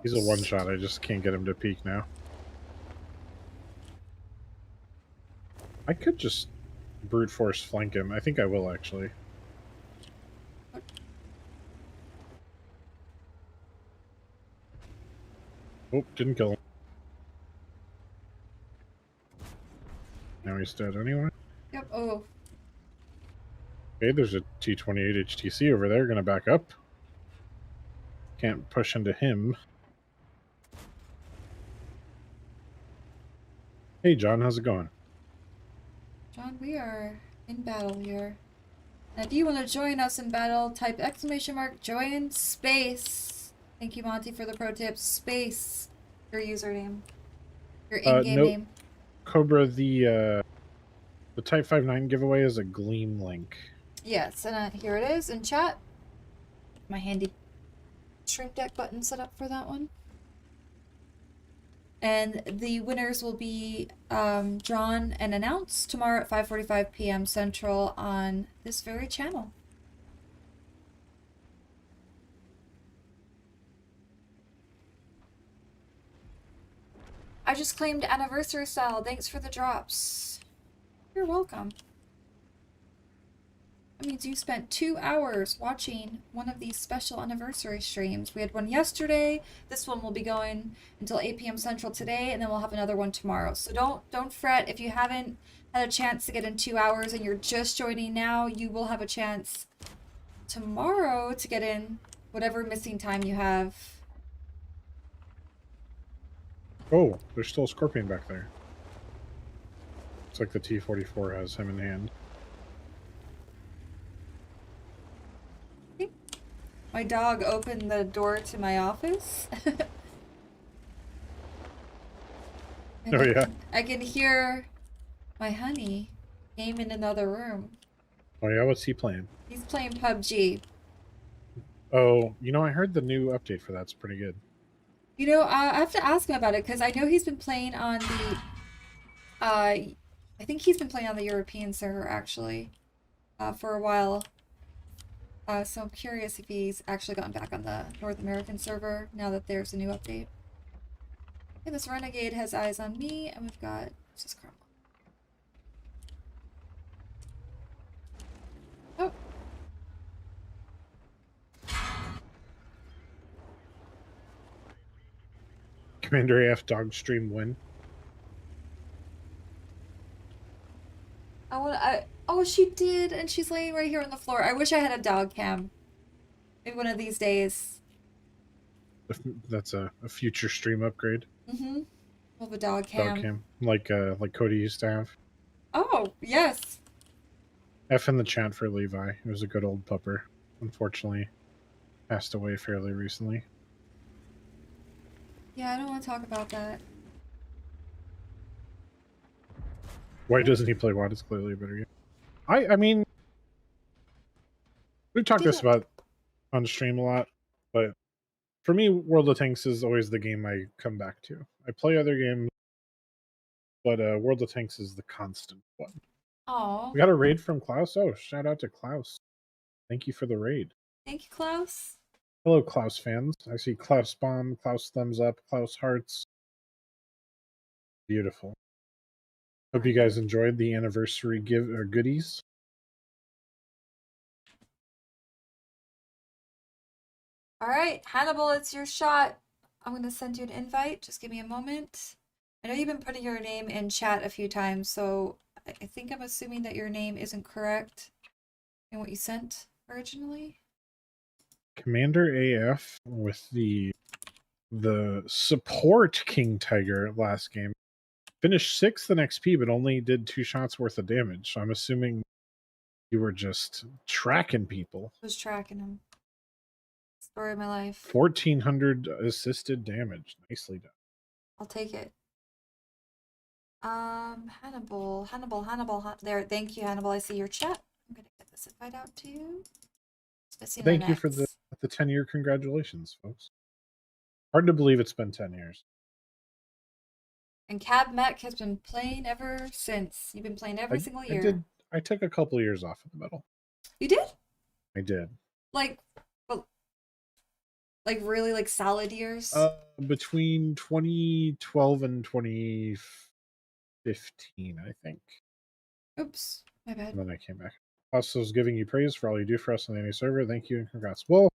He's a one-shot. I just can't get him to peek now. I could just brute force flank him. I think I will, actually. Oh, didn't kill him. Now he's dead anyway. Yep. Oh. Okay, there's a T-28 HTC over there. Gonna back up. Can't push into him. Hey, John, how's it going? John, we are in battle here. And if you want to join us in battle, type !join space. Thank you, Monty, for the pro tip. Space. Your username. Your in-game nope. name. Cobra, the Type 59 giveaway is a Gleam link. Yes, and here it is in chat. My handy shrink deck button set up for that one. And the winners will be drawn and announced tomorrow at 5:45 p.m. Central on this very channel. I just claimed anniversary style. Thanks for the drops. You're welcome. That means you spent 2 hours watching one of these special anniversary streams. We had one yesterday. This one will be going until 8 p.m. Central today, and then we'll have another one tomorrow. So don't fret if you haven't had a chance to get in 2 hours and you're just joining now. You will have a chance tomorrow to get in whatever missing time you have. Oh, there's still a Scorpion back there. Looks like the T-44 has him in hand. My dog opened the door to my office. Oh, yeah? I can hear my honey game in another room. Oh, yeah? What's he playing? He's playing PUBG. Oh, you know, I heard the new update for that's pretty good. You know, I have to ask him about it because I know he's been playing on the... I think he's been playing on the European server, actually, for a while. So I'm curious if he's actually gotten back on the North American server now that there's a new update. Okay, this Renegade has eyes on me, and we've got... Let's just crumble. Oh. Commander AF dog stream win. Oh, she did, and she's laying right here on the floor. I wish I had a dog cam. Maybe one of these days. That's a future stream upgrade. Mm-hmm. We'll have a dog cam. Dog cam, like Cody used to have. Oh, yes. F in the chat for Levi. It was a good old pupper. Unfortunately, passed away fairly recently. Yeah, I don't want to talk about that. Why doesn't he play WoD? It's clearly a better game. I mean, we've talked this about on stream a lot, but for me, World of Tanks is always the game I come back to. I play other games, but World of Tanks is the constant one. Oh. We got a raid from Klaus. Oh, shout out to Klaus. Thank you for the raid. Thank you, Klaus. Hello, Klaus fans. I see Klaus Bomb, Klaus Thumbs Up, Klaus Hearts. Beautiful. Hope you guys enjoyed the anniversary goodies. All right, Hannibal, it's your shot. I'm going to send you an invite. Just give me a moment. I know you've been putting your name in chat a few times, so I think I'm assuming that your name isn't correct in what you sent originally. Commander AF with the support King Tiger last game. Finished 6th in XP, but only did 2 shots worth of damage. So I'm assuming you were just tracking people. I was tracking him. Story of my life. 1,400 assisted damage. Nicely done. I'll take it. Hannibal. There, thank you, Hannibal. I see your chat. I'm gonna get this invite out to you. Thank you for the 10-year congratulations, folks. Hard to believe it's been 10 years. And Cab Mech has been playing ever since. You've been playing every single year. I took a couple of years off of the metal. You did? I did. Like, well, Like really like solid years? Between 2012 and 2015, I think. Oops, my bad. And then I came back. Also, is giving you praise for all you do for us on the NA server. Thank you and congrats. Well,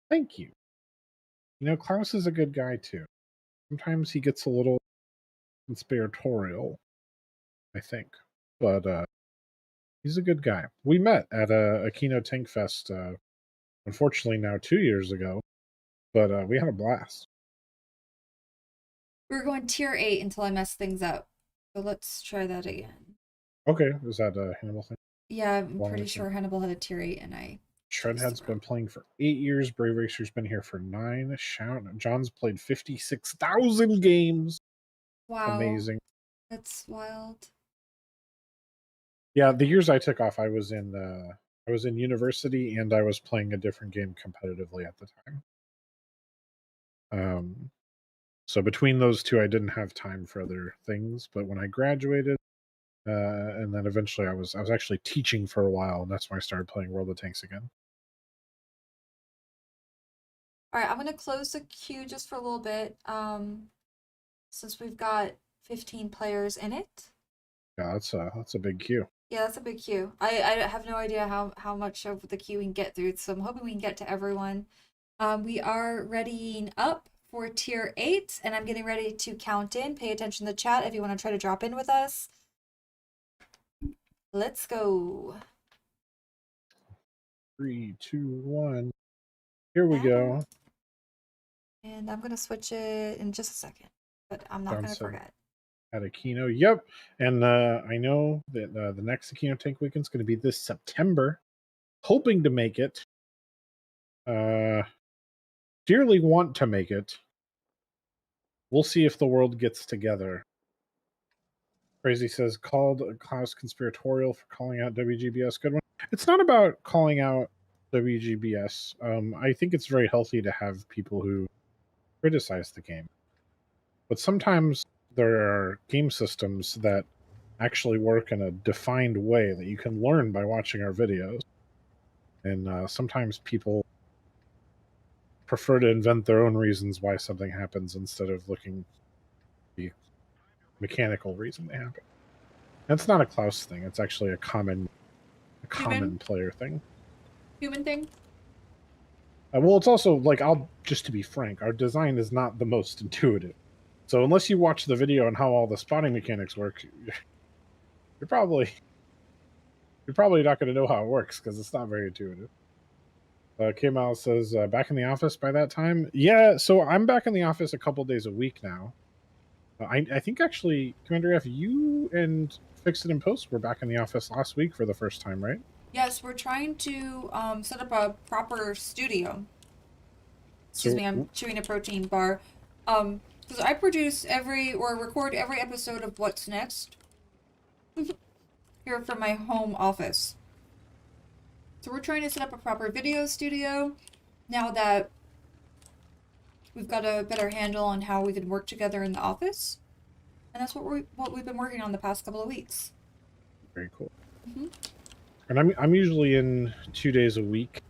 thank you. You know, Klaus is a good guy too. Sometimes he gets a little conspiratorial, I think, but he's a good guy. We met at a Kino Tank Fest, unfortunately now 2 years ago, but we had a blast. We were going tier 8 until I messed things up. So let's try that again. Okay, is that a Hannibal thing? Yeah, I'm Long pretty thing. sure Hannibal had a tier 8 and I Shredhead's been playing for 8 years. Brave Racer's been here for 9. John's played 56,000 games. Wow. Amazing. That's wild. Yeah, the years I took off, I was in university and I was playing a different game competitively at the time. So between those two, I didn't have time for other things. But when I graduated, and then eventually I was actually teaching for a while, and that's when I started playing World of Tanks again. All right, I'm gonna close the queue just for a little bit. Since we've got 15 players in it. Yeah, that's a big queue. Yeah, that's a big queue. I have no idea how much of the queue we can get through, so I'm hoping we can get to everyone. We are readying up for tier 8, and I'm getting ready to count in. Pay attention to the chat if you want to try to drop in with us. Let's go. 3, 2, 1. Here we go. And I'm gonna switch it in just a second, but I'm not gonna forget. At Aquino, yep. And I know that the next Aquino Tank Weekend is going to be this September. Hoping to make it. Dearly want to make it. We'll see if the world gets together. Crazy says, called Klaus conspiratorial for calling out WGBS. Good one. It's not about calling out WGBS. I think it's very healthy to have people who criticize the game. But sometimes there are game systems that actually work in a defined way that you can learn by watching our videos. And sometimes people prefer to invent their own reasons why something happens instead of looking the mechanical reason they happen. That's not a Klaus thing. It's actually a common player thing. Human thing? Well, it's also like, just to be frank, our design is not the most intuitive. So unless you watch the video on how all the spotting mechanics work, you're probably not going to know how it works because it's not very intuitive. Kemal says, back in the office by that time? Yeah, so I'm back in the office a couple days a week now. I think actually, Commander F, you and Fix It and Post were back in the office last week for the first time, right? Yes, we're trying to set up a proper studio. Excuse me, I'm chewing a protein bar. Because I produce record every episode of What's Next here from my home office. So we're trying to set up a proper video studio now that we've got a better handle on how we can work together in the office. And that's what we've been working on the past couple of weeks. Very cool. And I'm usually in 2 days a week,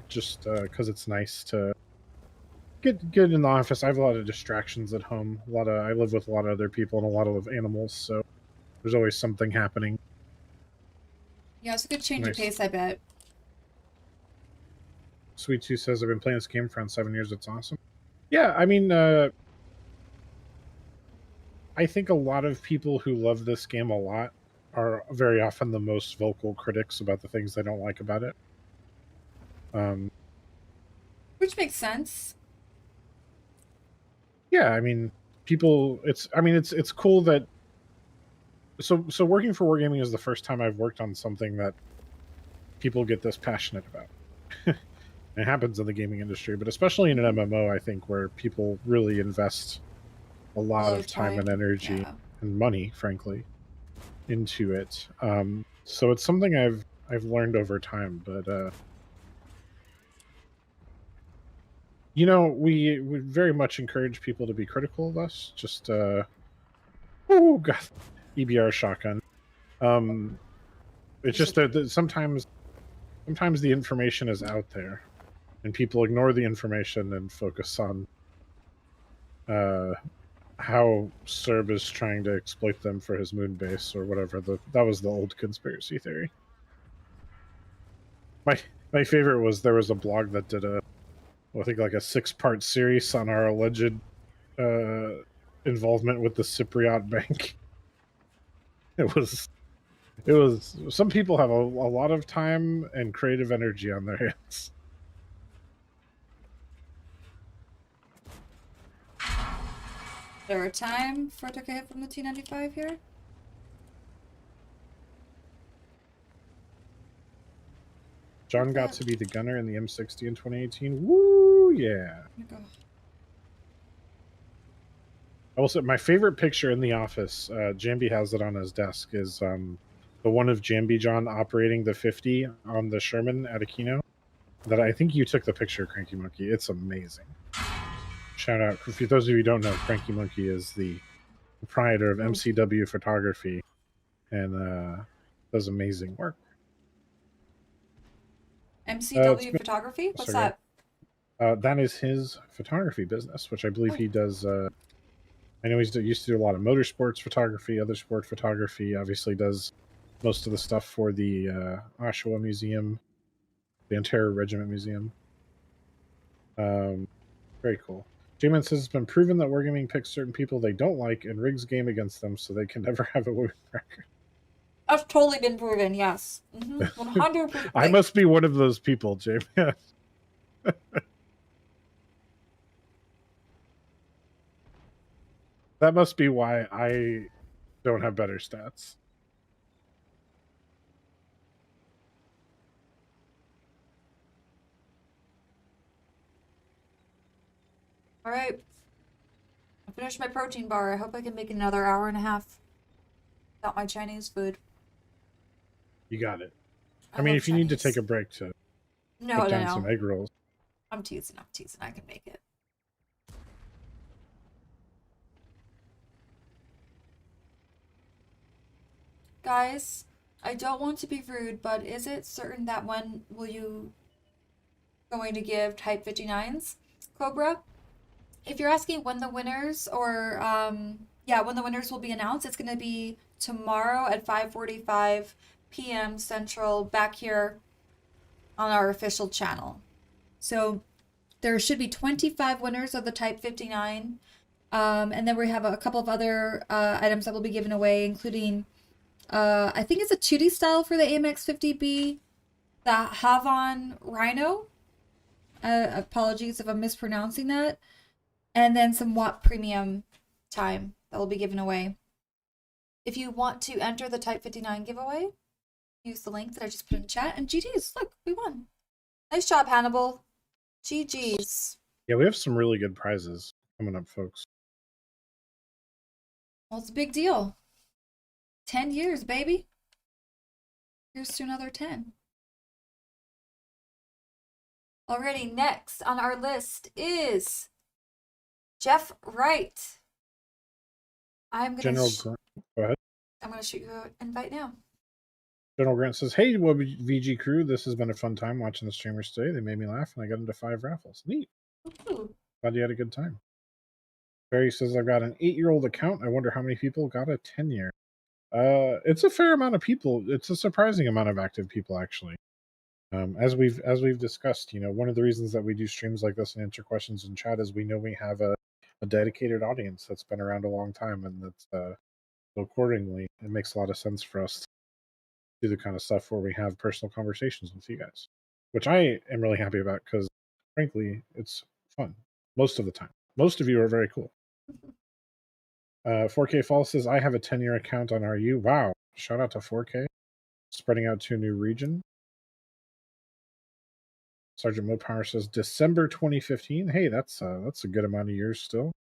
just because it's nice to get in the office. I have a lot of distractions at home. I live with a lot of other people and a lot of animals, so there's always something happening. Yeah, it's a good change of pace, I bet. Sweet 2 says, I've been playing this game for around 7 years. It's awesome. Yeah, I mean, I think a lot of people who love this game a lot are very often the most vocal critics about the things they don't like about it. Which makes sense. Yeah, I mean, it's cool that so working for Wargaming is the first time I've worked on something that people get this passionate about. It happens in the gaming industry, but especially in an MMO, I think, where people really invest a lot of time and energy and money, frankly, into it. So it's something I've learned over time, but you know, we very much encourage people to be critical of us. Just oh god, EBR shotgun. It's just that sometimes the information is out there, and people ignore the information and focus on how Serb is trying to exploit them for his moon base or whatever. That was the old conspiracy theory. My favorite was there was a blog that did I think like a 6-part series on our alleged involvement with the Cypriot Bank. It was some people have a lot of time and creative energy on their hands. There a time for it to hit from the T95 here? John got to be the gunner in the M60 in 2018. Woo, yeah. I will say my favorite picture in the office, Jambi has it on his desk, is the one of Jambi John operating the 50 on the Sherman at Aquino. That I think you took the picture, Cranky Monkey. It's amazing. Shout out. For those of you who don't know, Cranky Monkey is the proprietor of MCW Photography and does amazing work. MCW Photography? What's that? That is his photography business, which I believe he does. I know he's used to do a lot of motorsports photography, other sport photography. Obviously, does most of the stuff for the Oshawa Museum, the Ontario Regiment Museum. Very cool. J-Man says it's been proven that Wargaming picks certain people they don't like and rigs game against them so they can never have a winning record. That's totally been proven, yes. 100%. I must be one of those people, J-Man. That must be why I don't have better stats. All right. I finished my protein bar. I hope I can make another hour and a half without my Chinese food. You got it. I mean, if you need to take a break to put down some egg rolls. I'm teasing. I can make it. Guys, I don't want to be rude, but is it certain that when will you going to give Type 59s? Cobra? If you're asking when the winners or when the winners will be announced, it's going to be tomorrow at 5:45 p.m. Central back here on our official channel. So there should be 25 winners of the Type 59. And then we have a couple of other items that will be given away, including I think it's a 2D style for the AMX 50B, the Havon Rhino. Apologies if I'm mispronouncing that. And then some Watt Premium time that will be given away. If you want to enter the Type 59 giveaway, use the link that I just put in the chat. And GG's, look, we won. Nice job, Hannibal. GG's. Yeah, we have some really good prizes coming up, folks. Well, it's a big deal. 10 years, baby. Here's to another 10. Alrighty, next on our list is Jeff Wright. I'm gonna Go ahead. I'm gonna shoot you an invite now. General Grant says, "Hey, VG crew, this has been a fun time watching the streamers today. They made me laugh, and I got into 5 raffles. Neat. Ooh. Glad you had a good time." Barry says, "I've got an 8-year-old account. I wonder how many people got a 10-year." It's a fair amount of people. It's a surprising amount of active people, actually. As we've discussed, one of the reasons that we do streams like this and answer questions in chat is we know we have a dedicated audience that's been around a long time, and that's so accordingly, it makes a lot of sense for us to do the kind of stuff where we have personal conversations with you guys, which I am really happy about because, frankly, it's fun most of the time. Most of you are very cool. 4K Fall says, "I have a 10-year account on RU." Wow! Shout out to 4K, spreading out to a new region. Sergeant Mopower says December 2015. Hey, that's a good amount of years still.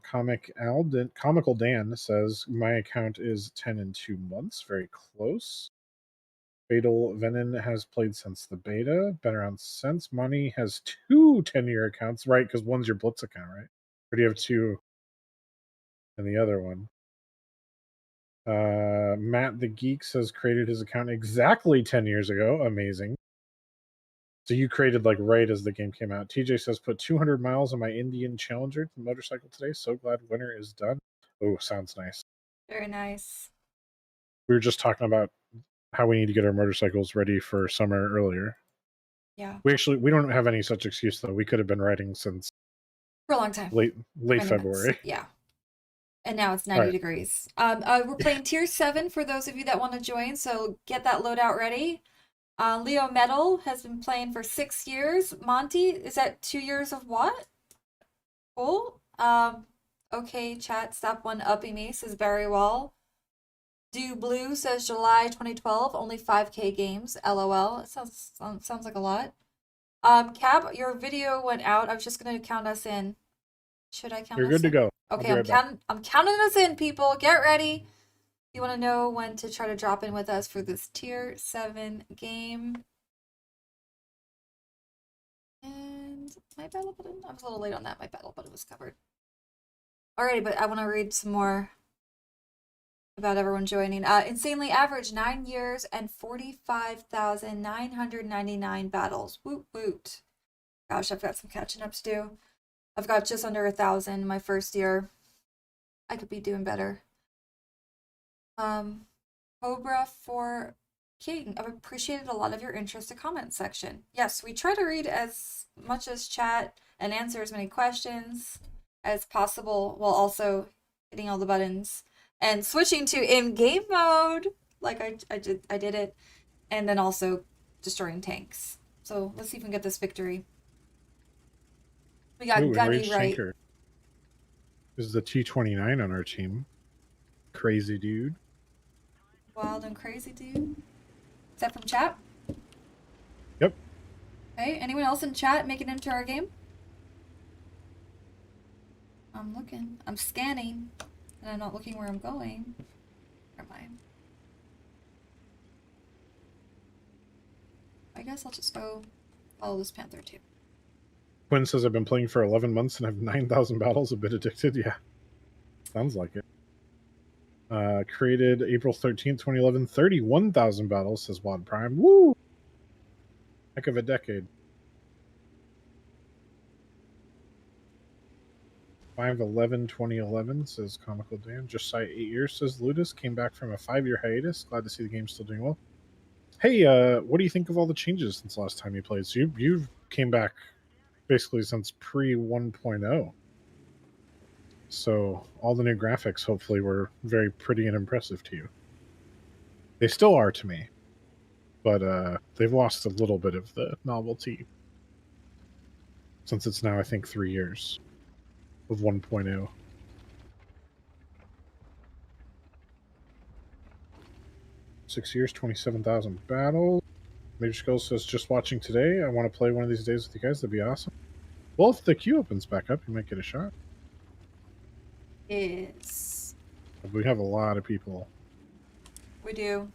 Comical Dan says my account is 10 and 2 months. Very close. Fatal Venom has played since the beta. Been around since. Money has 2 10-year accounts, right? Because one's your Blitz account, right? Or do you have 2 and the other one? Matt the Geek says created his account exactly 10 years ago. Amazing. So you created like right as the game came out. TJ says, put 200 miles on my Indian Challenger motorcycle today. So glad winter is done. Oh, sounds nice. Very nice. We were just talking about how we need to get our motorcycles ready for summer earlier. Yeah. We don't have any such excuse though. We could have been riding since For a long time. late 20 months. February. Yeah. And now it's 90 right. degrees. We're playing tier 7 for those of you that want to join, so get that loadout ready. Leo Metal has been playing for 6 years. Monty, is that 2 years of what? Cool. Okay, chat, stop one-upping me, says Barry Wall. Do Blue says July 2012, only 5K games. LOL. It sounds like a lot. Cab, your video went out. I was just gonna count us in. Should I count? You're good to go. Okay, I'm counting us in, people. Get ready. You want to know when to try to drop in with us for this tier 7 game. And my battle button. I was a little late on that. My battle button was covered. Alrighty, but I want to read some more about everyone joining. Insanely average 9 years and 45,999 battles. Woot woot. Gosh, I've got some catching up to do. I've got just under 1,000 my first year. I could be doing better. Cobra for King. I've appreciated a lot of your interest in the comment section. Yes, we try to read as much as chat and answer as many questions as possible while also hitting all the buttons and switching to in-game mode like I did it, and then also destroying tanks. So let's see if we can get this victory. We got Gunny right. This is the T29 on our team. Crazy dude. Wild and crazy dude. Is that from chat? Yep. Okay, anyone else in chat make it into our game? I'm looking. I'm scanning. And I'm not looking where I'm going. Where am I? I guess I'll just go follow this Panther too. Quinn says, I've been playing for 11 months and have 9,000 battles, a bit addicted. Yeah. Sounds like it. Created April 13th, 2011. 31,000 battles, says Wad Prime. Woo! Heck of a decade. 5/11/2011, says Comical Dan. Just shy 8 years, says Ludus. Came back from a 5-year hiatus. Glad to see the game still doing well. Hey, what do you think of all the changes since last time you played? So you came back basically since pre 1.0. So all the new graphics hopefully were very pretty and impressive to you. They still are to me, but they've lost a little bit of the novelty since it's now, I think, 3 years of 1.0. Six years, 27,000 battles. Major Skulls says, just watching today. I want to play one of these days with you guys. That'd be awesome. Well, if the queue opens back up, you might get a shot. Yes. We have a lot of people. We do.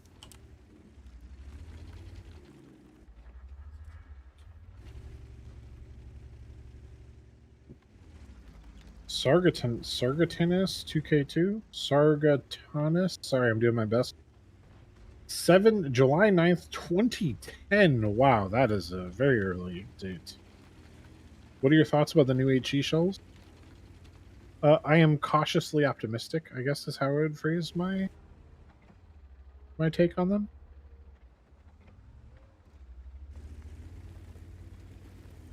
Sargatanus 2K2? Sargatanus? Sorry, I'm doing my best. July 9th, 2010. Wow, that is a very early date. What are your thoughts about the new HE shells? I am cautiously optimistic, I guess is how I would phrase my take on them.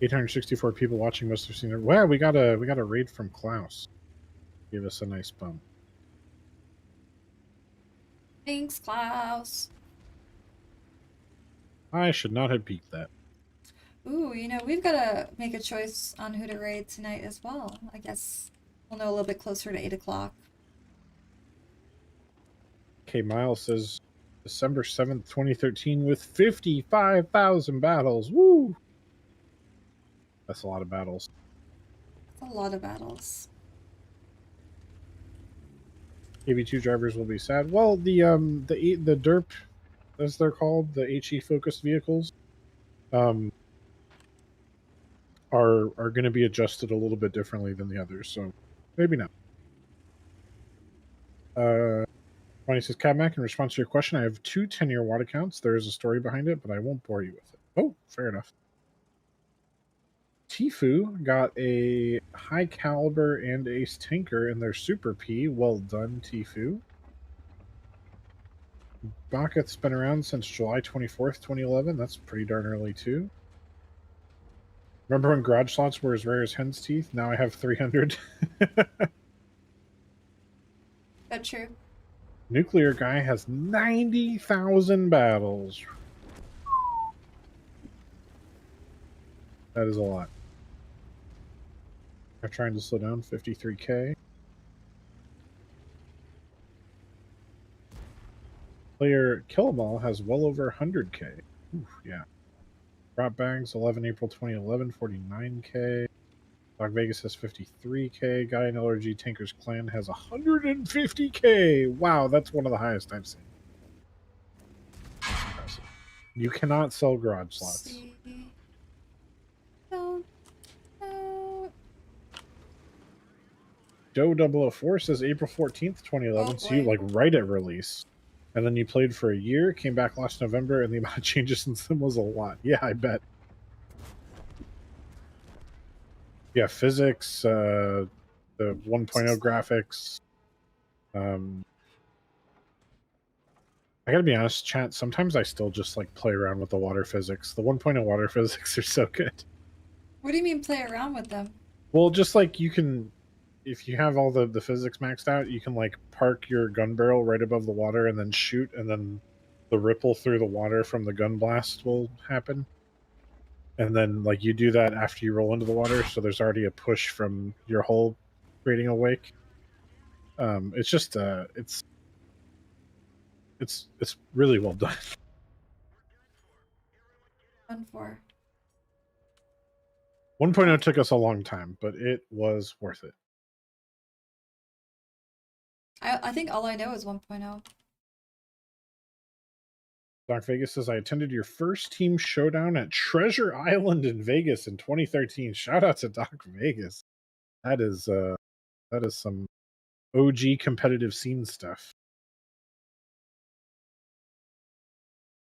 864 people watching, most have seen it. Wow, we got a raid from Klaus. Give us a nice bump. Thanks, Klaus. I should not have peeked that. Ooh, you know, we've got to make a choice on who to raid tonight as well. I guess we'll know a little bit closer to 8 o'clock. Okay, Miles says December 7th, 2013 with 55,000 battles. Woo! That's a lot of battles. That's a lot of battles. AV2 drivers will be sad. Well, the derp, as they're called, the HE focused vehicles, are going to be adjusted a little bit differently than the others, so maybe not. Ronnie says, Cabmac, in response to your question, I have 2 10-year WAD accounts. There is a story behind it, but I won't bore you with it. Oh, fair enough. Tfue got a high caliber and ace tinker in their Super P. Well done, Tfue. Baketh's been around since July 24th, 2011. That's pretty darn early, too. Remember when garage slots were as rare as hen's teeth? Now I have 300. That's true. Nuclear Guy has 90,000 battles. That is a lot. I'm trying to slow down. 53k. Player Killamal has well over 100k. Oof, yeah. Drop Bags, 11 April 2011, 49k. Dog Vegas has 53k. Guy in LRG Tanker's Clan has 150k. Wow, that's one of the highest I've seen. That's impressive. You cannot sell garage slots. See. No. No. Joe 004 says April 14th, 2011. Oh, So you boy. like right at release. And then you played for a year, came back last November, and the amount of changes since then was a lot. Yeah, I bet. Yeah, physics, the 1.0 graphics. I gotta be honest, chat, sometimes I still just like play around with the water physics. The 1.0 water physics are so good. What do you mean play around with them? Well, just like you can, if you have all the physics maxed out, you can like park your gun barrel right above the water and then shoot, and then the ripple through the water from the gun blast will happen. And then like you do that after you roll into the water, so there's already a push from your hull creating a wake. It's just it's really well done. 1-4. 1.0 took us a long time, but it was worth it. I think all I know is 1.0. Doc Vegas says, I attended your first team showdown at Treasure Island in Vegas in 2013. Shout out to Doc Vegas. That is some OG competitive scene stuff.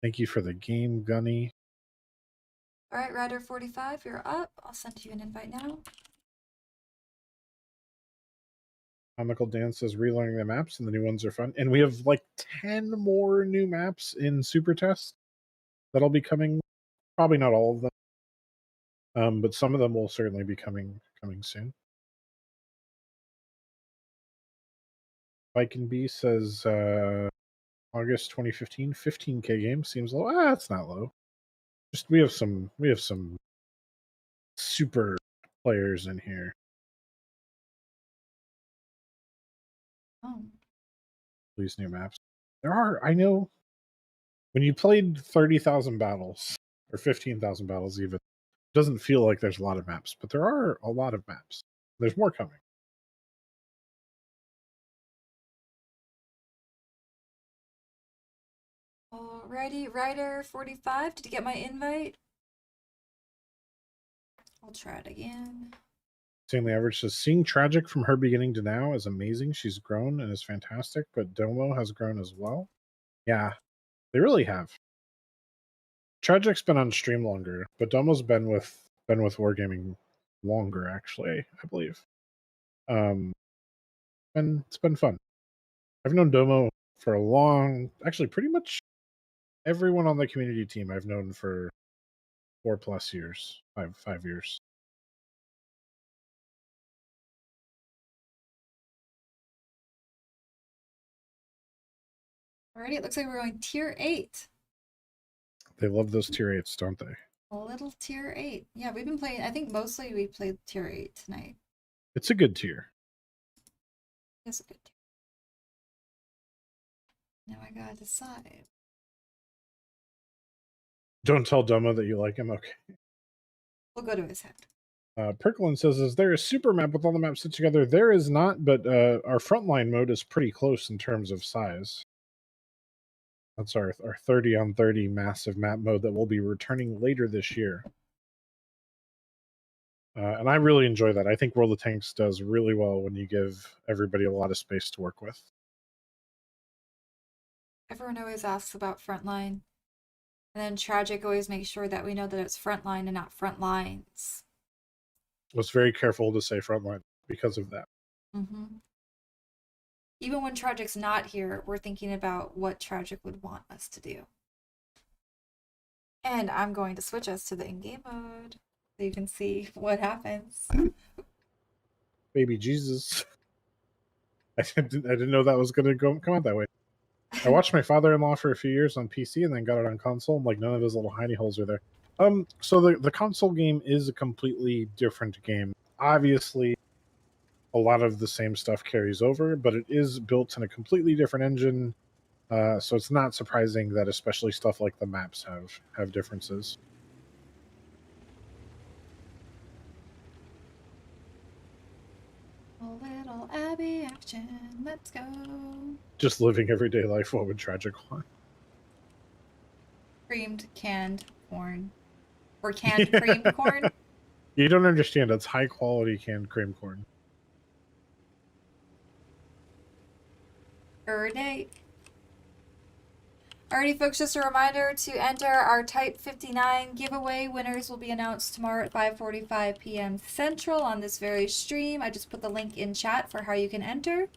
Thank you for the game, Gunny. All right, Rider 45, you're up. I'll send you an invite now. Comical Dan says relearning the maps and the new ones are fun. And we have like 10 more new maps in Super Test that'll be coming. Probably not all of them. But some of them will certainly be coming soon. Viking B says August 2015, 15k game seems low. That's not low. Just we have some super players in here. Oh. These new maps. There are, I know, when you played 30,000 battles or 15,000 battles even, it doesn't feel like there's a lot of maps, but there are a lot of maps. There's more coming. Alrighty, Rider 45, did you get my invite? I'll try it again. Stanley Average says, seeing Tragic from her beginning to now is amazing. She's grown and is fantastic, but Domo has grown as well. Yeah, they really have. Tragic's been on stream longer, but Domo's been with Wargaming longer, actually, I believe. And it's been fun. I've known Domo for a long, actually pretty much everyone on the community team I've known for 4+ years, 5 years. Alrighty, it looks like we're going tier 8. They love those tier 8s, don't they? A little tier 8. Yeah, we've been playing, I think mostly we played tier 8 tonight. It's a good tier. It's a good tier. Now I gotta decide. Don't tell Domo that you like him. Okay. We'll go to his head. Perklin says, is there a super map with all the maps set together? There is not, but our frontline mode is pretty close in terms of size. That's our 30 on 30 massive map mode that will be returning later this year. And I really enjoy that. I think World of Tanks does really well when you give everybody a lot of space to work with. Everyone always asks about frontline. And then Tragic always makes sure that we know that it's frontline and not front lines. was very careful to say Frontline because of that. Mm-hmm. Even when Tragic's not here, we're thinking about what Tragic would want us to do. And I'm going to switch us to the in-game mode so you can see what happens. Baby Jesus. I didn't know that was going to come out that way. I watched my father-in-law for a few years on PC and then got it on console. I'm like, none of those little hidey holes are there. So the console game is a completely different game. Obviously, a lot of the same stuff carries over, but it is built in a completely different engine. So it's not surprising that especially stuff like the maps have differences. A little Abby action. Let's go. Just living everyday life. What would Tragic want? Creamed canned corn. Or canned creamed corn. You don't understand. It's high quality canned cream corn. Day. Alrighty, folks, just a reminder to enter our Type 59 giveaway. Winners will be announced tomorrow at 5:45 p.m. Central on this very stream. I just put the link in chat for how you can enter.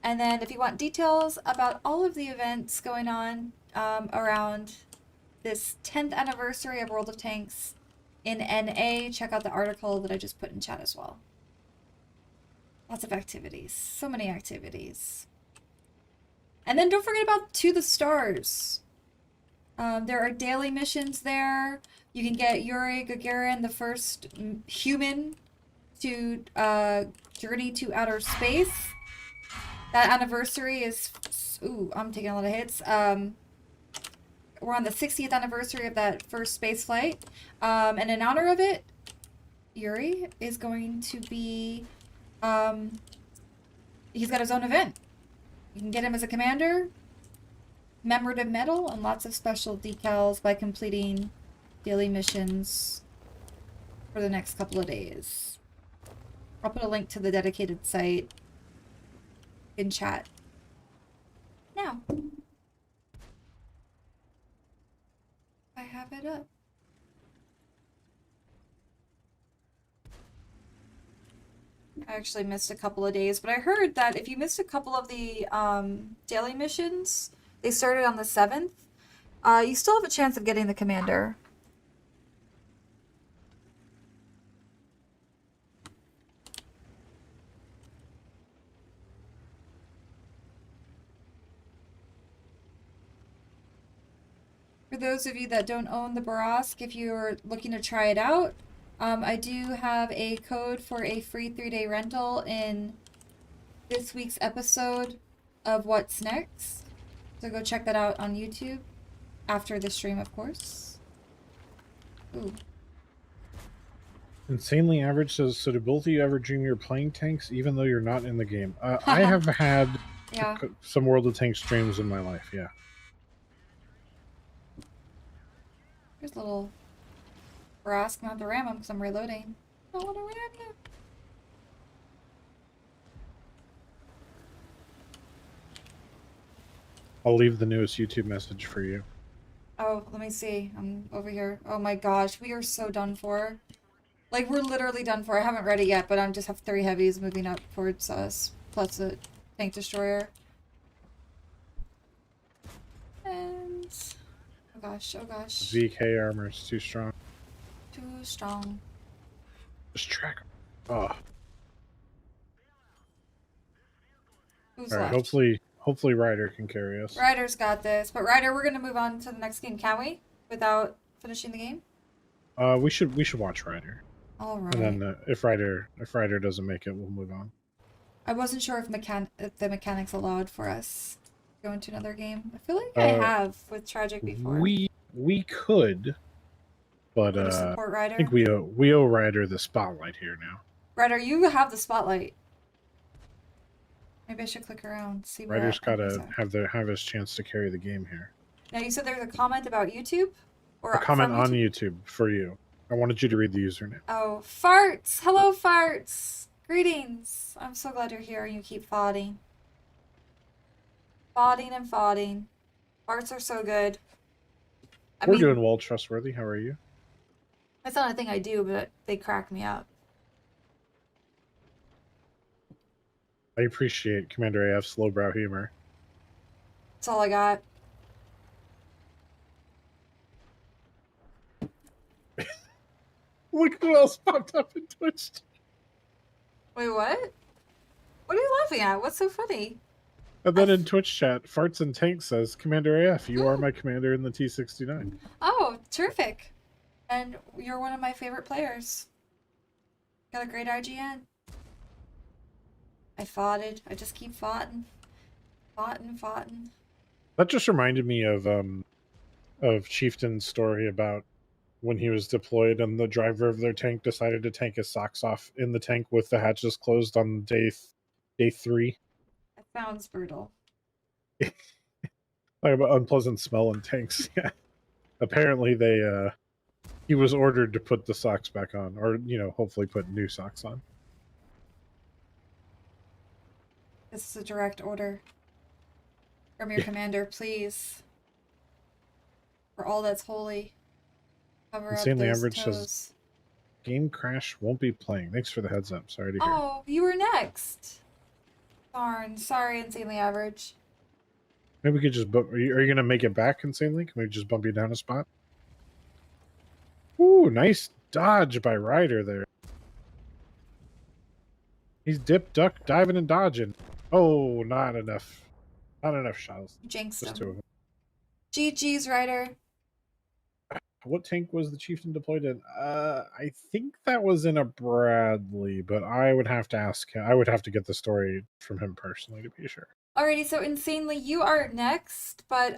And then if you want details about all of the events going on around this 10th anniversary of World of Tanks in NA, check out the article that I just put in chat as well. Lots of activities. So many activities. And then don't forget about To the Stars. There are daily missions there. You can get Yuri Gagarin, the first human to journey to outer space. That anniversary is... Ooh, I'm taking a lot of hits. We're on the 60th anniversary of that first space flight. And in honor of it, Yuri is going to be... he's got his own event. You can get him as a commander, commemorative medal, and lots of special decals by completing daily missions for the next couple of days. I'll put a link to the dedicated site in chat now. I have it up. I actually missed a couple of days, but I heard that if you missed a couple of the daily missions, they started on the 7th, you still have a chance of getting the commander. For those of you that don't own the Barask, if you're looking to try it out, I do have a code for a free 3-day rental in this week's episode of What's Next. So go check that out on YouTube after the stream, of course. Ooh. Insanely average says, so do both of you ever dream you're playing tanks even though you're not in the game? I have had Yeah. some World of Tanks streams in my life, yeah. Here's a little Barask. I'm gonna have to ram him because I'm reloading. I don't want to ram him. I'll leave the newest YouTube message for you. Oh, let me see. I'm over here. Oh my gosh, we are so done for. Like, we're literally done for. I haven't read it yet, but I just have 3 heavies moving up towards us, plus a tank destroyer. And... oh gosh, oh gosh. VK armor is too strong. Too strong. Just track. Oh. Who's Alright, left? hopefully Ryder can carry us. Ryder's got this. But Ryder, we're gonna move on to the next game, can we? Without finishing the game? We should watch Ryder. Alright. And then if Ryder doesn't make it, we'll move on. I wasn't sure if the mechanics allowed for us to go into another game. I feel like I have with Tragic before. We could, but support Ryder? I think we owe Ryder the spotlight here now. Ryder, you have the spotlight. Maybe I should click around, see where Ryder's gotta have his chance to carry the game here. Now you said there's a comment about YouTube? Or A comment from on YouTube for you. I wanted you to read the username. Oh, Farts! Hello, Farts! Greetings! I'm so glad you're here and you keep fodding. Fodding and fodding. Farts are so good. We're doing well, trustworthy. How are you? That's not a thing I do, but they crack me up. I appreciate Commander AF's lowbrow humor. That's all I got. Look who else popped up in Twitch. Wait, what? What are you laughing at? What's so funny? And then in Twitch chat, Farts and Tank says, Commander AF, you are my commander in the T69. Oh, terrific. And you're one of my favorite players. Got a great IGN. I foughted. I just keep foughting. Foughting. That just reminded me of Chieftain's story about when he was deployed and the driver of their tank decided to tank his socks off in the tank with the hatches closed on day 3. That sounds brutal. Talk about unpleasant smell in tanks. Yeah. Apparently he was ordered to put the socks back on, or hopefully put new socks on. This is a direct order from your commander, please. For all that's holy. Cover Insanely up those Average toes. says, Game crash, won't be playing. Thanks for the heads up. Sorry to hear. Oh, you were next. Darn. Sorry, Insanely Average. Maybe we could just bump. Are you going to make it back, Insanely? Can we just bump you down a spot? Ooh, nice dodge by Ryder there. He's dip, duck, diving, and dodging. Oh, not enough. Not enough shots. Jinxed Just 2 of him. them. GG's, Ryder. What tank was the Chieftain deployed in? I think that was in a Bradley, but I would have to ask him. I would have to get the story from him personally to be sure. Alrighty, so Insanely, you are next, but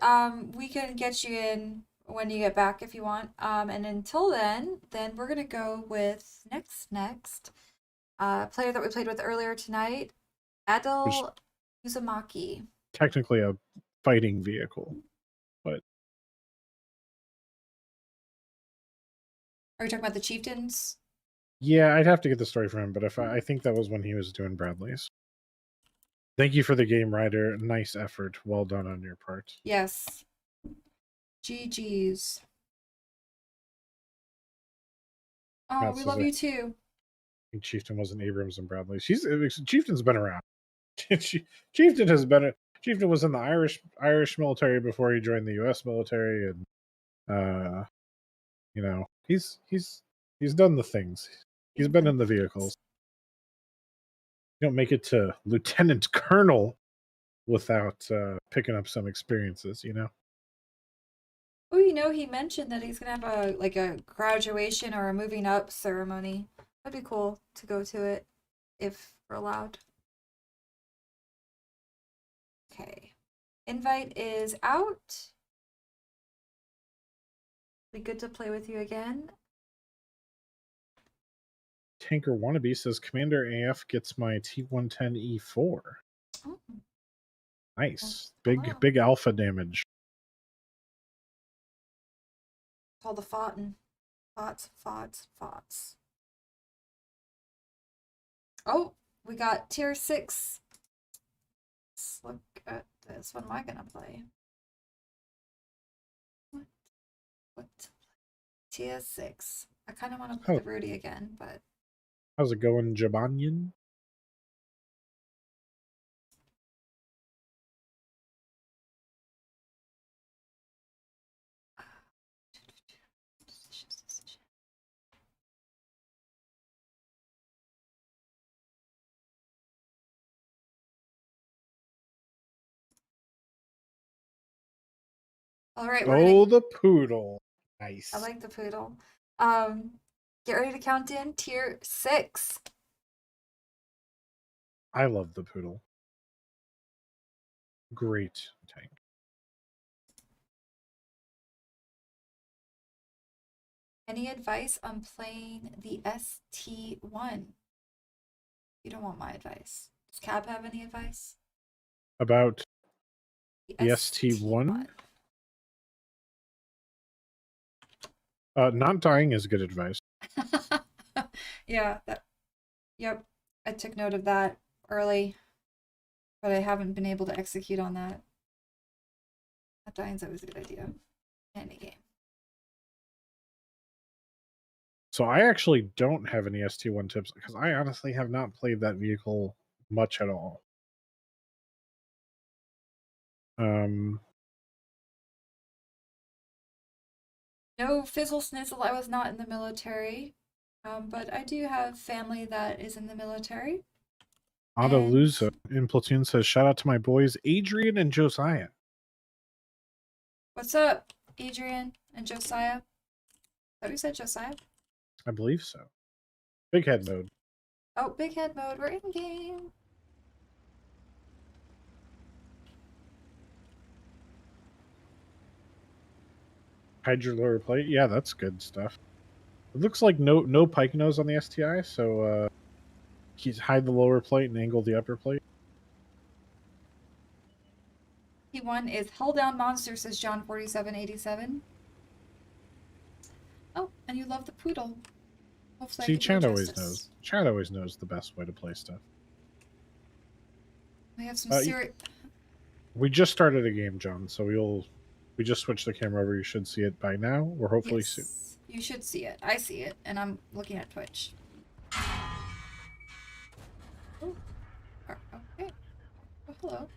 we can get you in when you get back if you want. And until then we're gonna go with next player that we played with earlier tonight, Adel Uzumaki. Technically a fighting vehicle, but Are you talking about the Chieftains? yeah, I'd have to get the story from him. But I think that was when he was doing Bradley's. Thank you for the game, Ryder. Nice effort. Well done on your part. Yes. GG's. Oh, Matt we says love I you too. think Chieftain was in Abrams and Bradley. Chieftain's been around. Chieftain was in the Irish military before he joined the U.S. military, and he's done the things. He's been in the vehicles. You don't make it to lieutenant colonel without picking up some experiences, Oh, he mentioned that he's gonna have a graduation or a moving up ceremony. That'd be cool to go to it if we're allowed. Okay. Invite is out. Be good to play with you again. Tanker Wannabe says Commander AF gets my T110E4. Oh, Nice. wow. Big alpha damage. It's all the foughtin'. Foughts. Oh, we got tier 6. Let's look at this. What am I gonna play? What? Tier 6. I kind of want to play the Rudy again, but How's it going, Jabanian? all right. Oh, the poodle. Nice. I like the poodle. Get ready to count in tier 6. I love the poodle. Great tank. Any advice on playing the ST1? You don't want my advice. Does Cab have any advice? About the ST1? Not dying is good advice. Yeah, yep. I took note of that early, but I haven't been able to execute on that. Not dying's always a good idea in any game. So I actually don't have any ST1 tips because I honestly have not played that vehicle much at all. Um, No, fizzle snizzle, I was not in the military. But I do have family that is in the military. And Adaluza in Platoon says, shout out to my boys, Adrian and Josiah. what's up, Adrian and Josiah? What you said, Josiah? I believe so. Big head mode. Oh, big head mode, we're in game. Hide your lower plate. Yeah, that's good stuff. It looks like no pike nose on the STI, so hide the lower plate and angle the upper plate. P1 is Hull Down Monster, says John 4787. Oh, and you love the poodle. Hopefully See, I can Chad do always justice. knows. Chad always knows the best way to play stuff. We have some Uh, serious. We just started a game, John, so we just switched the camera over. You should see it by now, or hopefully soon. You should see it. I see it, and I'm looking at Twitch. Oh, okay. Oh, hello.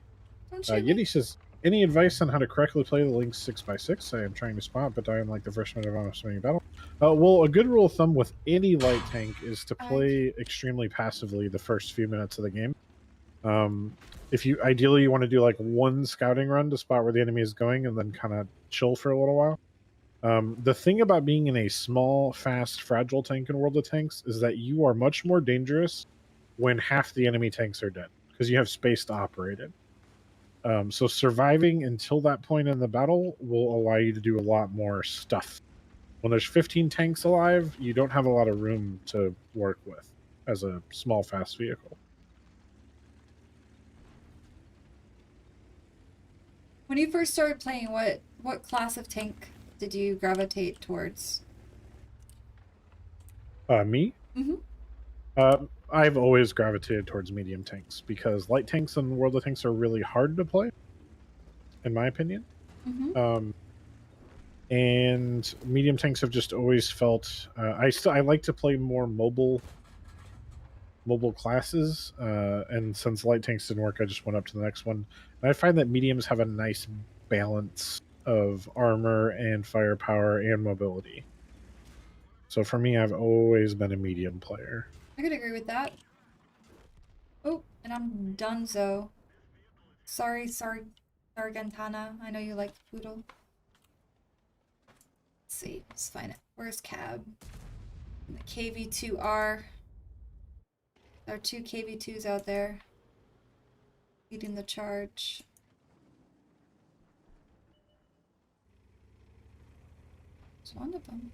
Don't shoot me. Yiddy says, any advice on how to correctly play the Lynx 6x6? I am trying to spot, but I am like the first minute of a swimming battle. Well, a good rule of thumb with any light tank is to play extremely passively the first few minutes of the game. If you ideally you want to do like one scouting run to spot where the enemy is going and then kind of chill for a little while. The thing about being in a small, fast, fragile tank in World of Tanks is that you are much more dangerous when half the enemy tanks are dead because you have space to operate in. So surviving until that point in the battle will allow you to do a lot more stuff. When there's 15 tanks alive, you don't have a lot of room to work with as a small, fast vehicle. When you first started playing, what class of tank did you gravitate towards? Me? Mm-hmm. I've always gravitated towards medium tanks because light tanks in World of Tanks are really hard to play, in my opinion. Mm-hmm. And medium tanks have just always felt. I like to play more mobile classes, and since light tanks didn't work, I just went up to the next one. And I find that mediums have a nice balance of armor and firepower and mobility. So for me, I've always been a medium player. I could agree with that. Oh, and I'm donezo. Sorry, Sargantana. I know you like the poodle. Let's see, let's find it. Where's Cab? And the KV2R. There are 2 KV2s out there. Leading the charge. It's one of them.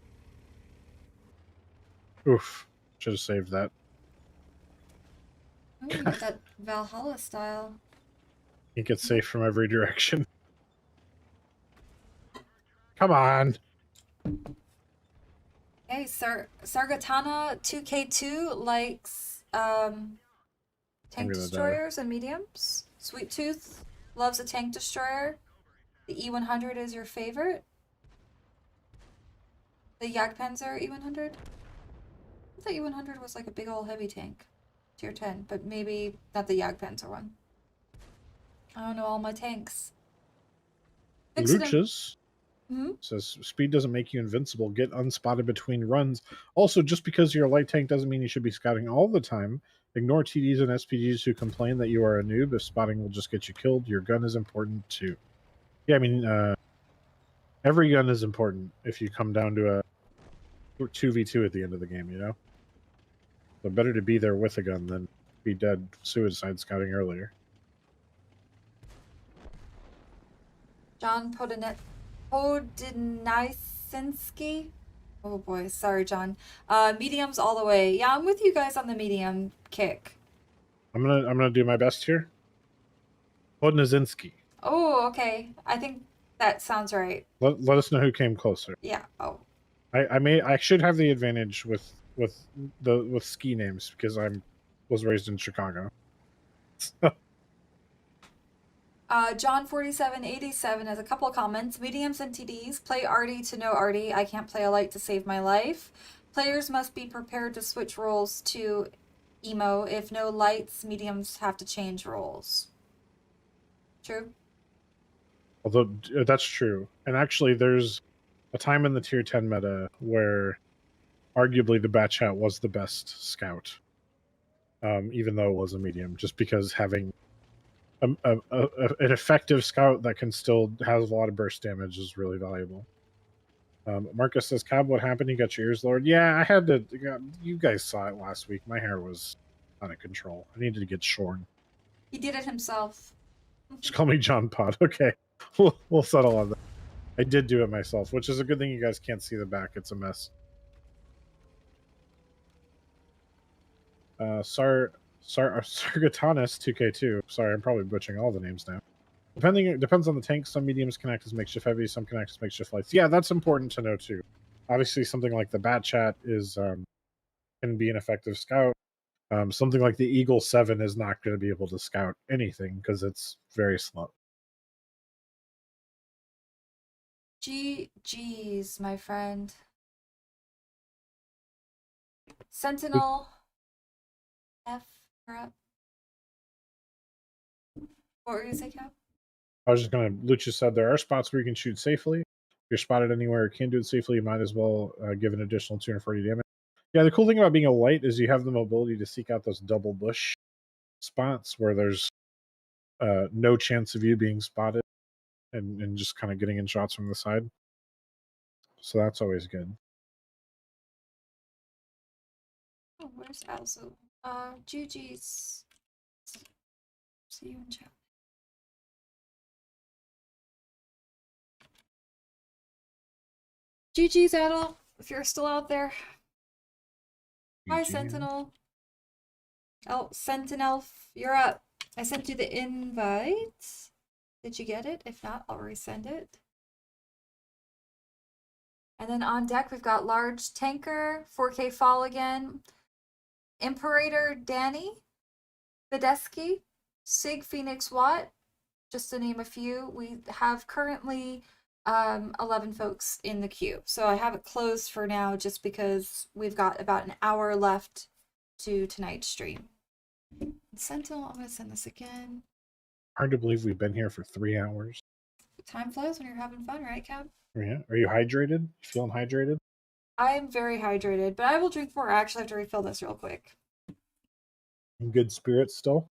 Oof. Should have saved that. Oh, you got that Valhalla style. You get safe from every direction. Come on. Hey, Sargatana 2K2 likes tank destroyers and mediums. Sweet Tooth loves a tank destroyer. The E100 is your favorite. The Jagdpanzer E100. I thought E100 was like a big old heavy tank. Tier 10, but maybe not the Jagdpanzer one. I don't know all my tanks. Luchas says speed doesn't make you invincible. Get unspotted between runs. Also, just because you're a light tank doesn't mean you should be scouting all the time. Ignore TDs and SPGs who complain that you are a noob. If spotting will just get you killed, your gun is important too. Yeah, I mean, every gun is important if you come down to a 2v2 at the end of the game, you know? So better to be there with a gun than be dead suicide scouting earlier. John Podinasinski. Oh boy, sorry, John. Mediums all the way. Yeah, I'm with you guys on the medium kick. I'm gonna do my best here. Podnazinski. Oh, okay. I think that sounds right. Let us know who came closer. Yeah. Oh. I should have the advantage with ski names because was raised in Chicago. John 4787 has a couple of comments. Mediums and TDs. Play Artie to know Artie. I can't play a light to save my life. Players must be prepared to switch roles to emo. If no lights, mediums have to change roles. True. Although that's true. And actually, there's a time in the tier 10 meta where arguably the Bat Chat was the best scout, even though it was a medium, just because having an effective scout that can still has a lot of burst damage is really valuable. Marcus says, Cab, what happened? You got your ears lowered? Yeah, I had to. You guys saw it last week. My hair was out of control. I needed to get shorn. He did it himself. Just call me John Pod. Okay, we'll settle on that. I did do it myself, which is a good thing. You guys can't see the back. It's a mess. Sargatanis 2K2. Sorry, I'm probably butchering all the names now. Depends on the tank. Some mediums can act as makeshift heavy. Some can act as makeshift lights. Yeah, that's important to know too. Obviously, something like the Bat Chat is can be an effective scout. Something like the Eagle 7 is not going to be able to scout anything because it's very slow. GG's, my friend. Sentinel F, you're up. What were you gonna say, Cap? I was just going to. Lucha said there are spots where you can shoot safely. If you're spotted anywhere, you can do it safely. You might as well give an additional 240 damage. Yeah, the cool thing about being a light is you have the mobility to seek out those double bush spots where there's no chance of you being spotted and just kind of getting in shots from the side. So that's always good. Oh, where's Alzo? GG's. See you in chat. GG's, Adel, if you're still out there. Hi, Sentinel. Oh, Sentinel, you're up. I sent you the invite. Did you get it? If not, I'll resend it. And then on deck, we've got Large Tanker, 4K Fall again, Imperator Danny, Videsky, Sig Phoenix Watt, just to name a few. We have currently 11 folks in the queue. So I have it closed for now just because we've got about an hour left to tonight's stream. Sentinel, I'm going to send this again. Hard to believe we've been here for 3 hours. Time flies when you're having fun, right, Cap? Yeah. Are you hydrated? You feeling hydrated? I am very hydrated, but I will drink more. I actually have to refill this real quick. In good spirits still?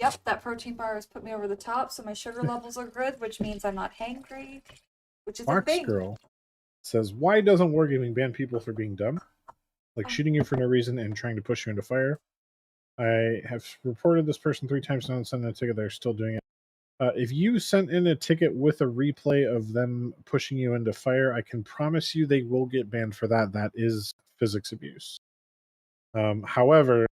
Yep, that protein bar has put me over the top, so my sugar levels are good, which means I'm not hangry, which is a Fox thing. Girl says, why doesn't Wargaming ban people for being dumb? Like shooting you for no reason and trying to push you into fire. I have reported this person 3 times now and sent in a ticket. They're still doing it. If you sent in a ticket with a replay of them pushing you into fire, I can promise you they will get banned for that. That is physics abuse. However,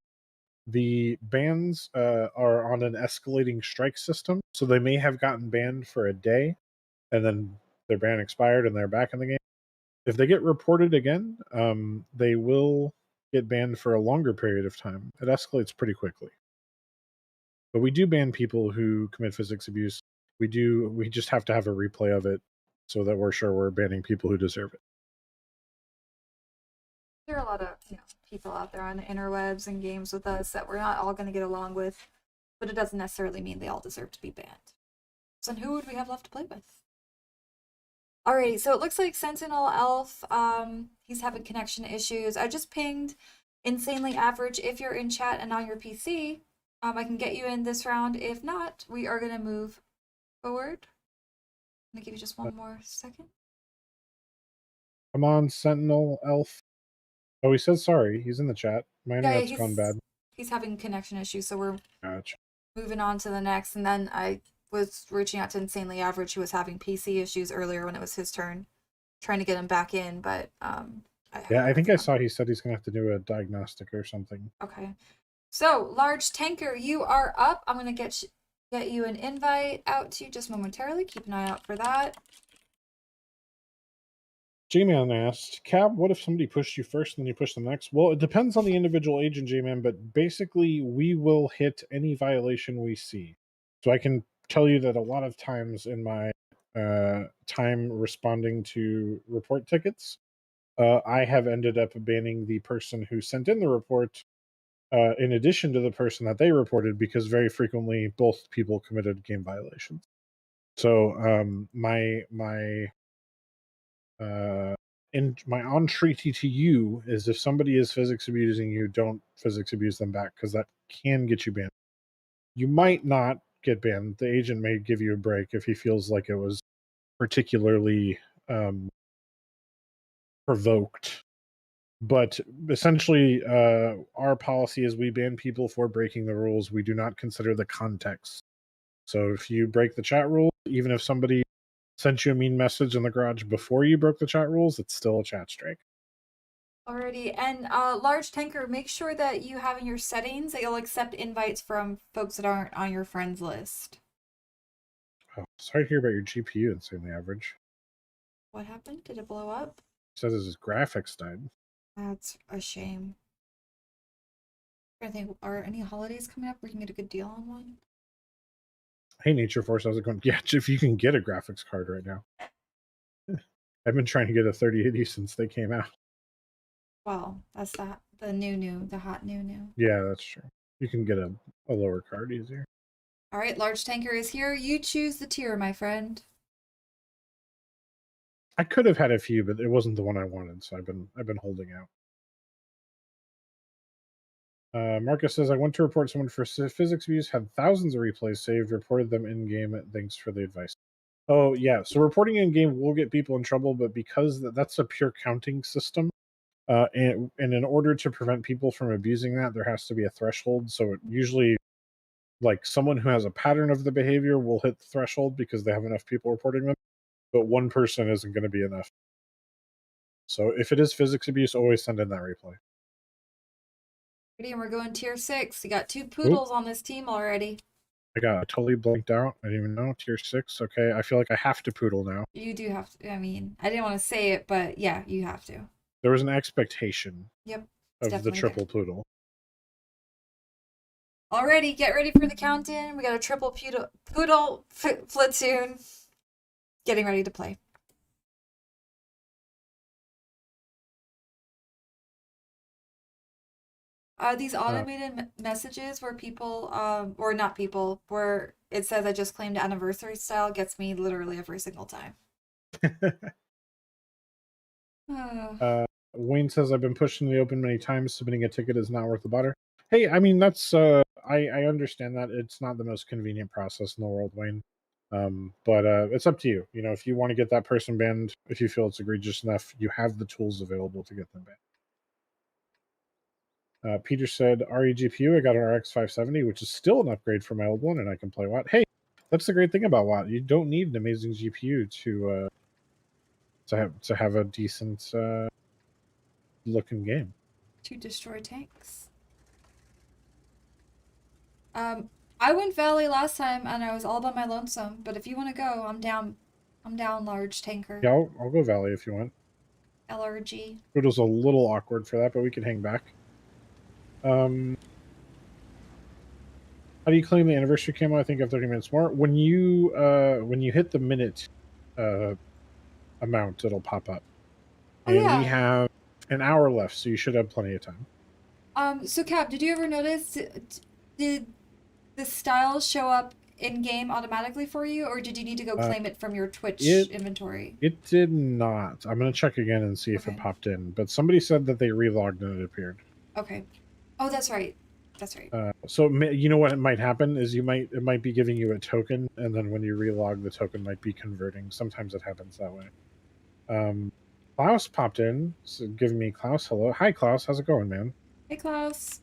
the bans are on an escalating strike system, so they may have gotten banned for a day, and then their ban expired and they're back in the game. If they get reported again, they will get banned for a longer period of time. It escalates pretty quickly. But we do ban people who commit physics abuse. We just have to have a replay of it so that we're sure we're banning people who deserve it. There are a lot of people out there on the interwebs and games with us that we're not all going to get along with, but it doesn't necessarily mean they all deserve to be banned. So who would we have left to play with? Alrighty, so it looks like Sentinel Elf, he's having connection issues. I just pinged Insanely Average. If you're in chat and on your PC, I can get you in this round. If not, we are going to move forward. I'm going to give you just one more second. Come on, Sentinel Elf. Oh, he says sorry. He's in the chat. My internet's gone bad. He's having connection issues, so we're Gotcha. moving on to the next. And then I was reaching out to Insanely Average, who was having PC issues earlier when it was his turn, trying to get him back in, but I think I saw he said he's gonna have to do a diagnostic or something. Okay, so Large Tanker, you are up. I'm gonna get you an invite out to you just momentarily. Keep an eye out for that. J-Man asked, Cab, what if somebody pushed you first and then you push them next? Well, it depends on the individual agent, J-Man, but basically we will hit any violation we see. So I can tell you that a lot of times in my time responding to report tickets, I have ended up banning the person who sent in the report in addition to the person that they reported, because very frequently both people committed game violations. So my entreaty to you is if somebody is physics abusing you, don't physics abuse them back, because that can get you banned. You might not get banned. The agent may give you a break if he feels like it was particularly provoked. But essentially, our policy is we ban people for breaking the rules. We do not consider the context. So if you break the chat rules, even if somebody sent you a mean message in the garage before you broke the chat rules, it's still a chat strike. Alrighty, and Large Tanker, make sure that you have in your settings that you'll accept invites from folks that aren't on your friends list. Oh, sorry to hear about your GPU insanely average. What happened? Did it blow up? It says his graphics died. That's a shame. I think, are any holidays coming up? We can get a good deal on one. Hey, Nature Force, how's it going? Yeah, if you can get a graphics card right now. I've been trying to get a 3080 since they came out. Well, that's the hot new. Yeah, that's true. You can get a lower card easier. All right, Large Tanker is here. You choose the tier, my friend. I could have had a few, but it wasn't the one I wanted, so I've been holding out. Marcus says, I went to report someone for physics abuse, had thousands of replays saved, reported them in-game. Thanks for the advice. Oh, yeah. So reporting in-game will get people in trouble, but because that's a pure counting system, and in order to prevent people from abusing that, there has to be a threshold. So it usually, like, someone who has a pattern of the behavior will hit the threshold because they have enough people reporting them, but one person isn't going to be enough. So if it is physics abuse, always send in that replay. And we're going tier 6. You got 2 poodles on this team already. I got totally blanked out. I didn't even know. Tier 6. Okay, I feel like I have to poodle now. You do have to. I mean, I didn't want to say it, but yeah, you have to. There was an expectation Yep, of the triple poodle. Alrighty, get ready for the count-in. We got a triple poodle platoon getting ready to play. These automated messages where people, or not people, where it says I just claimed anniversary style gets me literally every single time. Wayne says, I've been pushed in the open many times. Submitting a ticket is not worth the bother. Hey, I mean, that's, I understand that. It's not the most convenient process in the world, Wayne. But it's up to you. You know, if you want to get that person banned, if you feel it's egregious enough, you have the tools available to get them banned. Peter said, RE GPU, I got an RX 570, which is still an upgrade from my old one, and I can play Watt. Hey, that's the great thing about Watt. You don't need an amazing GPU to have a decent looking game. To destroy tanks. I went Valley last time, and I was all by my lonesome. But if you want to go, I'm down. I'm down, Large Tanker. Yeah, I'll go Valley if you want. LRG. It was a little awkward for that, but we can hang back. How do you claim the anniversary camo? I think I have 30 minutes more. When you hit the minute amount, it'll pop up. And we have an hour left, so you should have plenty of time. So Cap, did you ever notice, did the styles show up in-game automatically for you, or did you need to go claim it from your Twitch inventory? It did not. I'm going to check again and see if it popped in, but somebody said that they relogged and it appeared. Okay. Oh, that's right. That's right. So you know what it might happen is it might be giving you a token, and then when you relog, the token might be converting. Sometimes it happens that way. Klaus popped in, so giving me Klaus. Hello, hi Klaus. How's it going, man? Hey Klaus.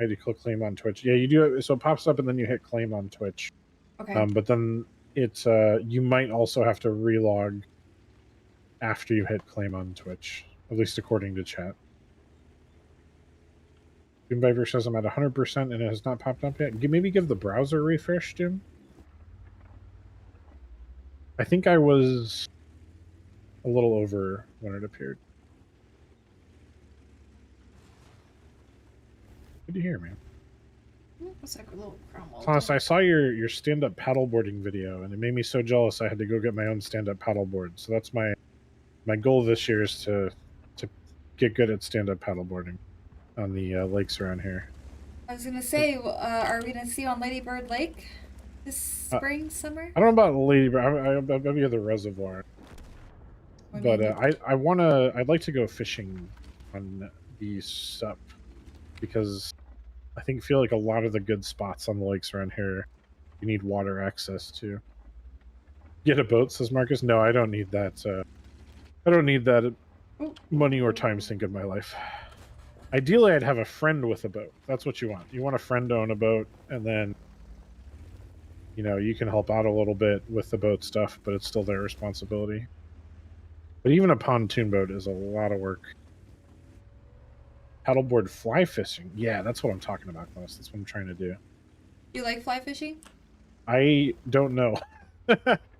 I had to click claim on Twitch. Yeah, you do it. So it pops up, and then you hit claim on Twitch. Okay. But then it's you might also have to relog after you hit claim on Twitch, at least according to chat. Doombiver says I'm at 100% and it has not popped up yet. Maybe give the browser a refresh, Doom. I think I was a little over when it appeared. Good to hear, man. Looks like a little crumble. Plus, I saw your stand-up paddleboarding video, and it made me so jealous I had to go get my own stand-up paddleboard. So that's my goal this year is to get good at stand-up paddleboarding on the lakes around here. I was gonna say, are we gonna see you on Lady Bird Lake This spring, summer? I don't know about Lady Bird. I'll be at the reservoir. I But mean, I'd like to go fishing on the sup because I feel like a lot of the good spots on the lakes around here you need water access to. Get a boat, says Marcus. No, I don't need that. I don't need that money or time sink in my life. Ideally, I'd have a friend with a boat. That's what you want. You want a friend to own a boat, and then you can help out a little bit with the boat stuff, but it's still their responsibility. But even a pontoon boat is a lot of work. Paddleboard fly fishing. Yeah, that's what I'm talking about, Klaus. That's what I'm trying to do. you like fly fishing? I don't know.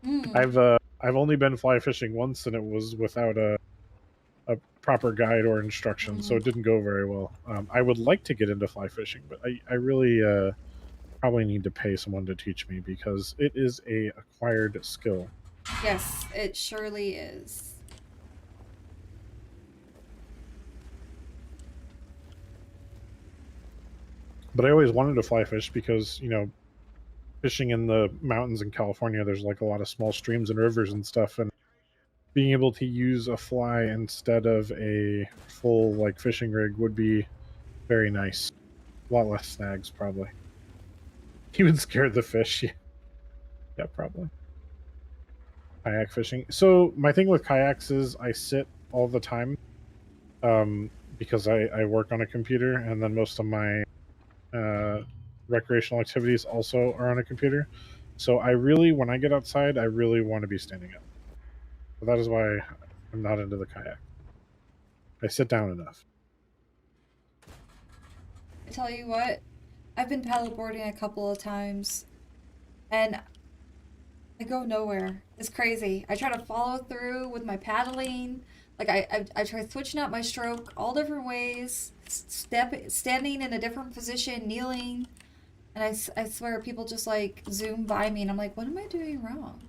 Mm. I've only been fly fishing once, and it was without a proper guide or instruction, so it didn't go very well. I would like to get into fly fishing, but I really probably need to pay someone to teach me because it is a acquired skill. Yes, it surely is. But I always wanted to fly fish because fishing in the mountains in California, there's like a lot of small streams and rivers and stuff, and being able to use a fly instead of a full like fishing rig would be very nice. A lot less snags, probably. He would scare the fish. Yeah, probably. Kayak fishing. So my thing with kayaks is I sit all the time, because I work on a computer, and then most of my recreational activities also are on a computer. So when I get outside, I really want to be standing up. So that is why I'm not into the kayak. I sit down enough. I tell you what, I've been paddleboarding a couple of times, and I go nowhere. It's crazy. I try to follow through with my paddling. Like I try switching up my stroke all different ways, standing in a different position, kneeling, and I swear people just like zoom by me, and I'm like, what am I doing wrong?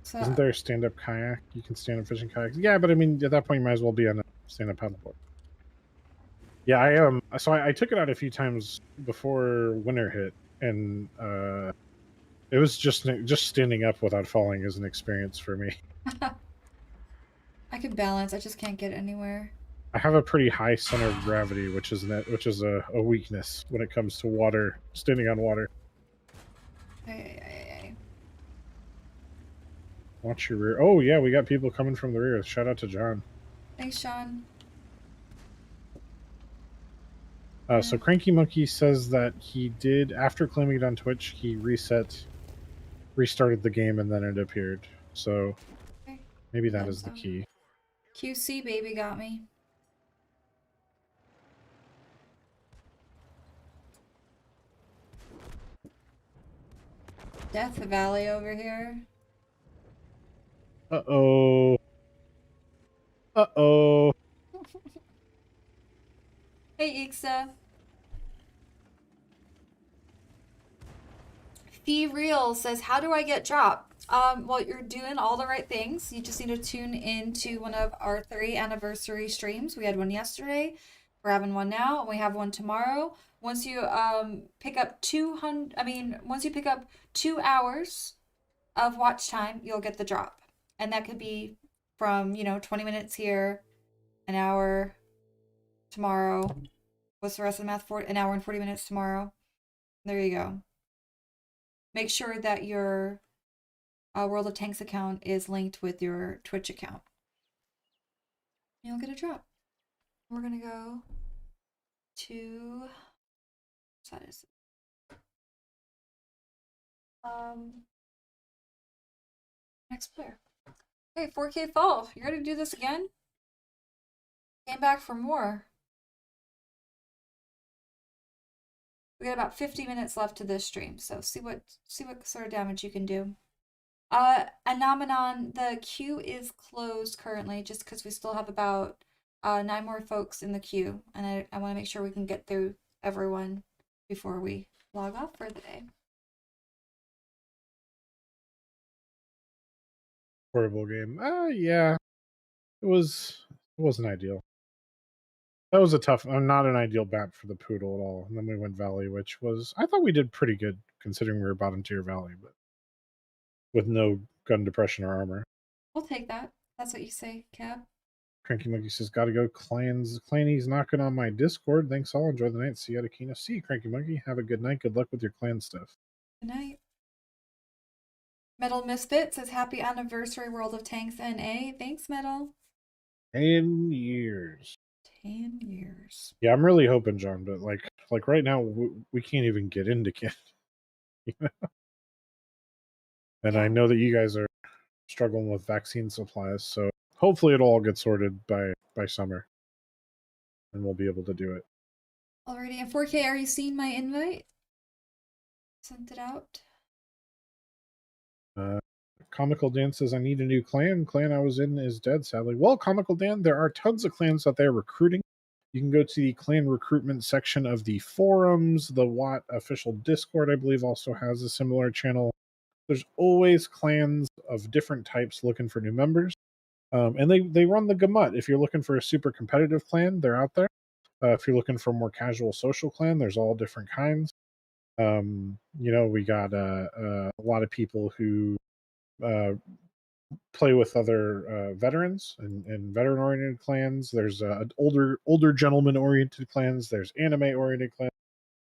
So Isn't there a stand-up kayak? You can stand up fishing kayaks. Yeah, but I mean, at that point, you might as well be on a stand-up paddleboard. Yeah, So I took it out a few times before winter hit, and it was just standing up without falling is an experience for me. I can balance. I just can't get anywhere. I have a pretty high center of gravity, which is a weakness when it comes to water, standing on water. Hey. Watch your rear. Oh yeah, we got people coming from the rear. Shout out to John. Thanks, Sean. So Cranky Monkey says that he did, after claiming it on Twitch, he restarted the game, and then it appeared. So Okay. maybe that is the key. QC baby got me. Death Valley over here. Uh-oh. Uh-oh. Hey, Ixa. Fee Real says, how do I get dropped? Well, you're doing all the right things. You just need to tune into one of our 3 anniversary streams. We had one yesterday. We're having one now, and we have one tomorrow. Once you pick up 2 hours of watch time, you'll get the drop. And that could be from, 20 minutes here, an hour tomorrow. What's the rest of the math for? An hour and 40 minutes tomorrow. There you go. Make sure that your World of Tanks account is linked with your Twitch account. You'll get a drop. We're gonna go to next player. Hey, 4K Fall, you ready to do this again? Came back for more. We got about 50 minutes left to this stream, so see what sort of damage you can do. Anomenon, the queue is closed currently just because we still have about 9 more folks in the queue, and I want to make sure we can get through everyone before we log off for the day. Horrible game. Yeah. It wasn't ideal. That was a tough, not an ideal bat for the Poodle at all. And then we went Valley, which was, I thought we did pretty good considering we were bottom tier Valley, but with no gun depression or armor. We'll take that. That's what you say, Cab. Cranky Monkey says, gotta go. Clanny's knocking on my Discord. Thanks all. Enjoy the night. See you at Akina. See you, Cranky Monkey. Have a good night. Good luck with your clan stuff. Good night. Metal Misfit says, happy anniversary, World of Tanks NA. Thanks, Metal. 10 years. 10 years. Yeah, I'm really hoping, John, but like right now, we can't even get into Kent. You know? And Yeah. I know that you guys are struggling with vaccine supplies, so hopefully it'll all get sorted by summer, and we'll be able to do it. Alrighty, and 4K, are you seeing my invite? Sent it out. Comical Dan says, I need a new clan. Clan I was in is dead, sadly. Well, Comical Dan, there are tons of clans out there recruiting. You can go to the clan recruitment section of the forums. The Watt official Discord, I believe, also has a similar channel. There's always clans of different types looking for new members. And they run the gamut. If you're looking for a super competitive clan, they're out there. If you're looking for a more casual social clan, there's all different kinds. We got a lot of people who play with other veterans and veteran-oriented clans. There's older gentleman-oriented clans. There's anime-oriented clans.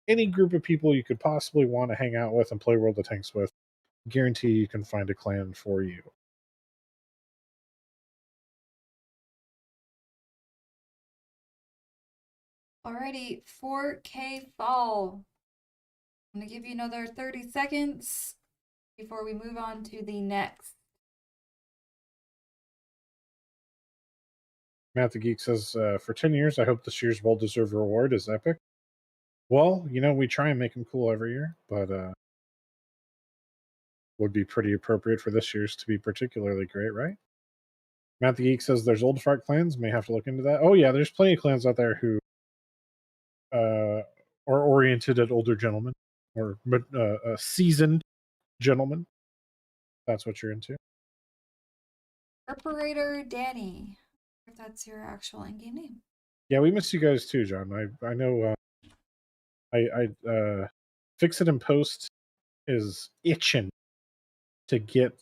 Any group of people you could possibly want to hang out with and play World of Tanks with, guarantee you can find a clan for you. Alrighty, 4K Fall. I'm going to give you another 30 seconds before we move on to the next. Matt the Geek says, for 10 years, I hope this year's well-deserved reward is epic. Well, we try and make them cool every year, but would be pretty appropriate for this year's to be particularly great, right? Matt the Geek says there's old fart clans. May have to look into that. Oh, yeah, there's plenty of clans out there who are oriented at older gentlemen or seasoned gentlemen. That's what you're into. Operator Danny, if that's your actual in-game name. Yeah, we miss you guys too, John. I know. Fix It in Post is itching to get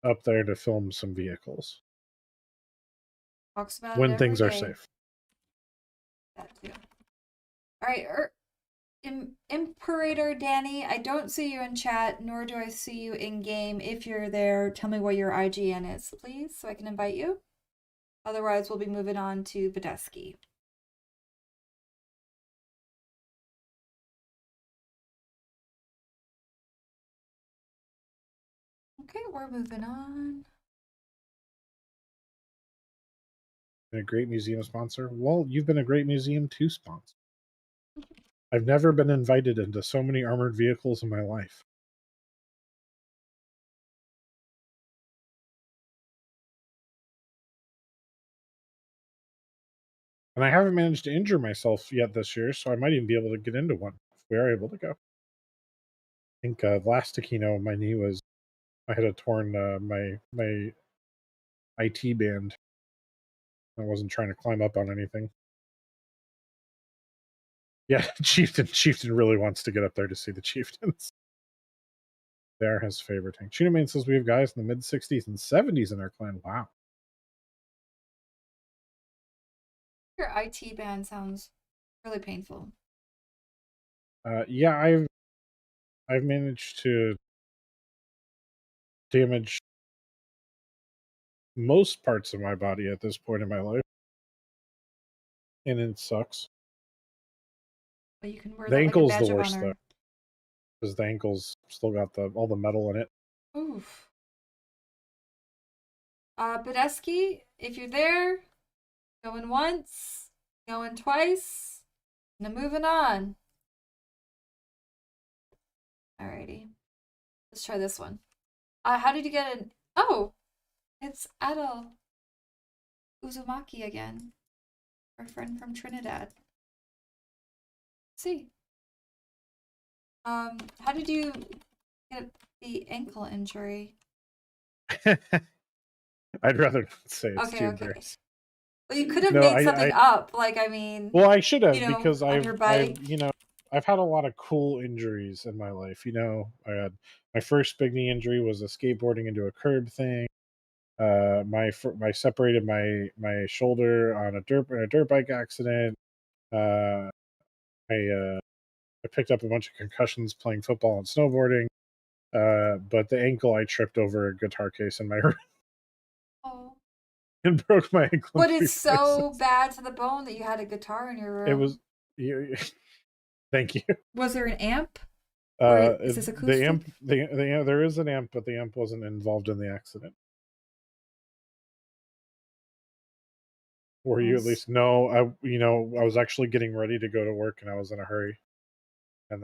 up there to film some vehicles Talks about when it every things are day. safe. That too. All right, Imperator Danny, I don't see you in chat, nor do I see you in game. If you're there, tell me what your IGN is, please, so I can invite you. Otherwise, we'll be moving on to Badesky. Okay, we're moving on. A great museum sponsor. Well, you've been a great museum to sponsor. I've never been invited into so many armored vehicles in my life. And I haven't managed to injure myself yet this year, so I might even be able to get into one if we are able to go. I think last Aquino, my knee was, I had a torn my IT band. I wasn't trying to climb up on anything. Yeah, Chieftain really wants to get up there to see the Chieftains. They're his favorite tank. Cheetah Main says we have guys in the mid-60s and 70s in our clan. Wow. Your IT band sounds really painful. Yeah, I've managed to damage most parts of my body at this point in my life, and it sucks. But you can wear The that ankle's like a badge the of worst honor. though, because the ankle's still got all the metal in it. Oof. Badesky, if you're there, going once, going twice, and then moving on. Alrighty. Let's try this one. How did you get an... Oh! It's Adel Uzumaki again. Our friend from Trinidad. Let's see. How did you get the ankle injury? I'd rather not say it's Okay, too okay. embarrassing. Well, you could have No, made something up. Like, I mean, well, I should have you know, because on your bike. I've had a lot of cool injuries in my life. I had my first big knee injury was a skateboarding into a curb thing. I separated my shoulder on a dirt bike accident. Uh, I picked up a bunch of concussions playing football and snowboarding. But the ankle I tripped over a guitar case in my room Oh. and broke my ankle in What three is so places. bad to the bone that you had a guitar in your It was room? you, thank you. Was there an amp? Or is this The acoustic? amp, there is an amp, but the amp wasn't involved in the accident. Or you at Was least know, I was actually getting ready to go to work and I was in a hurry. And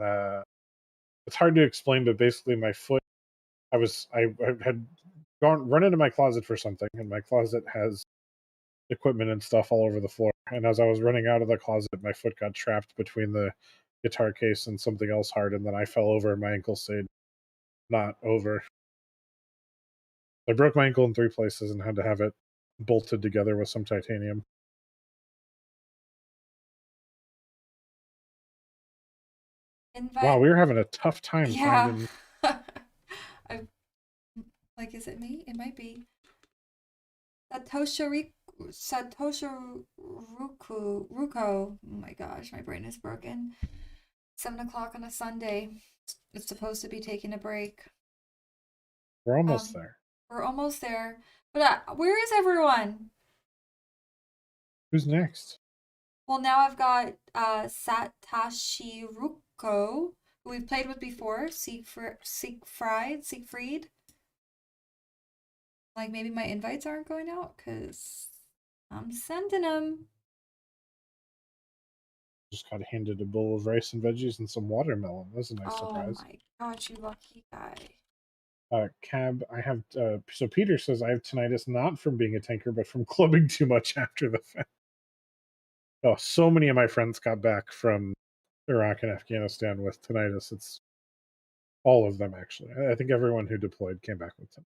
it's hard to explain, but basically my foot, I had run into my closet for something, and my closet has equipment and stuff all over the floor. And as I was running out of the closet, my foot got trapped between the guitar case and something else hard, and then I fell over and my ankle stayed not over. I broke my ankle in three places and had to have it bolted together with some titanium. Wow, invite? we were having a tough time Yeah. finding. I like, is it me? It might be. Satoshi Ruko. Oh my gosh, my brain is broken. 7 o'clock on a Sunday. It's supposed to be taking a break. We're almost Um, there. we're almost there. But where is everyone? Who's next? Well, now I've got Satoshi Ruko, who we've played with before. Siegfried. Like, maybe my invites aren't going out because I'm sending them. Just got handed a bowl of rice and veggies and some watermelon. That's a nice Oh surprise. my gosh, you lucky guy. Cab, I have. So Peter says I have tinnitus not from being a tanker, but from clubbing too much after the fact. Oh, so many of my friends got back from Iraq and Afghanistan with tinnitus. It's all of them, actually. I think everyone who deployed came back with tinnitus.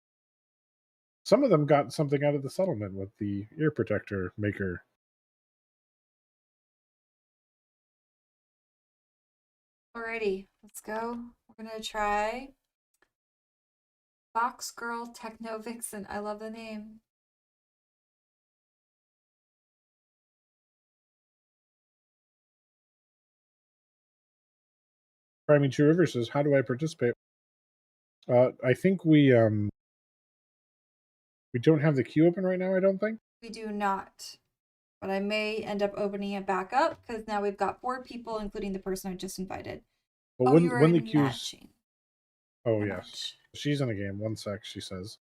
Some of them got something out of the settlement with the ear protector maker. Alrighty, let's go. We're gonna try Fox Girl Techno Vixen. I love the name. Priming Two Rivers says, "How do I participate?" I think we don't have the queue open right now. I don't think. We do not. But I may end up opening it back up because now we've got 4 people, including the person I just invited. But Oh, you are when the in queue's matching. oh A yes, match. she's in a game. One sec, she says.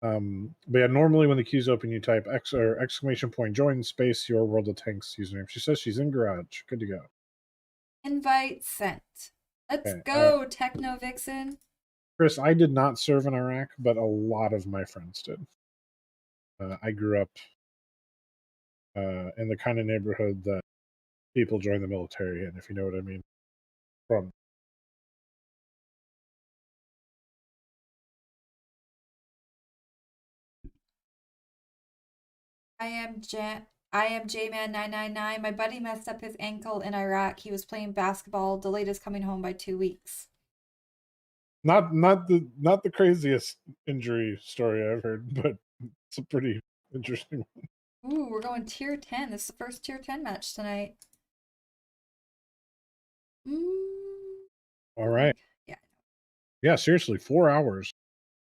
But yeah, normally when the queue's open, you type X or exclamation point join space your World of Tanks username. She says she's in garage. Good to go. Invite sent. Let's Okay. go, Techno Vixen. Chris, I did not serve in Iraq, but a lot of my friends did. I grew up in the kind of neighborhood that people join the military in, if you know what I mean. From I am J-Man 999. My buddy messed up his ankle in Iraq. He was playing basketball, delayed his coming home by 2 weeks. not the craziest injury story I've heard, but it's a pretty interesting one. Ooh, we're going tier 10. This is the first tier 10 match tonight. All right. Yeah. Yeah, seriously, 4 hours.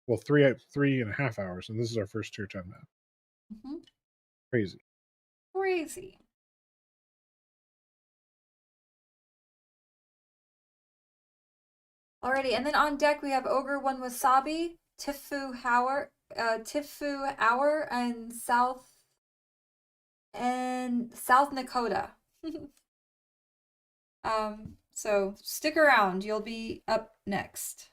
Well, 3.5 hours, and this is our first tier 10 match. Mm-hmm. Crazy. Crazy. Alrighty, and then on deck we have Ogre One Wasabi, Tifu Hour, and South Dakota. So stick around, you'll be up next.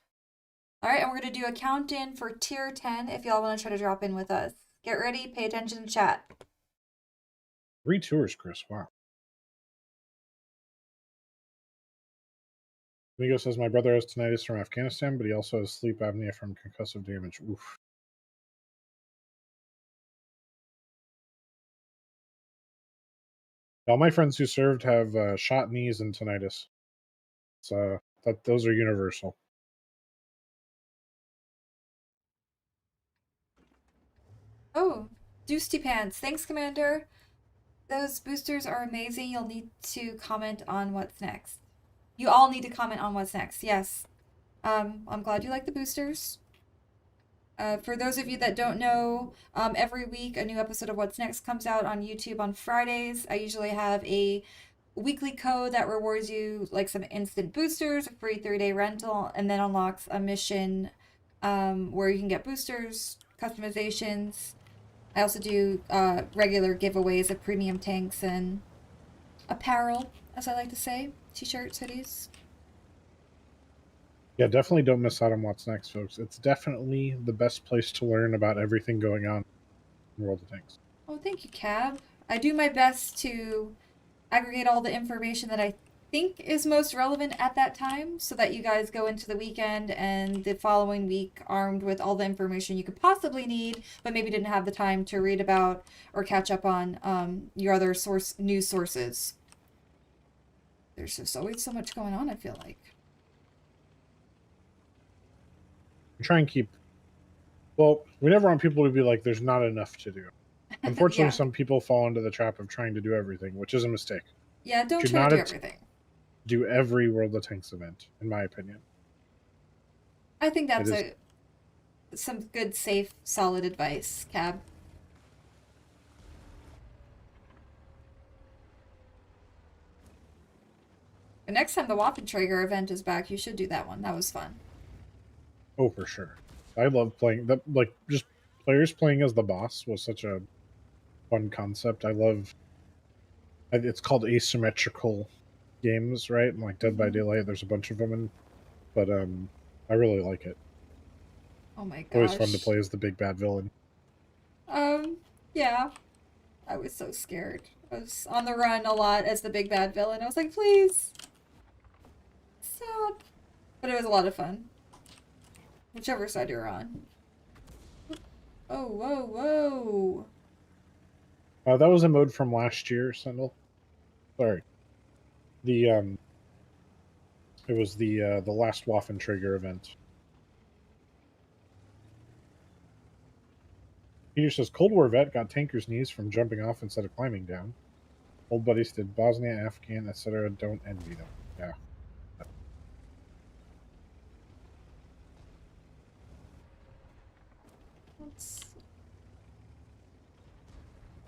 Alright, and we're gonna do a count-in for tier 10 if y'all want to try to drop in with us. Get ready, pay attention to chat. 3 tours, Chris. Wow. Amigo says my brother has tinnitus from Afghanistan, but he also has sleep apnea from concussive damage. Oof. All my friends who served have shot knees and tinnitus. So those are universal. Oh, Doosty Pants. Thanks, Commander. Those boosters are amazing. You'll need to comment on what's next. You all need to comment on what's next. Yes. I'm glad you like the boosters. For those of you that don't know, every week a new episode of What's Next comes out on YouTube on Fridays. I usually have a weekly code that rewards you like some instant boosters, a free 3-day rental, and then unlocks a mission where you can get boosters, customizations. I also do regular giveaways of premium tanks and apparel, as I like to say, t-shirts, hoodies. Yeah, definitely don't miss out on what's next, folks. It's definitely the best place to learn about everything going on in World of Tanks. Oh, thank you, Cab. I do my best to aggregate all the information that I think is most relevant at that time so that you guys go into the weekend and the following week armed with all the information you could possibly need, but maybe didn't have the time to read about or catch up on your other news sources. There's just always so much going on, I feel like. Try and keep. Well, we never want people to be like, there's not enough to do. Unfortunately, Yeah. some people fall into the trap of trying to do everything, which is a mistake. Yeah, don't Should try not to do at- everything. Do every World of Tanks event, in my opinion. I think that's It some good, safe, solid advice, Cab. The next time the Waffentrager event is back, you should do that one. That was fun. Oh, for sure. I love playing that. Like, just players playing as the boss was such a fun concept. I love. It's called asymmetrical games, right? Like Dead by Daylight, there's a bunch of them, but I really like it. Oh my gosh. Always fun to play as the big bad villain. Yeah. I was so scared. I was on the run a lot as the big bad villain. I was like, please. Stop. But it was a lot of fun. Whichever side you're on. Oh, whoa, whoa. That was a mode from last year, Sendel. Sorry. It was the last Waffentrager event. Peter says Cold War vet got tanker's knees from jumping off instead of climbing down. Old buddies did Bosnia, Afghan, etc. Don't envy them. Yeah.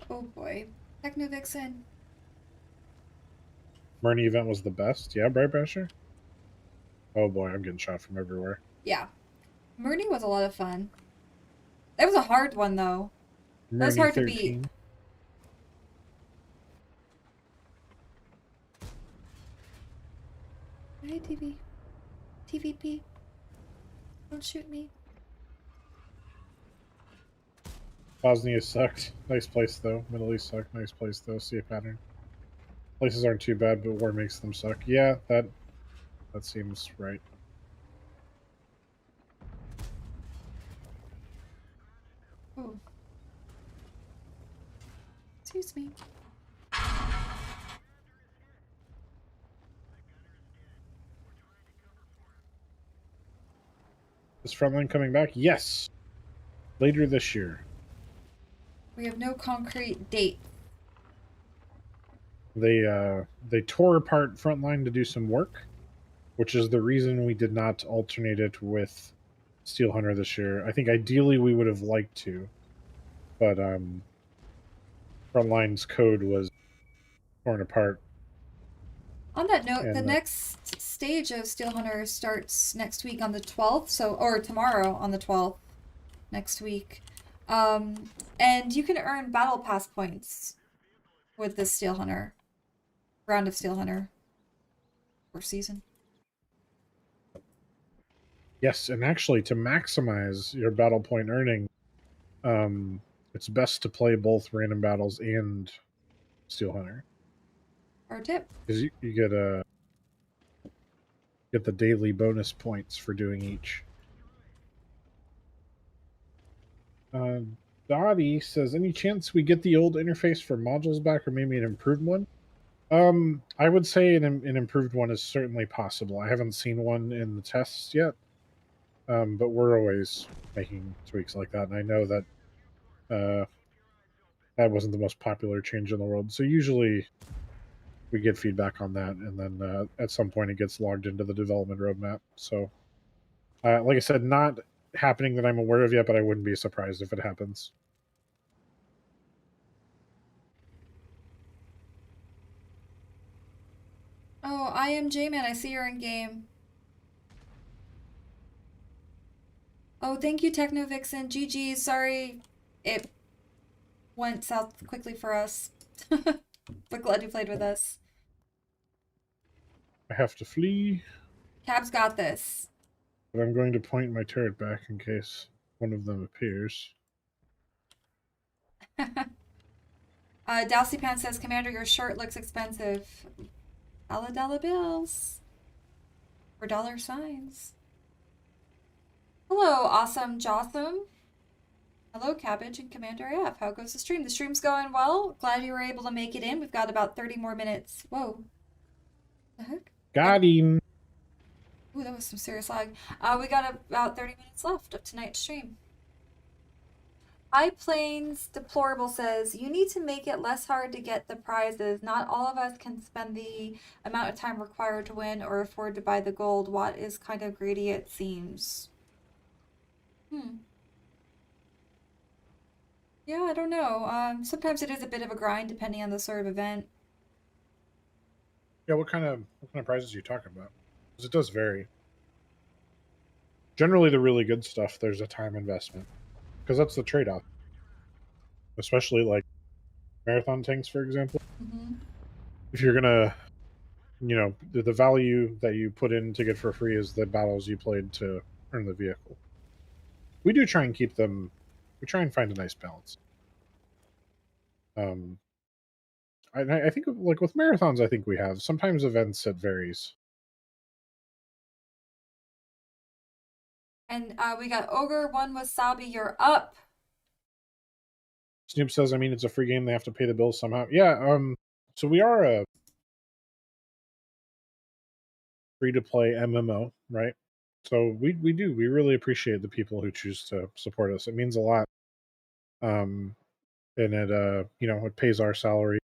Oh boy. Techno Vixen. Murney event was the best. Yeah, Bright Basher? Oh boy, I'm getting shot from everywhere. Yeah. Murdy was a lot of fun. That was a hard one, though. That was Murney hard to 13. beat. Hey, TV. TVP. Don't shoot me. Bosnia sucked. Nice place though. Middle East sucked. Nice place though. See a pattern. Places aren't too bad, but war makes them suck. Yeah, that seems right. Oh. Excuse me. Is Frontline coming back? Yes. Later this year. We have no concrete date. They tore apart Frontline to do some work, which is the reason we did not alternate it with Steel Hunter this year. I think ideally we would have liked to, but Frontline's code was torn apart. On that note, the And, next stage of Steel Hunter starts next week on the 12th, or tomorrow on the 12th, next week. And you can earn Battle Pass points with this Steel Hunter. Round of Steel Hunter. Or season. Yes, and actually to maximize your battle point earning, it's best to play both random battles and Steel Hunter. Our tip. Because you get the daily bonus points for doing each. Dottie says, any chance we get the old interface for modules back or maybe an improved one? I would say an improved one is certainly possible. I haven't seen one in the tests yet, but we're always making tweaks like that, and I know that that wasn't the most popular change in the world. So usually we get feedback on that, and then at some point it gets logged into the development roadmap. So, like I said, not happening that I'm aware of yet, but I wouldn't be surprised if it happens. Oh, I am J-Man. I see you're in game. Oh, thank you, Techno Vixen. GG. Sorry it went south quickly for us. But glad you played with us. I have to flee, Cab's got this. but I'm going to point my turret back in case one of them appears. Dalcypan says, Commander, your shirt looks expensive. $1 bills. Or dollar signs. Hello, awesome Jotham. Hello, Cabbage and Commander AF. How goes the stream? The stream's going well. Glad you were able to make it in. We've got about 30 more minutes. Whoa. The heck? Got him. Ooh, that was some serious lag. We got about 30 minutes left of tonight's stream. High Plains Deplorable says, you need to make it less hard to get the prizes. Not all of us can spend the amount of time required to win or afford to buy the gold. Watt is kind of greedy, it seems. Yeah, I don't know. Sometimes it is a bit of a grind depending on the sort of event. Yeah, what kind of prizes are you talking about? Because it does vary. Generally, the really good stuff, there's a time investment, because that's the trade-off. Especially like marathon tanks, for example. If you're gonna, the value that you put in to get for free is the battles you played to earn the vehicle. We do try and keep them. We try and find a nice balance. I think like with marathons, I think we have sometimes events it varies. And we got Ogre, one Wasabi, you're up. Snoop says, I mean, it's a free game. They have to pay the bills somehow. Yeah. So we are a free-to-play MMO, right? So we really appreciate the people who choose to support us. It means a lot. And it it pays our salary,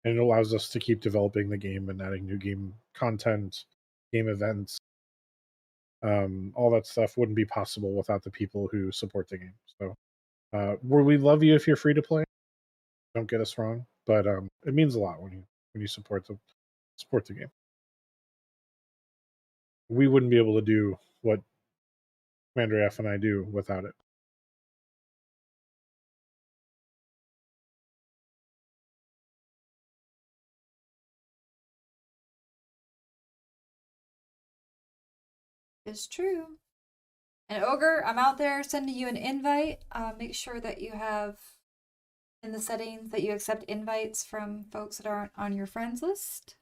and it allows us to keep developing the game and adding new game content, game events. All that stuff wouldn't be possible without the people who support the game. So we love you if you're free to play. Don't get us wrong, but it means a lot when you support the game. We wouldn't be able to do what Commander F and I do without it. It's true. And Ogre, I'm out there sending you an invite. Make sure that you have in the settings that you accept invites from folks that aren't on your friends list.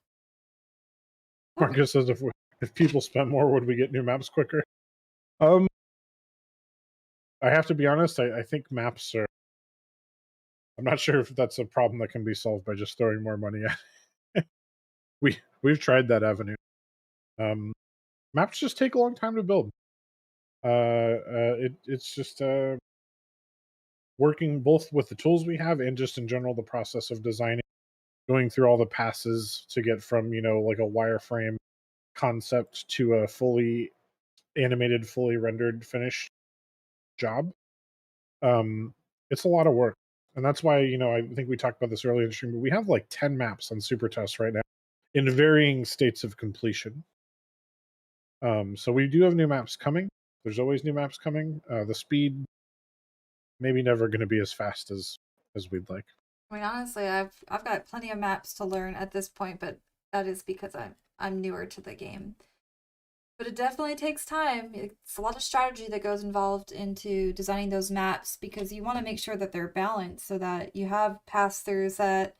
Marcus says, if people spent more, would we get new maps quicker? I have to be honest. I think maps are. I'm not sure if that's a problem that can be solved by just throwing more money at. We've tried that avenue. Maps just take a long time to build. It's just working both with the tools we have and just in general the process of designing, going through all the passes to get from like a wireframe concept to a fully animated, fully rendered, finished job. It's a lot of work, and that's why I think we talked about this earlier in the stream. But we have like 10 maps on Super Test right now, in varying states of completion. So we do have new maps coming. There's always new maps coming. The speed maybe never going to be as fast as we'd like. I mean, honestly, I've got plenty of maps to learn at this point, but that is because I'm newer to the game. But it definitely takes time. It's a lot of strategy that goes involved into designing those maps because you want to make sure that they're balanced so that you have pass-throughs that,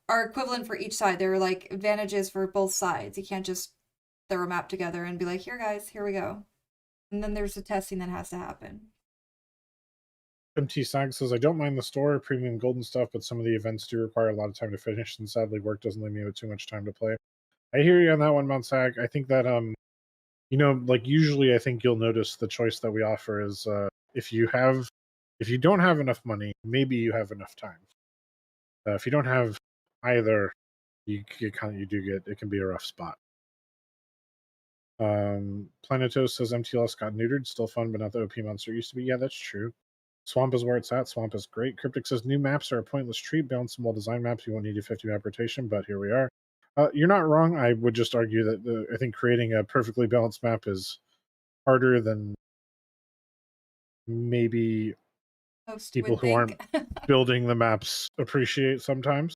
are equivalent for each side. There are like advantages for both sides. You can't just throw a map together and be like, here guys, here we go. And then there's the testing that has to happen. MT Sag says, I don't mind the store, premium golden stuff, but some of the events do require a lot of time to finish, and sadly, work doesn't leave me with too much time to play. I hear you on that one, Mount Sag. I think that, like usually I think you'll notice the choice that we offer is if you don't have enough money, maybe you have enough time. If you don't have either, you do get, it can be a rough spot. Planetos says MTLS got neutered, still fun, but not the OP monster it used to be. Yeah, that's true. Swamp is where it's at. Swamp is great. Cryptic says new maps are a pointless treat. Balance some well-designed maps. You won't need a 50 map rotation, but here we are. You're not wrong. I would just argue that I think creating a perfectly balanced map is harder than maybe Most people would who aren't think. building the maps appreciate sometimes.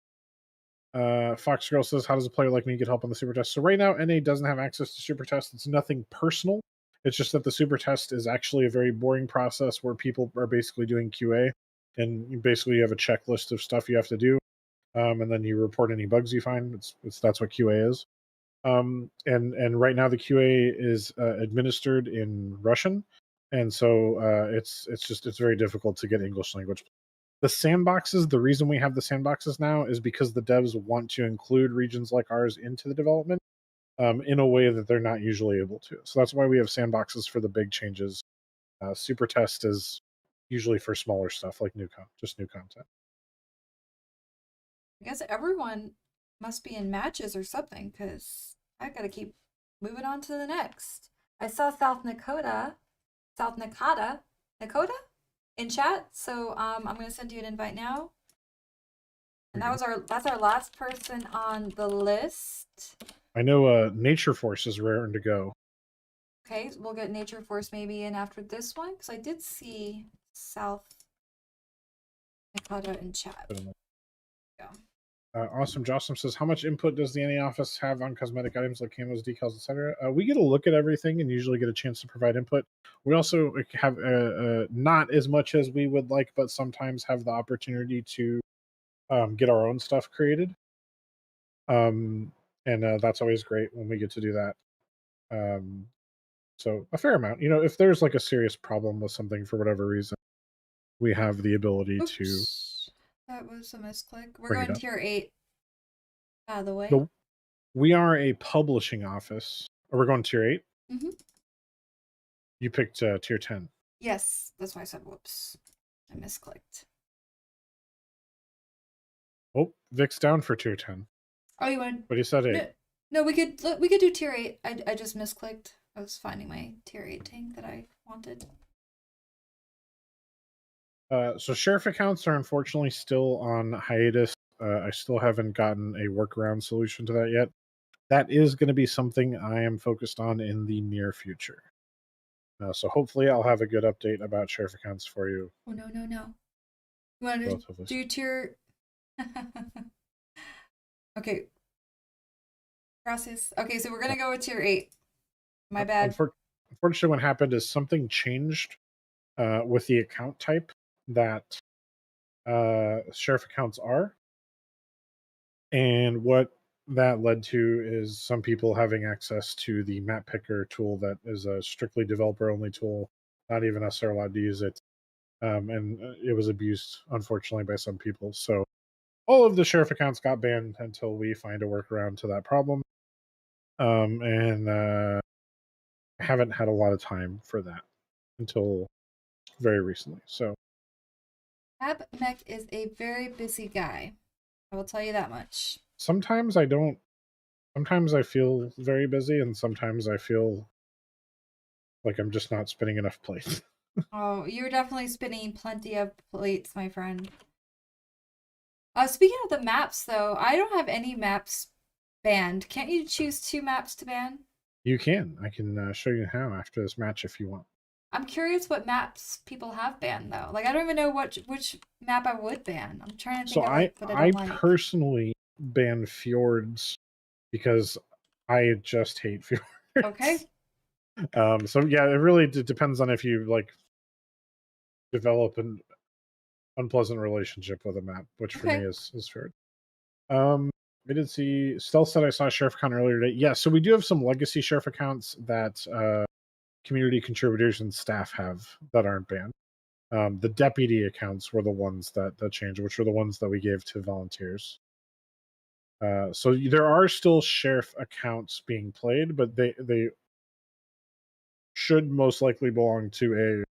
Fox Girl says, how does a player like me get help on the super test? So right now, NA doesn't have access to super test. It's nothing personal. It's just that the super test is actually a very boring process where people are basically doing QA, and basically you have a checklist of stuff you have to do, and then you report any bugs you find. That's what QA is. And right now the QA is administered in Russian, and so it's very difficult to get English language. The sandboxes, the reason we have the sandboxes now is because the devs want to include regions like ours into the development in a way that they're not usually able to. So that's why we have sandboxes for the big changes. Super test is usually for smaller stuff like just new content. I guess everyone must be in matches or something, because I gotta keep moving on to the next. I saw South Nakota in chat, so I'm gonna send you an invite now. And that's our last person on the list. I know Nature Force is raring to go. Okay, we'll get Nature Force maybe in after this one, because I did see South Nakota in chat. Yeah. Awesome Jocelyn says, how much input does the NA office have on cosmetic items like camos, decals, etc.? We get a look at everything and usually get a chance to provide input. We also have not as much as we would like, but sometimes have the opportunity to get our own stuff created. And that's always great when we get to do that. So a fair amount. If there's like a serious problem with something for whatever reason, we have the ability to. That was a misclick. We're going tier 8 out of the way. We are a publishing office. We're going tier 8? Mm-hmm. You picked tier 10. Yes, that's why I said whoops. I misclicked. Oh, Vic's down for tier 10. Oh, you want? But he said 8. No, we could do tier 8. I just misclicked. I was finding my tier 8 thing that I wanted. So sheriff accounts are unfortunately still on hiatus. I still haven't gotten a workaround solution to that yet. That is going to be something I am focused on in the near future. So hopefully I'll have a good update about sheriff accounts for you. Oh, no. You want to do tier... Okay. Gracias. Okay, so we're going to go with tier 8. My bad. Unfortunately, what happened is something changed with the account type that sheriff accounts are. And what that led to is some people having access to the map picker tool that is a strictly developer only tool. Not even us are allowed to use it. And it was abused, unfortunately, by some people. So all of the sheriff accounts got banned until we find a workaround to that problem. And I haven't had a lot of time for that until very recently. So AbMech is a very busy guy. I will tell you that much. Sometimes I don't. Sometimes I feel very busy, and sometimes I feel like I'm just not spinning enough plates. Oh, you're definitely spinning plenty of plates, my friend. Speaking of the maps, though, I don't have any maps banned. Can't you choose 2 maps to ban? You can. I can show you how after this match if you want. I'm curious what maps people have banned, though. Like, I don't even know which map I would ban. I'm trying to think of like, what I don't like. Personally ban fjords because I just hate fjords. Okay. So yeah, it really depends on if you like develop an unpleasant relationship with a map, which for me is fjord. I did see Stealth said I saw a sheriff account earlier today. Yeah, so we do have some legacy sheriff accounts that community contributors and staff have that aren't banned. The deputy accounts were the ones that changed, which were the ones that we gave to volunteers. So there are still sheriff accounts being played, but they should most likely belong to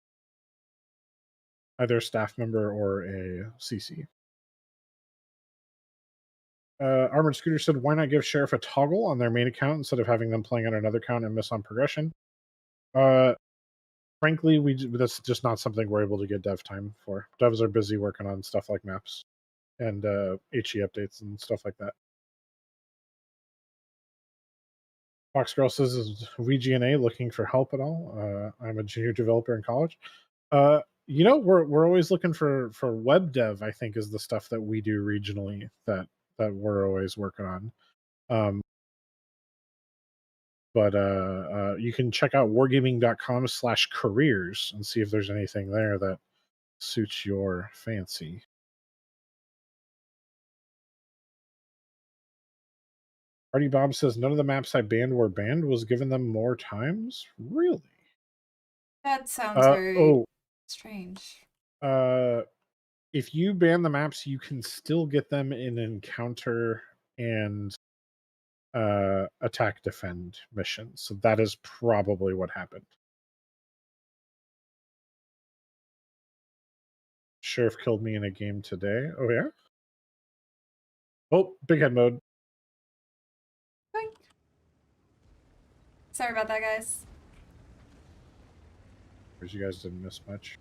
either a staff member or a CC. Armored Scooter said, "Why not give sheriff a toggle on their main account instead of having them playing on another account and miss on progression?" Frankly, that's just not something we're able to get dev time for. Devs are busy working on stuff like maps and HE updates and stuff like that. Foxgirl says, "Is VGNA looking for help at all? I'm a junior developer in college." We're always looking for web dev. I think is the stuff that we do regionally that we're always working on. But you can check out wargaming.com/careers and see if there's anything there that suits your fancy. Artie Bob says, "None of the maps I banned were banned. Was given them more times." Really? That sounds very strange. If you ban the maps, you can still get them in encounter and attack defend missions. So that is probably what happened. Sheriff killed me in a game today. Oh yeah? Oh, big head mode. Boink. Sorry about that, guys. You guys didn't miss much.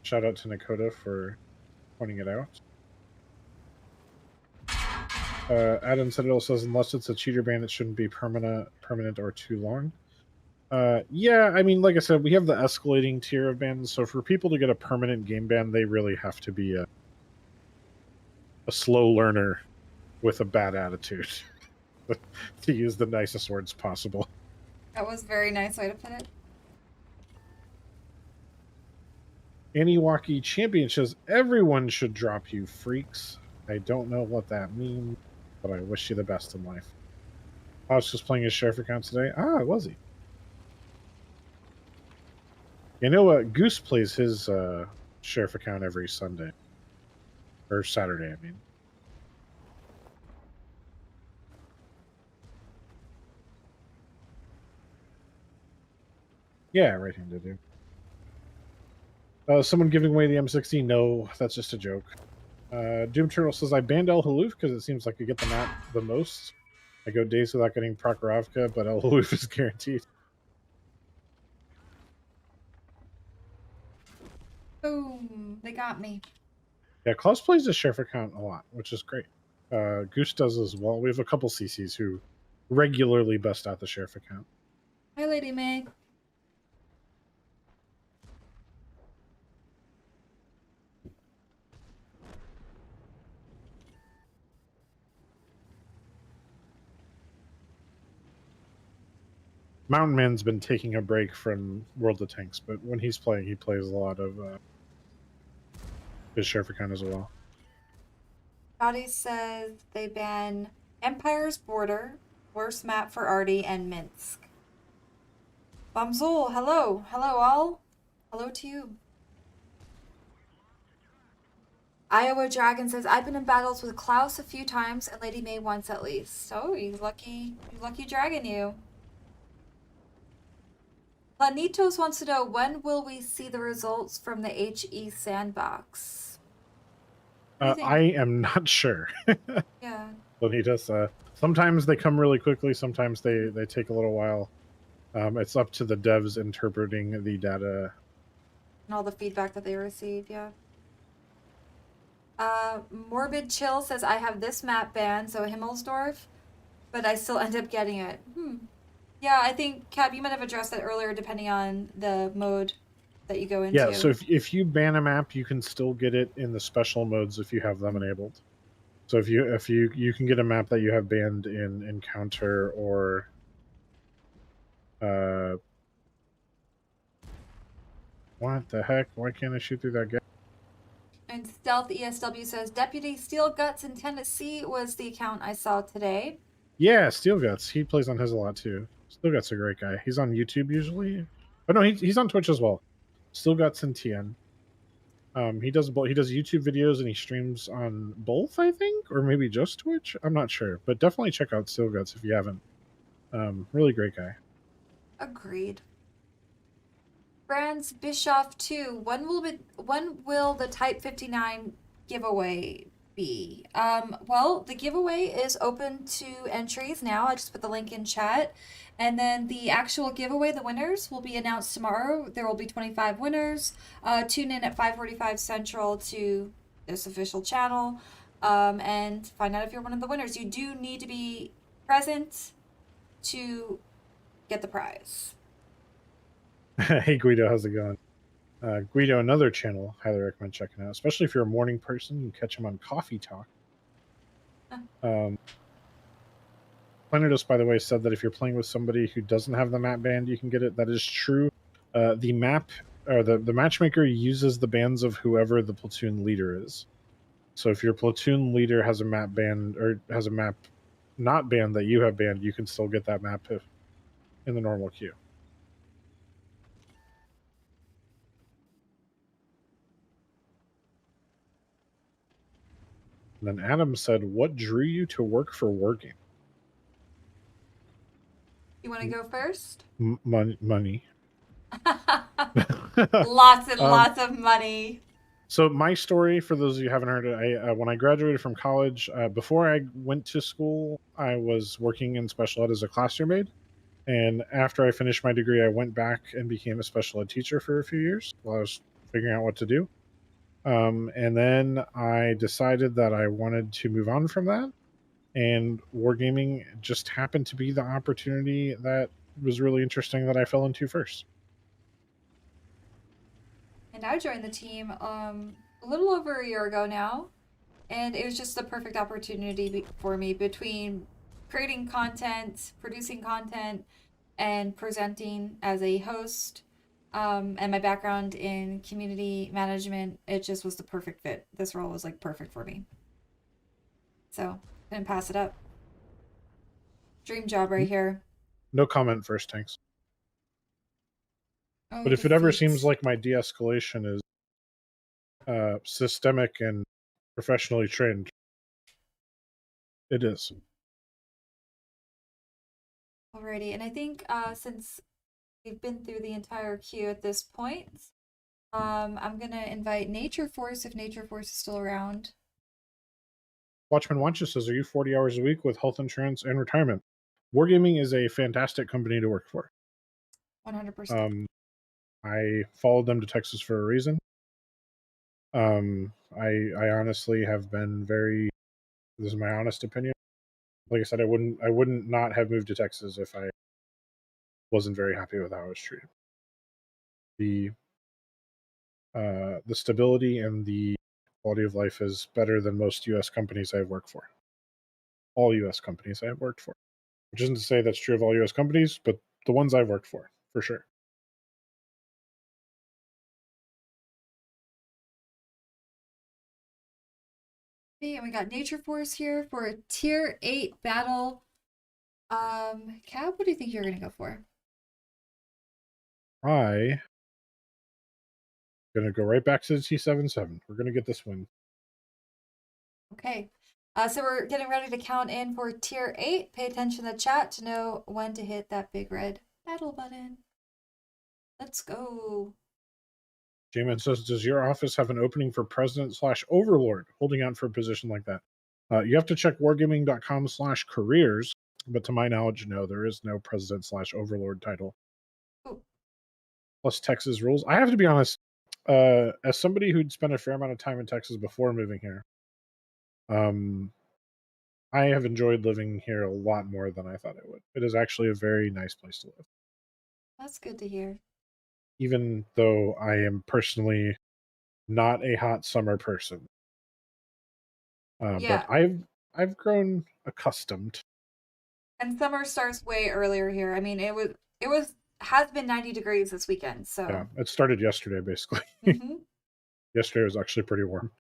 Shout out to Nakota for pointing it out. Adam Citadel says, "Unless it's a cheater ban, it shouldn't be permanent or too long." Yeah, I mean, like I said, we have the escalating tier of bans. So for people to get a permanent game ban, they really have to be a slow learner with a bad attitude, to use the nicest words possible. That was a very nice way to put it. Aniwaki Champion says, "Everyone should drop you, freaks." I don't know what that means, but I wish you the best in life. I was just playing his sheriff account today. Ah, was he? You know what? Goose plays his sheriff account every Sunday. Or Saturday, I mean. Yeah, right-handed, dude. Someone giving away the M60? No, that's just a joke. Doom Turtle says, "I banned El Haluf because it seems like I get the map the most. I go days without getting Prokhorovka, but El Haluf is guaranteed." Boom. They got me. Yeah, Klaus plays the sheriff account a lot, which is great. Goose does as well. We have a couple CCs who regularly bust out the sheriff account. Hi, Lady May. Mountain Man's been taking a break from World of Tanks, but when he's playing, he plays a lot of his sheriff account as well. Dottie says they ban Empire's Border, worst map for Artie, and Minsk. Bamzul, hello. Hello, all. Hello to you. Iowa Dragon says, "I've been in battles with Klaus a few times and Lady May once at least." Oh, you lucky dragon, you. Planitos wants to know, when will we see the results from the HE sandbox? I am not sure. Yeah. Planitos, sometimes they come really quickly, sometimes they take a little while. It's up to the devs interpreting the data. And all the feedback that they receive, yeah. Morbid Chill says, "I have this map banned, so Himmelsdorf, but I still end up getting it." Yeah, I think, Cab, you might have addressed that earlier, depending on the mode that you go into. Yeah, so if you ban a map, you can still get it in the special modes if you have them enabled. So if you can get a map that you have banned in Encounter or what the heck? Why can't I shoot through that gap? And Stealth ESW says, "Deputy Steel Guts in Tennessee was the account I saw today." Yeah, Steel Guts. He plays on his a lot too. Steel Guts a great guy. He's on YouTube usually. Oh no, he's on Twitch as well. Steel Guts and TN. He does both. He does YouTube videos and he streams on both, I think, or maybe just Twitch. I'm not sure, but definitely check out Silguts if you haven't. Really great guy. Agreed. Franz Bischoff 2. When will the Type 59 giveaway be? Well, the giveaway is open to entries now. I just put the link in chat. And then the actual giveaway, the winners, will be announced tomorrow. There will be 25 winners. Tune in at 5:45 Central to this official channel and find out if you're one of the winners. You do need to be present to get the prize. Hey Guido, how's it going? Guido, another channel, highly recommend checking out, especially if you're a morning person. You can catch him on Coffee Talk. Planetos, by the way, said that if you're playing with somebody who doesn't have the map band, you can get it. That is true. The map or the matchmaker uses the bands of whoever the platoon leader is. So if your platoon leader has a map band or has a map not banned that you have banned, you can still get that map in the normal queue. And then Adam said, "What drew you to work for Wargame?" You want to go first? Money. Lots and lots of money. So my story, for those of you who haven't heard it, when I graduated from college, before I went to school, I was working in special ed as a classroom aide. And after I finished my degree, I went back and became a special ed teacher for a few years while I was figuring out what to do. And then I decided that I wanted to move on from that. And wargaming just happened to be the opportunity that was really interesting that I fell into first. And I joined the team a little over a year ago now. And it was just the perfect opportunity for me between creating content, producing content, and presenting as a host. And my background in community management, it just was the perfect fit. This role was like perfect for me. So, didn't pass it up. Dream job right here. No comment first, thanks. Oh, But if it ever defeats. seems like my de-escalation is systemic and professionally trained, it is. Alrighty, and I think since we've been through the entire queue at this point, I'm gonna invite Nature Force if Nature Force is still around. Watchman Watches says, "Are you 40 hours a week with health insurance and retirement?" Wargaming is a fantastic company to work for. 100%. I followed them to Texas for a reason. I honestly have been very. This is my honest opinion. Like I said, I wouldn't not have moved to Texas if I wasn't very happy with how I was treated. The stability and the quality of life is better than most U.S. companies I've worked for. All U.S. companies I've worked for, which isn't to say that's true of all U.S. companies, but the ones I've worked for sure. And we got Nature Force here for a tier 8 battle. Cab, what do you think you're gonna go for? I gonna go right back to the T77. We're gonna get this win. Okay. So we're getting ready to count in for tier 8. Pay attention to the chat to know when to hit that big red battle button. Let's go. J-Man says, "Does your office have an opening for president/overlord? Holding out for a position like that." You have to check wargaming.com/careers, but to my knowledge, no, there is no president/overlord title. Ooh. Plus Texas rules. I have to be honest, as somebody who'd spent a fair amount of time in Texas before moving here, I have enjoyed living here a lot more than I thought I would. It is actually a very nice place to live. That's good to hear. Even though I am personally not a hot summer person. Yeah. But I've grown accustomed. And summer starts way earlier here. I mean, has been 90 degrees this weekend, so. Yeah, it started yesterday, basically. Yesterday was actually pretty warm.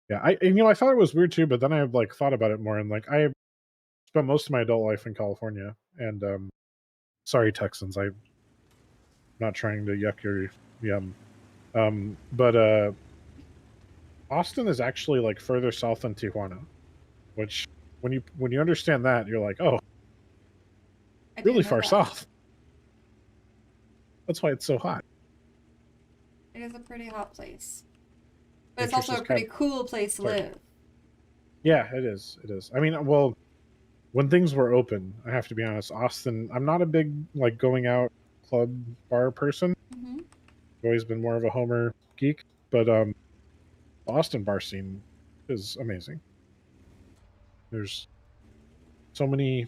Yeah, I thought it was weird too, but then I like thought about it more, and like I spent most of my adult life in California, and sorry Texans, I'm not trying to yuck your yum, But Austin is actually like further south than Tijuana, which when you understand that, you're like, oh, I didn't really know far that. south. That's why it's so hot. It is a pretty hot place. But it's Nature's also a just pretty cool place to Sorry. live. Yeah, it is. It is. I mean, well, when things were open, I have to be honest, Austin, I'm not a big like going out club bar person. Mm-hmm. I've always been more of a Homer geek, but the Austin bar scene is amazing. There's so many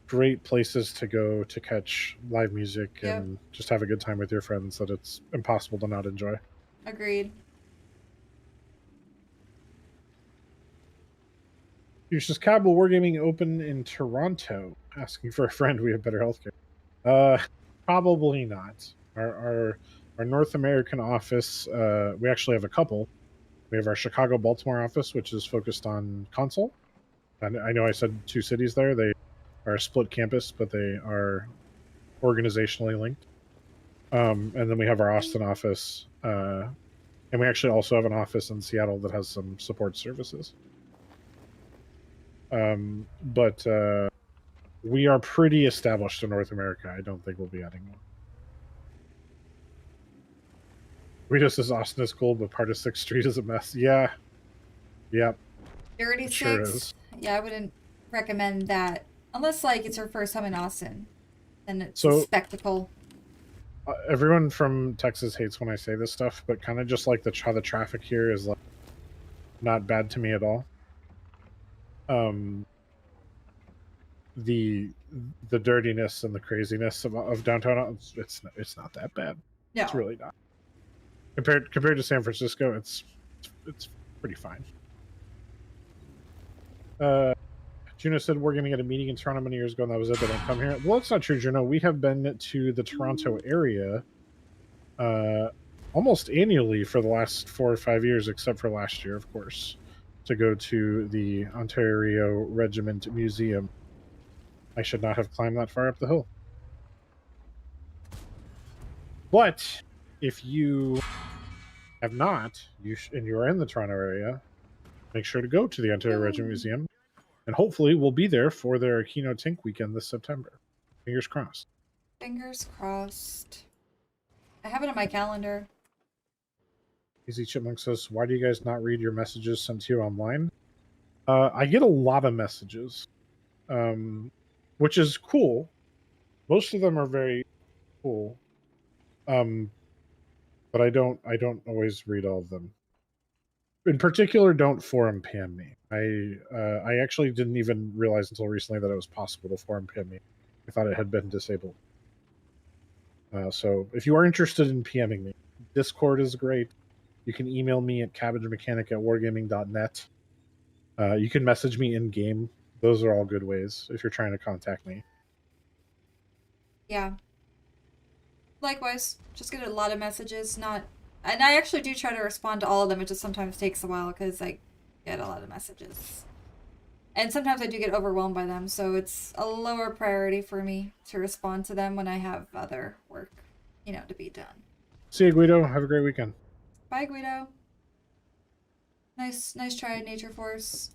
great places to go to catch live music Yep. and just have a good time with your friends that it's impossible to not enjoy. Agreed. Uses Cabo Wargaming open in Toronto. Asking for a friend. We have better healthcare. Probably not. Our North American office. We actually have a couple. We have our Chicago Baltimore office, which is focused on console. And I know I said two cities there. They are a split campus, but they are organizationally linked. And then we have our Austin office, and we actually also have an office in Seattle that has some support services. But we are pretty established in North America. I don't think we'll be adding more. We just says Austin is cool, but part of 6th Street is a mess. Yeah. Yep. Dirty It sure Six. is. Yeah, I wouldn't recommend that unless like it's your first time in Austin. Then it's a So spectacle. everyone from Texas hates when I say this stuff, but kind of just like how the traffic here is like not bad to me at all. The dirtiness and the craziness of downtown, it's not that bad. No. It's really not. Compared to San Francisco, it's pretty fine. Juno said we're going to get a meeting in Toronto many years ago, and that was it. They don't come here. Well, that's not true, Juno. We have been to the Toronto area almost annually for the last 4 or 5 years, except for last year, of course, to go to the Ontario Regiment Museum. I should not have climbed that far up the hill. But if you have not, and you are in the Toronto area, make sure to go to the Ontario Regiment Museum, and hopefully we'll be there for their Keynote Tink weekend this September. Fingers crossed. Fingers crossed. I have it on my calendar. Easy Chipmunk says, why do you guys not read your messages sent to you online? I get a lot of messages, which is cool. Most of them are very cool, but I don't always read all of them. In particular, don't forum PM me. I actually didn't even realize until recently that it was possible to forum PM me. I thought it had been disabled. So if you are interested in PMing me, Discord is great. You can email me at cabbagemechanic@wargaming.net. You can message me in game. Those are all good ways if you're trying to contact me. Yeah. Likewise, just get a lot of messages, and I actually do try to respond to all of them. It just sometimes takes a while because I get a lot of messages. And sometimes I do get overwhelmed by them, so it's a lower priority for me to respond to them when I have other work, to be done. See you, Guido. Have a great weekend. Bye, Guido. Nice try, Nature Force.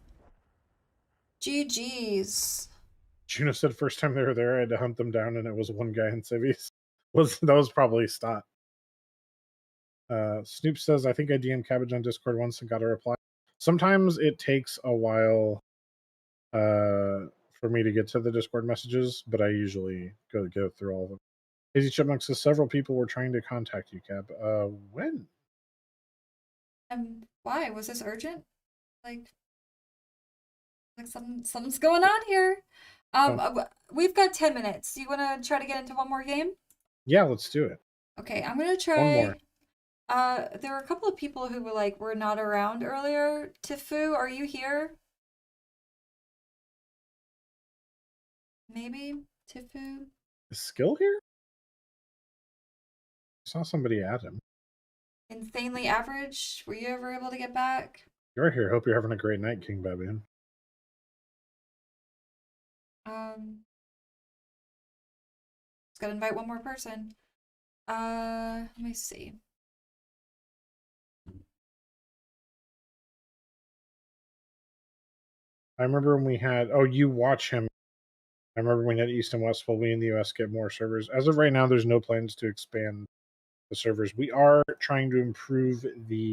GG's. Juno said first time they were there, I had to hunt them down, and it was one guy in civvies. That was probably Stott. Snoop says, I think I DM'd Cabbage on Discord once and got a reply. Sometimes it takes a while for me to get to the Discord messages, but I usually go through all of them. Easy Chipmunk says several people were trying to contact you, Cab. When? Why? Was this urgent? Like something's going on here. We've got 10 minutes. Do you want to try to get into one more game? Yeah, let's do it. Okay, I'm gonna try. One more. There were a couple of people who were not around earlier. Tifu, are you here? Maybe Tifu. Is Skill here? I saw somebody add him. Insanely average. Were you ever able to get back? You're here. Hope you're having a great night, King Babian. Just gotta invite one more person. Let me see. I remember when we had. Oh, you watch him. I remember when we had East and West. Will we in the US get more servers? As of right now, there's no plans to expand the servers. We are trying to improve the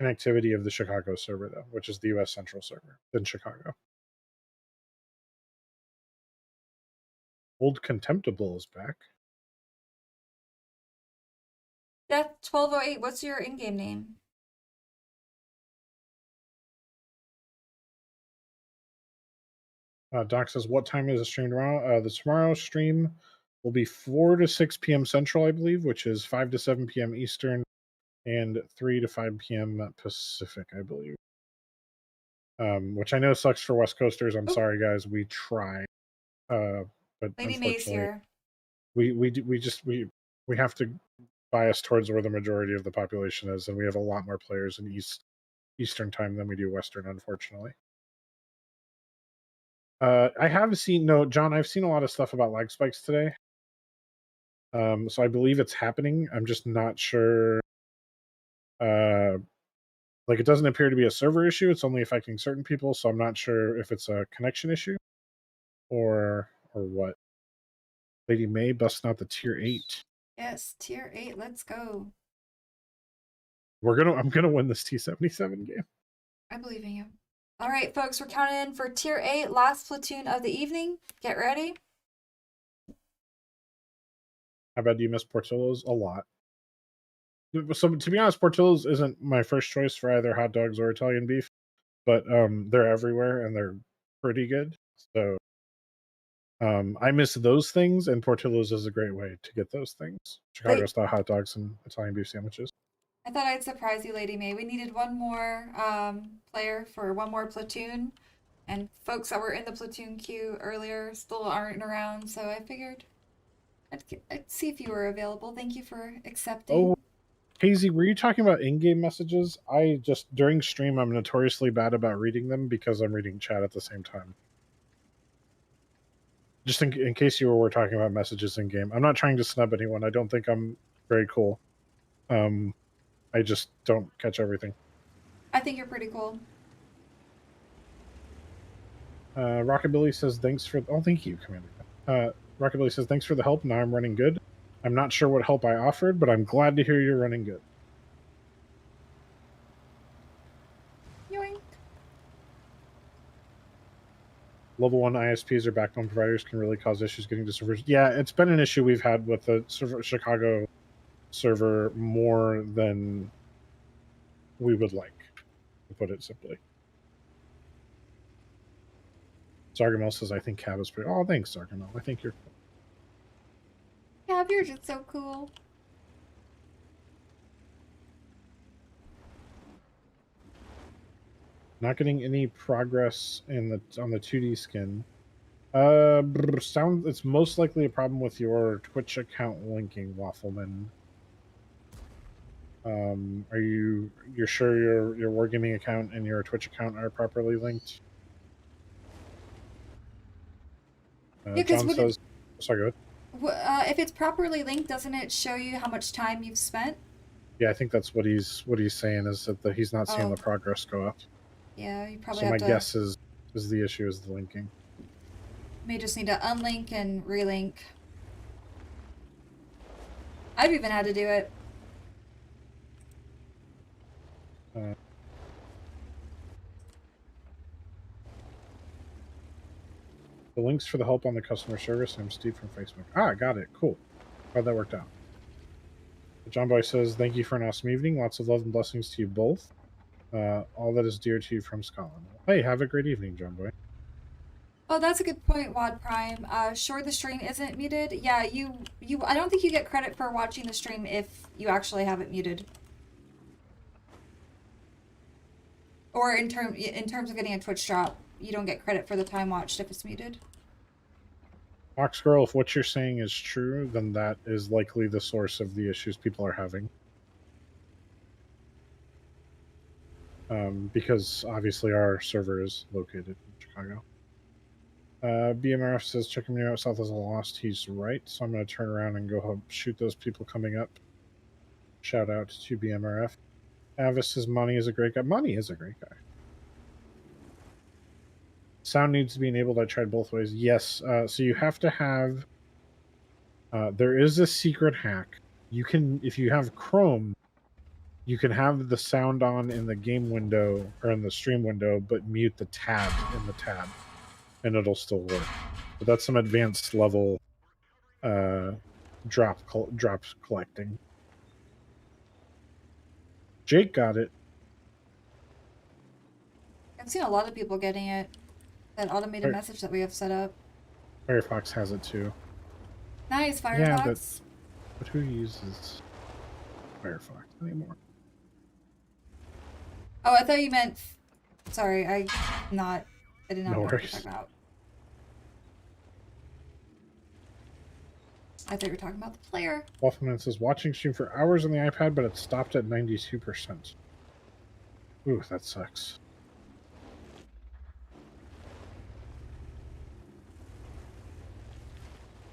connectivity of the Chicago server, though, which is the US Central server in Chicago. Old Contemptible is back. Death1208, what's your in-game name? Doc says, what time is the stream tomorrow? The tomorrow stream will be 4 to 6 p.m. Central, I believe, which is 5 to 7 p.m. Eastern and 3 to 5 p.m. Pacific, I believe. Which I know sucks for West Coasters. I'm sorry, guys. We try. But Lady May's here. We have to bias towards where the majority of the population is, and we have a lot more players in Eastern time than we do Western, unfortunately. I have seen John. I've seen a lot of stuff about lag spikes today. So I believe it's happening. I'm just not sure. Like, it doesn't appear to be a server issue. It's only affecting certain people, so I'm not sure if it's a connection issue or what. Lady May busting out the tier 8. Yes, tier 8. Let's go. I'm gonna win this T77 game. I believe in you. All right, folks, we're counting in for tier 8, last platoon of the evening. Get ready. How bad do you miss Portillo's? A lot. So, to be honest, Portillo's isn't my first choice for either hot dogs or Italian beef, but they're everywhere and they're pretty good. So I miss those things, and Portillo's is a great way to get those things. Chicago style hot dogs and Italian beef sandwiches. I thought I'd surprise you, Lady May. We needed one more player for one more platoon, and folks that were in the platoon queue earlier still aren't around, so I figured I'd see if you were available. Thank you for accepting. Oh, Hazy, were you talking about in-game messages? During stream, I'm notoriously bad about reading them because I'm reading chat at the same time. Just in case you were talking about messages in-game. I'm not trying to snub anyone. I don't think I'm very cool. I just don't catch everything. I think you're pretty cool. Rockabilly says thanks for... Oh, thank you, Commander. Rockabilly says thanks for the help. Now I'm running good. I'm not sure what help I offered, but I'm glad to hear you're running good. Yoink. Level 1 ISPs or backbone providers can really cause issues getting to servers. Yeah, it's been an issue we've had with the Chicago server more than we would like, to put it simply. Zargamel says, I think Cab is pretty... Oh, thanks, Zargamel. I think you're cool. Cab, you're just so cool. Not getting any progress on the 2D skin. It's most likely a problem with your Twitch account linking, Waffleman. You're sure your Wargaming account and your Twitch account are properly linked? Yeah, John says, sorry, go ahead. If it's properly linked, doesn't it show you how much time you've spent? Yeah, I think that's what he's saying, is that he's not seeing the progress go up. Yeah, you probably so have my to... guess is the issue is the linking. May just need to unlink and relink. I've even had to do it. The links for the help on the customer service. I'm Steve from Facebook. Ah, got it. Cool. Glad that worked out. John Boy says, thank you for an awesome evening. Lots of love and blessings to you both. All that is dear to you from Scotland. Hey, have a great evening, John Boy. Oh, that's a good point, Wad Prime. Sure, the stream isn't muted. Yeah, you. I don't think you get credit for watching the stream if you actually have it muted. Or in terms of getting a Twitch drop, you don't get credit for the time watched if it's muted. Fox Girl, if what you're saying is true, then that is likely the source of the issues people are having. Because obviously our server is located in Chicago. BMRF says, checking me out south as a lost. He's right. So I'm going to turn around and go help shoot those people coming up. Shout out to BMRF. Avis says, Money is a great guy. Money is a great guy. Sound needs to be enabled. I tried both ways. Yes. So you have to have. There is a secret hack. You can, if you have Chrome, you can have the sound on in the game window or in the stream window, but mute the tab in the tab, and it'll still work. But that's some advanced level drops collecting. Jake got it. I've seen a lot of people getting it. That automated Right. message that we have set up. Firefox has it too. Nice, Firefox. Yeah, but who uses Firefox anymore? Oh, I thought you meant. Sorry, I did not No know what you were worries. talking about. I thought you were talking about the player. Waffleman says watching stream for hours on the iPad, but it stopped at 92%. Ooh, that sucks.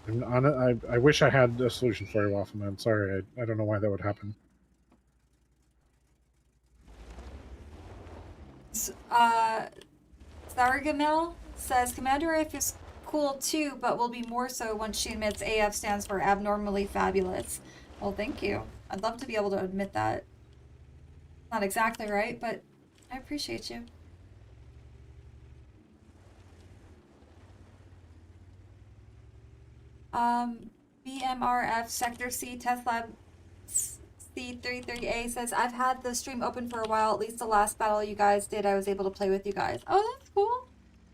I wish I had a solution for you, Waffleman. Sorry, I don't know why that would happen. Sargamel says Commander AF is cool too, but will be more so once she admits AF stands for abnormally fabulous. Well, thank you. I'd love to be able to admit that. Not exactly right, but I appreciate you. BMRF Sector C Test Lab C33A says, I've had the stream open for a while. At least the last battle you guys did, I was able to play with you guys. Oh, that's cool.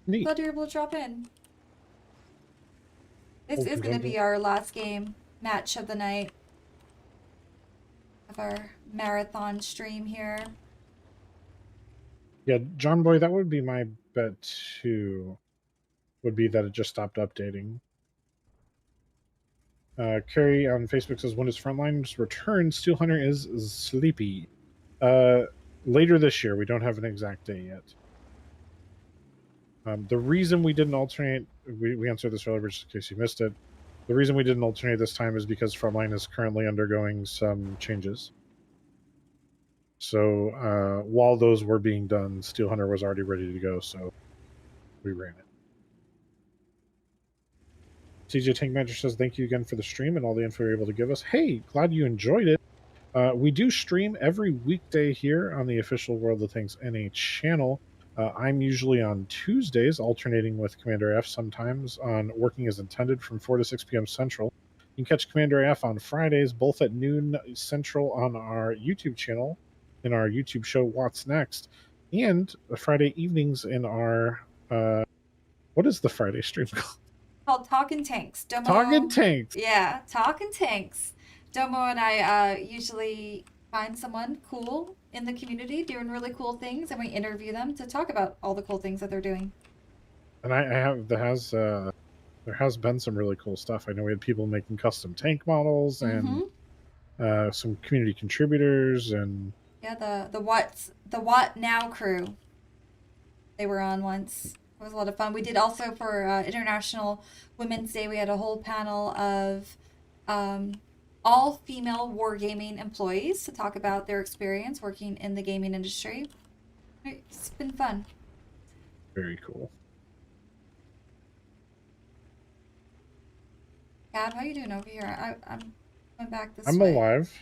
Neat. Glad you're able to drop in. This Open is going to Jungle. be our last game match of the night of our marathon stream here. Yeah, John Boy, that would be my bet too. Would be that it just stopped updating. Carrie on Facebook says, when does Frontlines return? Steel Hunter is sleepy. Later this year. We don't have an exact day yet. The reason we didn't alternate, we answered this earlier, just in case you missed it. The reason we didn't alternate this time is because Frontline is currently undergoing some changes. So while those were being done, Steel Hunter was already ready to go, so we ran it. CJ Tank Manager says, thank you again for the stream and all the info you're able to give us. Hey, glad you enjoyed it. We do stream every weekday here on the official World of Tanks NA channel. I'm usually on Tuesdays, alternating with Commander F sometimes on Working as Intended from 4 to 6 p.m. Central. You can catch Commander F on Fridays, both at noon Central on our YouTube channel, in our YouTube show, What's Next, and Friday evenings in our, what is the Friday stream called? Called Talkin' Tanks. Domo, Talkin' Tanks. Yeah, Talkin' Tanks. Domo and I usually find someone cool in the community doing really cool things, and we interview them to talk about all the cool things that they're doing. And there has been some really cool stuff. I know we had people making custom tank models and some community contributors and yeah, the What Now crew. They were on once. It was a lot of fun. We did also for International Women's Day. We had a whole panel of all female wargaming employees to talk about their experience working in the gaming industry. It's been fun. very cool. Gab, how you doing over here? I'm going back this I'm way. alive,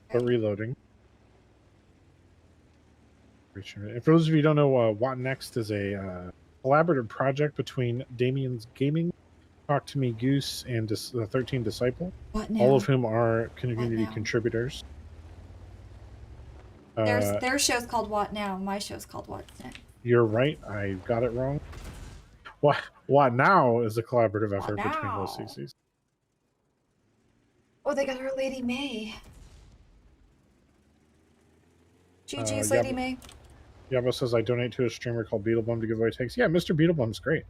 but Okay. reloading. And for those of you who don't know, What Next is a collaborative project between Damien's Gaming, Talk to Me Goose, and the 13 Disciple, What now? all of whom are community now? contributors. Their show's called What Now. My show's called What's Next. You're right. I got it wrong. What Now is a collaborative effort between those Now? CCs. Oh, they got her Lady May. GG's yeah, Lady May. Yabo says, I donate to a streamer called Beetlebum to give away takes. Yeah, Mr. Beetlebum's great.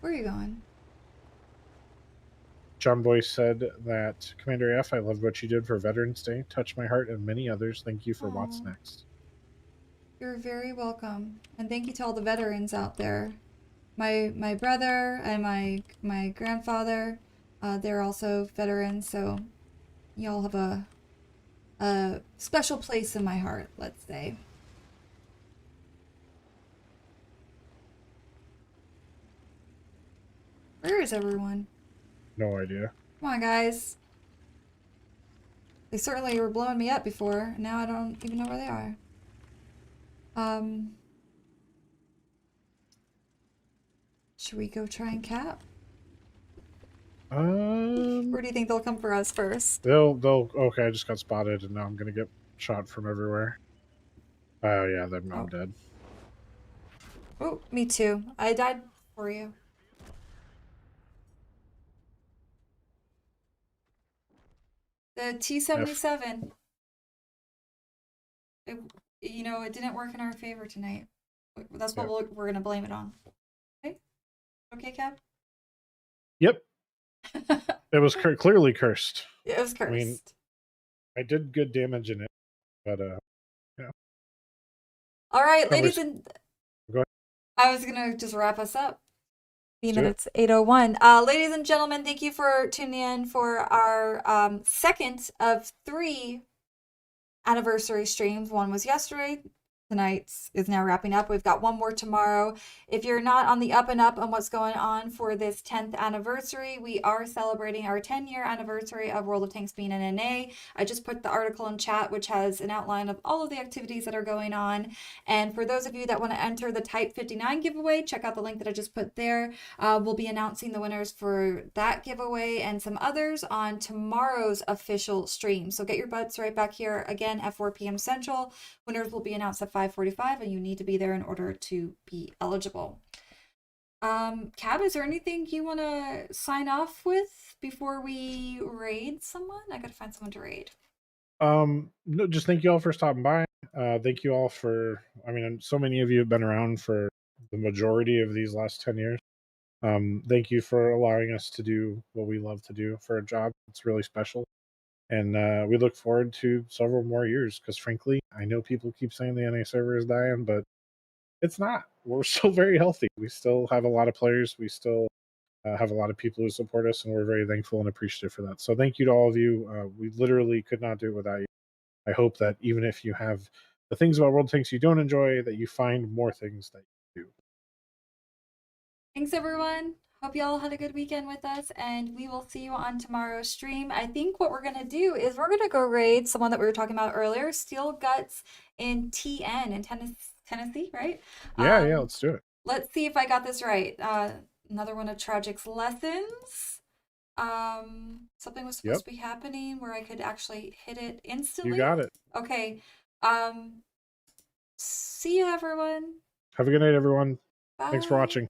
Where are you going? John Boy said that, Commander F, I loved what you did for Veterans Day. Touched my heart and many others. Thank you for What's Aw. Next. You're very welcome. And thank you to all the veterans out there. My brother and my grandfather, they're also veterans, so y'all have a a special place in my heart, let's say. Where is everyone? No idea. Come on, guys. They certainly were blowing me up before. Now I don't even know where they are. Should we go try and cap? Or do you think they'll come for us first? They'll. Okay, I just got spotted, and now I'm gonna get shot from everywhere. Oh yeah, I'm dead. Oh, me too. I died for you. The T-77. It, it didn't work in our favor tonight. That's what we're gonna blame it on. Okay? Okay, Cap? Yep. It was clearly cursed. It was cursed. I mean, I did good damage in it, but yeah. All right, ladies and... Go ahead. I was gonna just wrap us up. Being that Sure. it's 8:01. Ladies and gentlemen, thank you for tuning in for our second of 3 anniversary streams. One was yesterday. Tonight's is now wrapping up. We've got one more tomorrow. If you're not on the up and up on what's going on for this 10th anniversary, we are celebrating our 10-year anniversary of World of Tanks being an NA. I just put the article in chat, which has an outline of all of the activities that are going on. And for those of you that want to enter the Type 59 giveaway, check out the link that I just put there. We'll be announcing the winners for that giveaway and some others on tomorrow's official stream. So get your butts right back here again at 4 p.m. Central. Winners will be announced at 5:45, and you need to be there in order to be eligible. Cab, is there anything you want to sign off with before we raid someone? I gotta find someone to raid. No, just thank you all for stopping by. Thank you all for, so many of you have been around for the majority of these last 10 years. Thank you for allowing us to do what we love to do for a job. It's really special. And we look forward to several more years because, frankly, I know people keep saying the NA server is dying, but it's not. We're still very healthy. We still have a lot of players. We still have a lot of people who support us, and we're very thankful and appreciative for that. So thank you to all of you. We literally could not do it without you. I hope that even if you have the things about World of Tanks you don't enjoy, that you find more things that you do. Thanks, everyone. Hope y'all had a good weekend with us, and we will see you on tomorrow's stream. I think what we're going to do is we're going to go raid someone that we were talking about earlier, Steel Guts in TN in Tennessee, right? Yeah, let's do it. Let's see if I got this right. Another one of Tragic's lessons. Something was supposed to be happening where I could actually hit it instantly. You got it. Okay. See you, everyone. Have a good night, everyone. Bye. Thanks for watching.